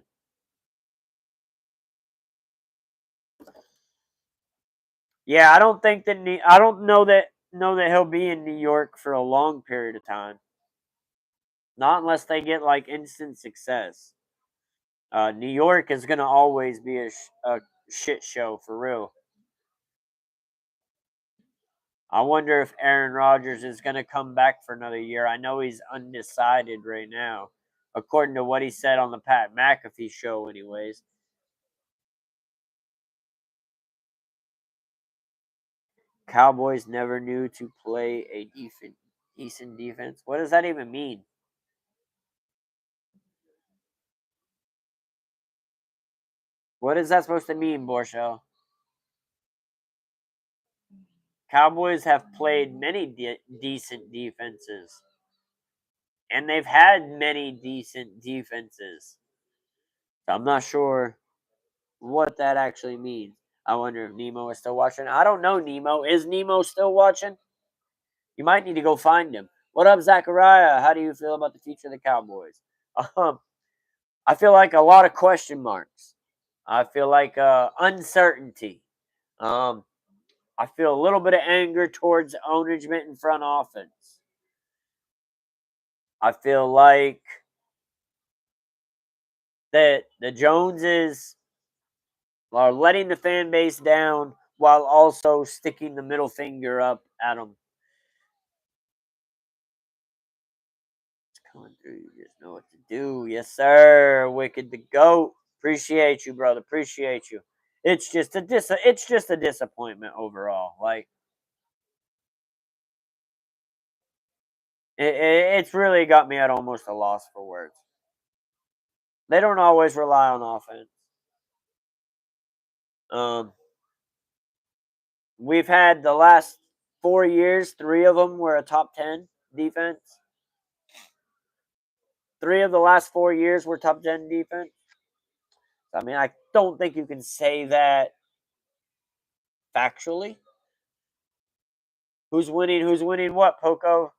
Yeah, I don't think that I don't know that he'll be in New York for a long period of time. Not unless they get like instant success. New York is gonna always be a shit show for real. I wonder if Aaron Rodgers is gonna come back for another year. I know he's undecided right now, according to what he said on the Pat McAfee show, anyways. Cowboys never knew to play a decent defense. What does that even mean? What is that supposed to mean, Borchel? Cowboys have played many decent defenses, and they've had many decent defenses. So I'm not sure what that actually means. I wonder if Nemo is still watching. I don't know, Nemo. Is Nemo still watching? You might need to go find him. What up, Zachariah? How do you feel about the future of the Cowboys? I feel like a lot of question marks. I feel like uncertainty. Um, I feel a little bit of anger towards ownership and front office. I feel like that the Joneses are letting the fan base down while also sticking the middle finger up at them. It's coming through. You just know what to do. Yes, sir. Wicked the goat. Appreciate you, brother. Appreciate you. It's just a disappointment overall. Like it's really got me at almost a loss for words. They don't always rely on offense. Um, we've had the last 4 years, 3 of them were a top 10 defense. 3 of the last 4 years were top 10 defense. I mean, I don't think you can say that factually. Who's winning? Who's winning what, Poco?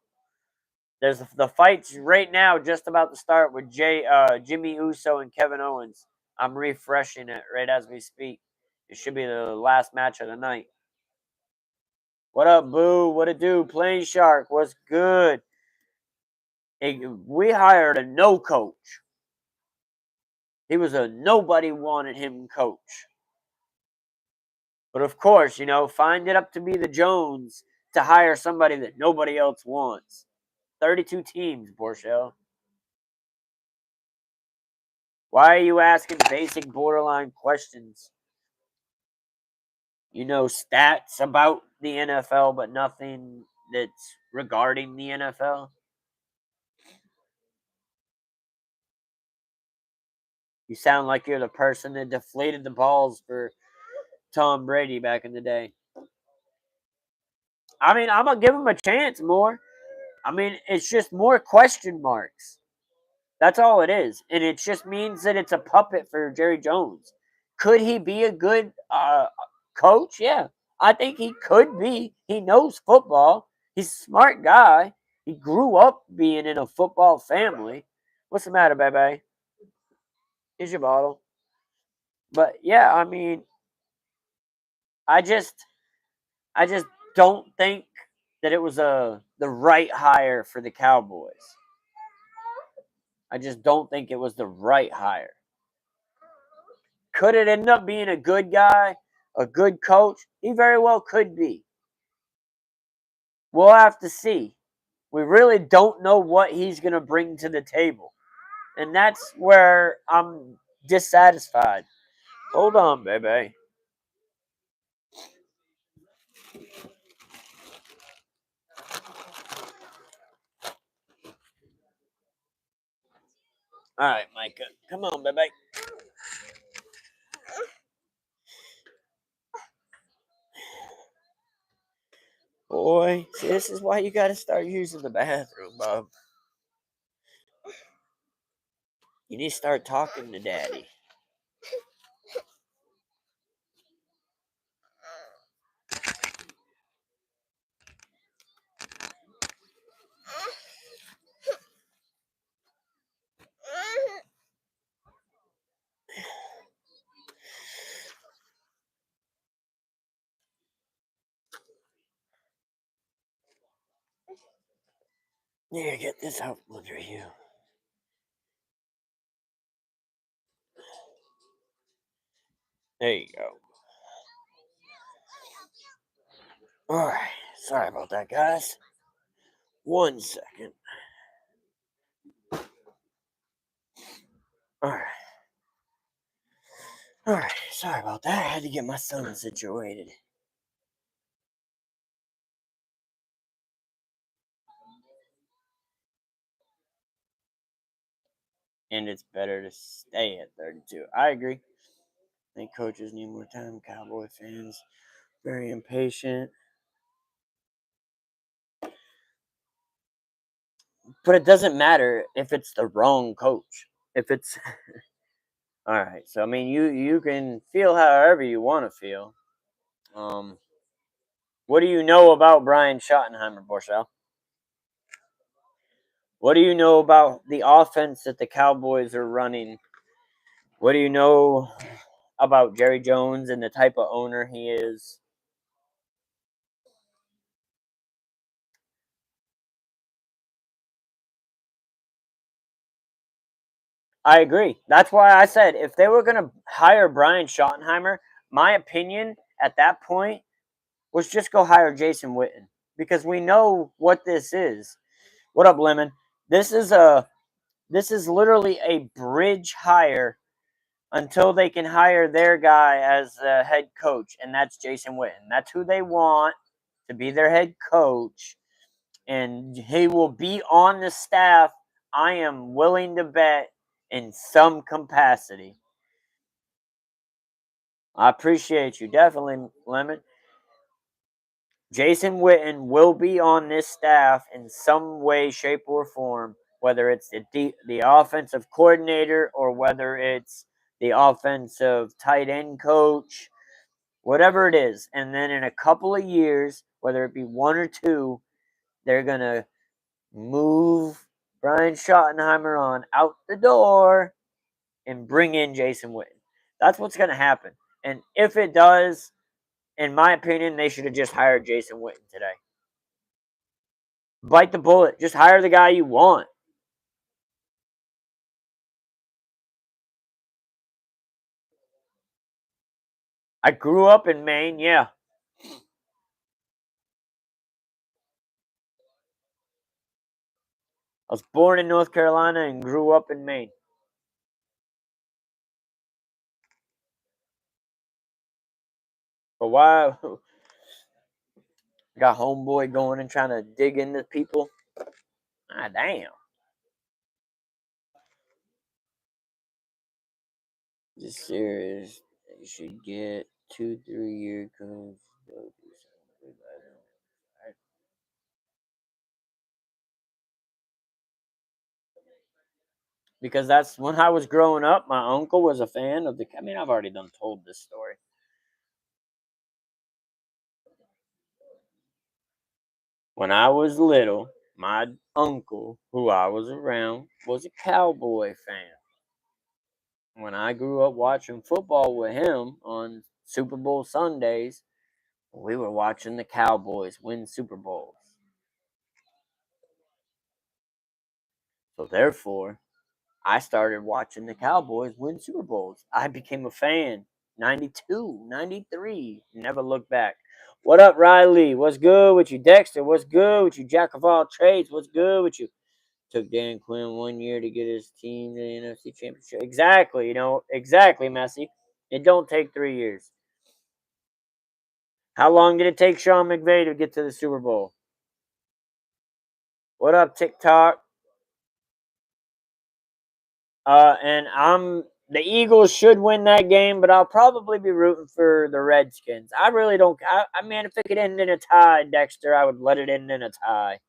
There's the fights right now just about to start with Jimmy Uso and Kevin Owens. I'm refreshing it right as we speak. It should be the last match of the night. What up, Boo? What it do? Plain Shark, what's good? Hey, we hired a no coach. He was a nobody wanted him coach. But of course, find it up to be the Jones to hire somebody that nobody else wants. 32 teams, Borchel. Why are you asking basic borderline questions? Stats about the NFL, but nothing that's regarding the NFL. You sound like you're the person that deflated the balls for Tom Brady back in the day. I mean, I'm going to give him a chance more. I mean, it's just more question marks. That's all it is. And it just means that it's a puppet for Jerry Jones. Could he be a good coach? Yeah. I think he could be. He knows football. He's a smart guy. He grew up being in a football family. What's the matter, baby? Here's your bottle. But yeah, I mean, I just don't think that it was the right hire for the Cowboys. I just don't think it was the right hire. Could it end up being a good guy, a good coach? He very well could be. We'll have to see. We really don't know what he's going to bring to the table. And that's where I'm dissatisfied. Hold on, baby. All right, Micah. Come on, baby. Boy, see, this is why you got to start using the bathroom, Bob. You need to start talking to Daddy. Here, get this out from under you. There you go. All right. Sorry about that, guys. 1 second. All right. All right. Sorry about that. I had to get my son situated. And it's better to stay at 32. I agree. I think coaches need more time. Cowboy fans, very impatient. But it doesn't matter if it's the wrong coach. If it's all right. So I mean, you can feel however you want to feel. What do you know about Brian Schottenheimer, Borchell? What do you know about the offense that the Cowboys are running? What do you know about Jerry Jones and the type of owner he is? I agree. That's why I said if they were going to hire Brian Schottenheimer, my opinion at that point was just go hire Jason Witten because we know what this is. What up, Lemon? This is literally a bridge hire until they can hire their guy as the head coach, and that's Jason Witten. That's who they want to be their head coach, and he will be on the staff. I am willing to bet in some capacity. I appreciate you, definitely, Lemon. Jason Witten will be on this staff in some way, shape, or form, whether it's the offensive coordinator or whether it's the offensive tight end coach, whatever it is. And then in a couple of years, whether it be 1 or 2, they're going to move Brian Schottenheimer on out the door and bring in Jason Witten. That's what's going to happen. And if it does, in my opinion, they should have just hired Jason Witten today. Bite the bullet. Just hire the guy you want. I grew up in Maine, yeah. I was born in North Carolina and grew up in Maine. But why got homeboy going and trying to dig into people? Ah, damn. Just serious. You should get 2-3 year coach. Because that's when I was growing up. My uncle was a fan of the. I mean, I've already done told this story. When I was little, my uncle, who I was around, was a Cowboy fan. When I grew up watching football with him on Super Bowl Sundays, we were watching the Cowboys win Super Bowls. So therefore, I started watching the Cowboys win Super Bowls. I became a fan. 92, 93. Never looked back. What up, Riley? What's good with you? Dexter, what's good with you? Jack of all trades, what's good with you? Took Dan Quinn 1 year to get his team to the NFC Championship. Exactly, exactly, Messi. It don't take 3 years. How long did it take Sean McVay to get to the Super Bowl? What up, TikTok? And the Eagles should win that game, but I'll probably be rooting for the Redskins. I really don't. I mean, if it could end in a tie, Dexter, I would let it end in a tie.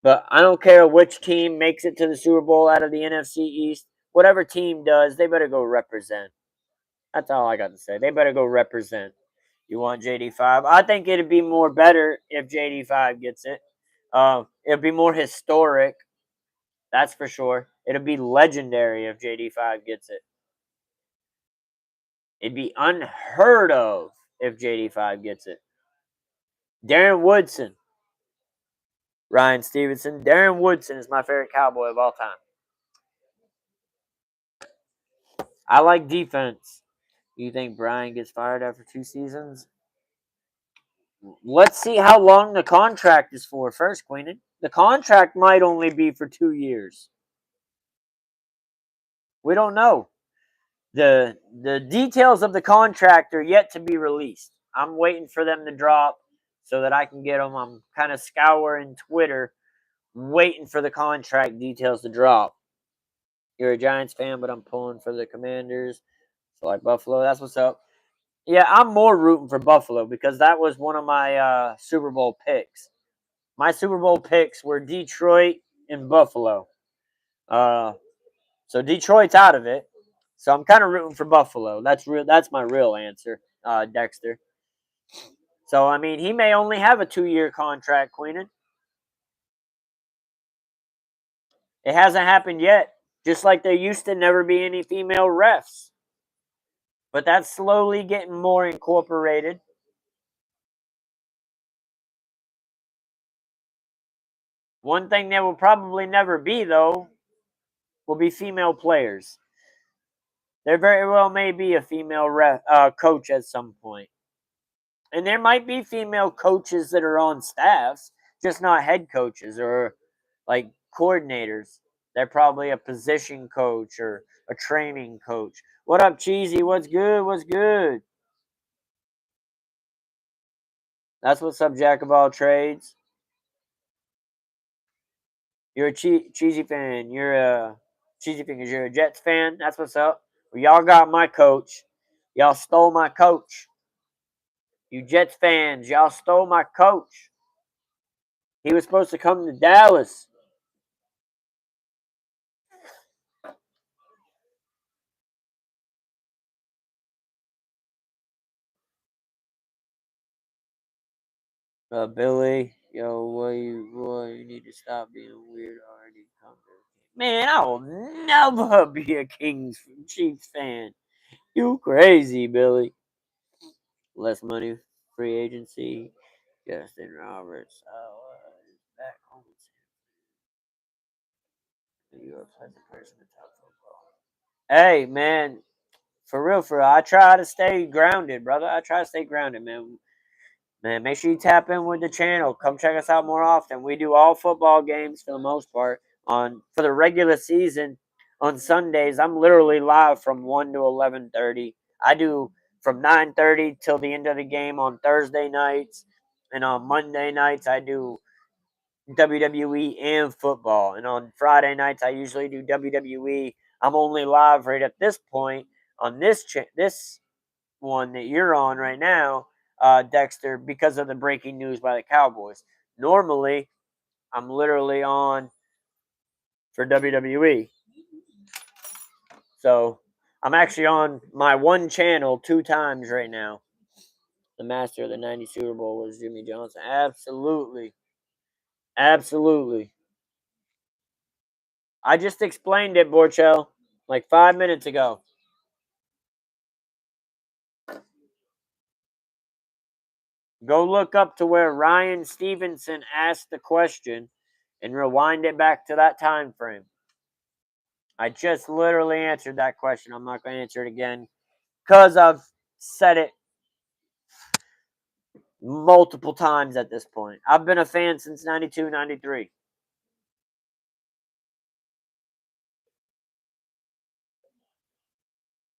But I don't care which team makes it to the Super Bowl out of the NFC East. Whatever team does, they better go represent. That's all I got to say. They better go represent. You want JD5? I think it'd be more better if JD5 gets it. It'd be more historic. That's for sure. It'd be legendary if JD5 gets it. It'd be unheard of if JD5 gets it. Darren Woodson. Ryan Stevenson. Darren Woodson is my favorite Cowboy of all time. I like defense. You think Brian gets fired after 2 seasons? Let's see how long the contract is for first, Queenan. The contract might only be for 2 years. We don't know. The details of the contract are yet to be released. I'm waiting for them to drop so that I can get them. I'm kind of scouring Twitter, waiting for the contract details to drop. You're a Giants fan, but I'm pulling for the Commanders. So like Buffalo, that's what's up. Yeah, I'm more rooting for Buffalo because that was one of my Super Bowl picks. My Super Bowl picks were Detroit and Buffalo. So Detroit's out of it. So I'm kind of rooting for Buffalo. That's real. That's my real answer, Dexter. So I mean, he may only have a 2-year contract, Queenan. It hasn't happened yet. Just like there used to never be any female refs, but that's slowly getting more incorporated. One thing there will probably never be, though, will be female players. There very well may be a female coach at some point. And there might be female coaches that are on staffs, just not head coaches or like coordinators. They're probably a position coach or a training coach. What up, Cheesy? What's good? What's good? That's what's up, Jack of all trades. You're a cheesy fan. You're a cheesy fan because you're a Jets fan. That's what's up. Well, y'all got my coach. Y'all stole my coach. You Jets fans, y'all stole my coach. He was supposed to come to Dallas. Billy, yo, you need to stop being weird already. Man, I will never be a Kings Chiefs fan. You crazy, Billy. Less money, free agency. Justin Roberts. Back home. You're a pleasant person to talk football. Hey, man, for real, I try to stay grounded, brother. I try to stay grounded, man. Man, make sure you tap in with the channel. Come check us out more often. We do all football games for the most part. For the regular season on Sundays, I'm literally live from 1 to 11:30. I do from 9:30 till the end of the game on Thursday nights, and on Monday nights I do WWE and football. And on Friday nights I usually do WWE. I'm only live right at this point on this one that you're on right now, Dexter, because of the breaking news by the Cowboys. Normally, I'm literally on for WWE. So I'm actually on my one channel 2 times right now. The master of the 90 Super Bowl was Jimmy Johnson. Absolutely. Absolutely. I just explained it, Borchell, like 5 minutes ago. Go look up to where Ryan Stevenson asked the question and rewind it back to that time frame. I just literally answered that question. I'm not going to answer it again because I've said it multiple times at this point. I've been a fan since 92, 93.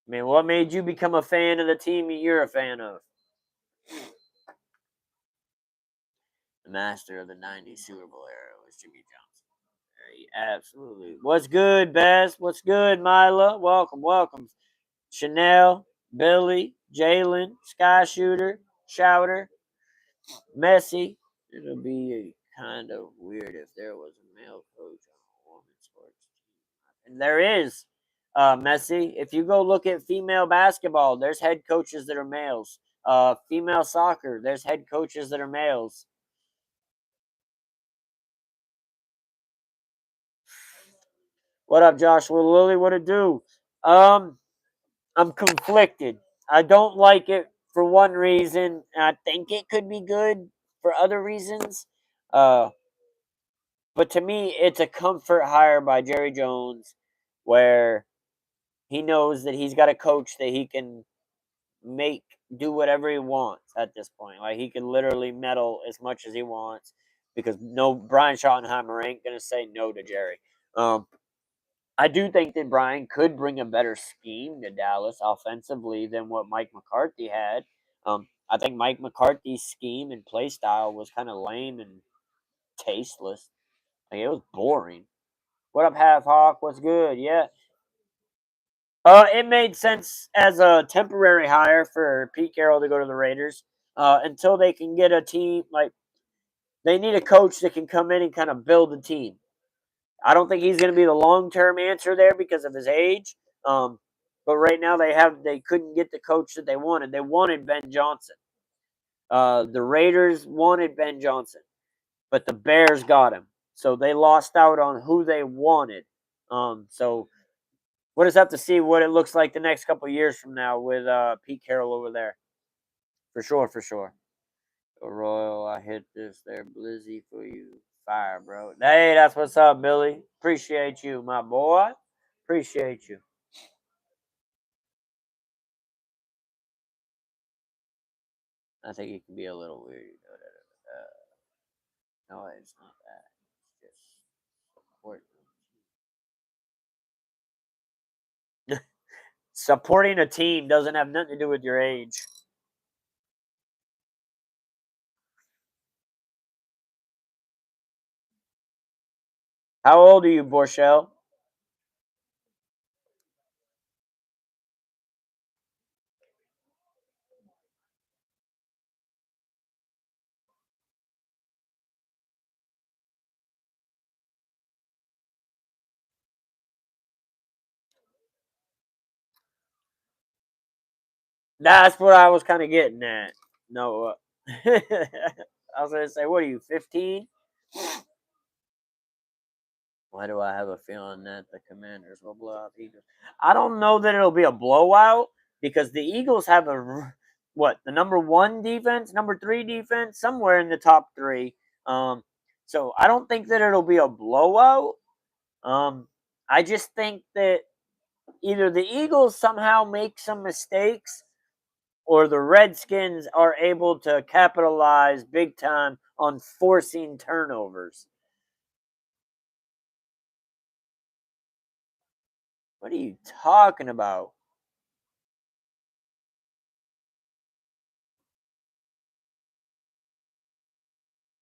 I mean, what made you become a fan of the team you're a fan of? The master of the 90s Super Bowl era was Jimmy Johnson. Absolutely. What's good, Bess? What's good, Mila? Welcome, welcome. Chanel, Billy, Jalen, Sky Shooter, Shouter, Messi. It'll be kind of weird if there was a male coach on a women's sports team. And there is, Messi. If you go look at female basketball, there's head coaches that are males. Female soccer, there's head coaches that are males. What up, Joshua Lilly? What it do? I'm conflicted. I don't like it for one reason. I think it could be good for other reasons. Uh, but to me, it's a comfort hire by Jerry Jones, where he knows that he's got a coach that he can make do whatever he wants at this point. Like he can literally meddle as much as he wants because no Brian Schottenheimer ain't gonna say no to Jerry. I do think that Brian could bring a better scheme to Dallas offensively than what Mike McCarthy had. I think Mike McCarthy's scheme and play style was kind of lame and tasteless. Like it was boring. What up, Half Hawk? What's good? Yeah. It made sense as a temporary hire for Pete Carroll to go to the Raiders until they can get a team. Like they need a coach that can come in and kind of build a team. I don't think he's going to be the long term answer there because of his age. But right now they couldn't get the coach that they wanted. They wanted Ben Johnson. The Raiders wanted Ben Johnson, but the Bears got him. So they lost out on who they wanted. So we'll just have to see what it looks like the next couple of years from now with Pete Carroll over there. For sure, for sure. Royal, I hit this there blizzy for you. Fire, bro. Hey, that's what's up, Billy. Appreciate you, my boy. Appreciate you. I think it can be a little weird. No, it's not that. It's just support. Supporting a team doesn't have nothing to do with your age. How old are you, Borchell? That's what I was kind of getting at. No, I was gonna say, what are you, 15? Why do I have a feeling that the Commanders will blow out the Eagles? I don't know that it'll be a blowout because the Eagles have the number one defense, number three defense, somewhere in the top three. So I don't think that it'll be a blowout. I just think that either the Eagles somehow make some mistakes or the Redskins are able to capitalize big time on forcing turnovers. What are you talking about?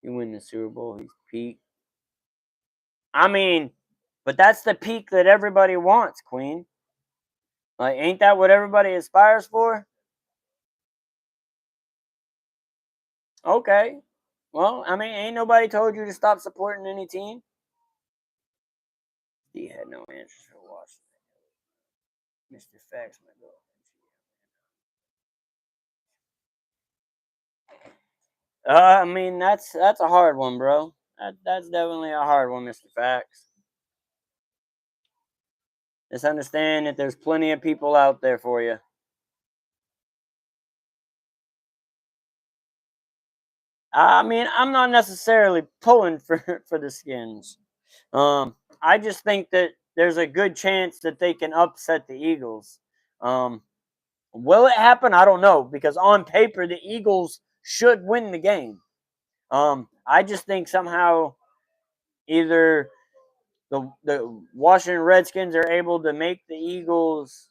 You win the Super Bowl, he's peak. I mean, but that's the peak that everybody wants, Queen. Like, ain't that what everybody aspires for? Okay. Well, I mean, ain't nobody told you to stop supporting any team. He had no answers for Washington. Mr. Facts, my girl. I mean, that's a hard one, bro. That's definitely a hard one, Mr. Facts. Just understand that there's plenty of people out there for you. I mean, I'm not necessarily pulling for the Skins. I just think that there's a good chance that they can upset the Eagles. Will it happen? I don't know, because on paper the Eagles should win the game. I just think somehow either the Washington Redskins are able to make the Eagles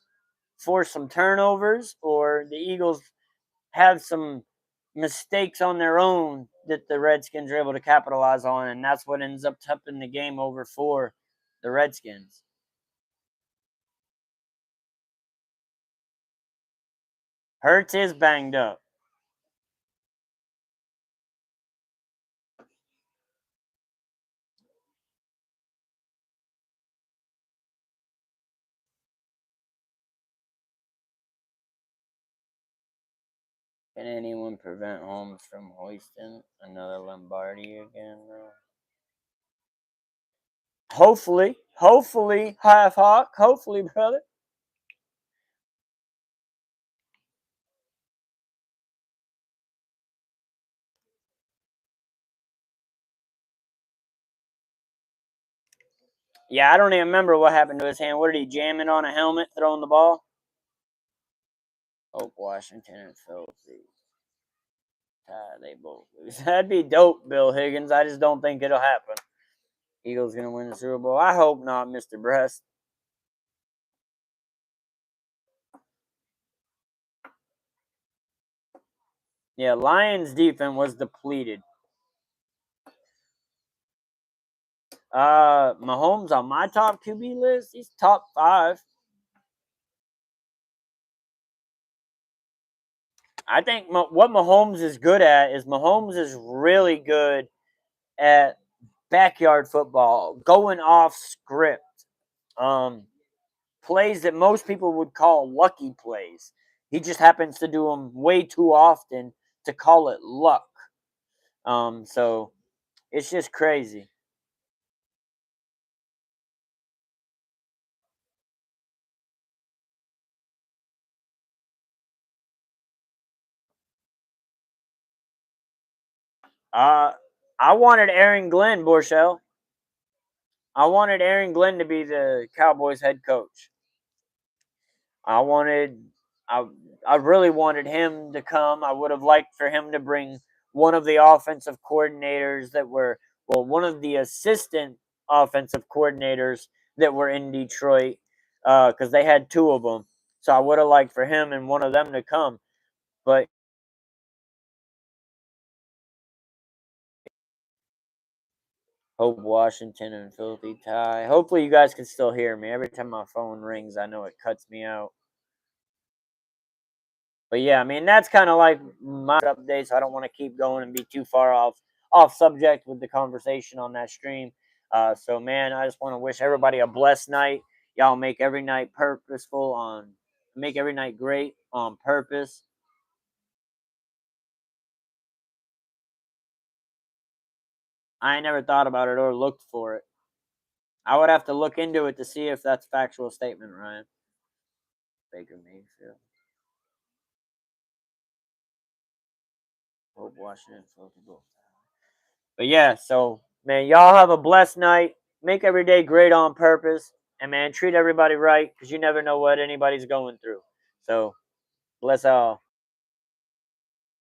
force some turnovers, or the Eagles have some mistakes on their own that the Redskins are able to capitalize on, and that's what ends up tipping the game over for the Redskins. Hurts is banged up. Can anyone prevent Holmes from hoisting another Lombardi again? Hopefully, Half Hawk. Hopefully, brother. Yeah, I don't even remember what happened to his hand. What did he jam it on a helmet, throwing the ball? Hope Washington and Philly. They both lose. That'd be dope, Bill Higgins. I just don't think it'll happen. Eagles gonna win the Super Bowl. I hope not, Mr. Brest. Yeah, Lions defense was depleted. Mahomes on my top QB list. He's top 5. I think what Mahomes is good at is Mahomes is really good at backyard football, going off script, plays that most people would call lucky plays. He just happens to do them way too often to call it luck. So it's just crazy. Uh, I wanted Aaron Glenn, Borchell. I wanted Aaron Glenn to be the Cowboys head coach. I wanted, I, I really wanted him to come. I would have liked for him to bring one of the offensive coordinators that were, well, one of the assistant offensive coordinators that were in Detroit, because they had 2 of them. So I would have liked for him and one of them to come. But hope Washington and Filthy tie. Hopefully you guys can still hear me. Every time my phone rings, I know it cuts me out. But yeah, I mean that's kind of like my updates. I don't want to keep going and be too far off subject with the conversation on that stream. So man, I just want to wish everybody a blessed night. Y'all make every night make every night great on purpose. I ain't never thought about it or looked for it. I would have to look into it to see if that's a factual statement, Ryan. Baker Mayfield. Hope Washington football. But yeah, so man, y'all have a blessed night. Make every day great on purpose, and man, treat everybody right because you never know what anybody's going through. So bless all.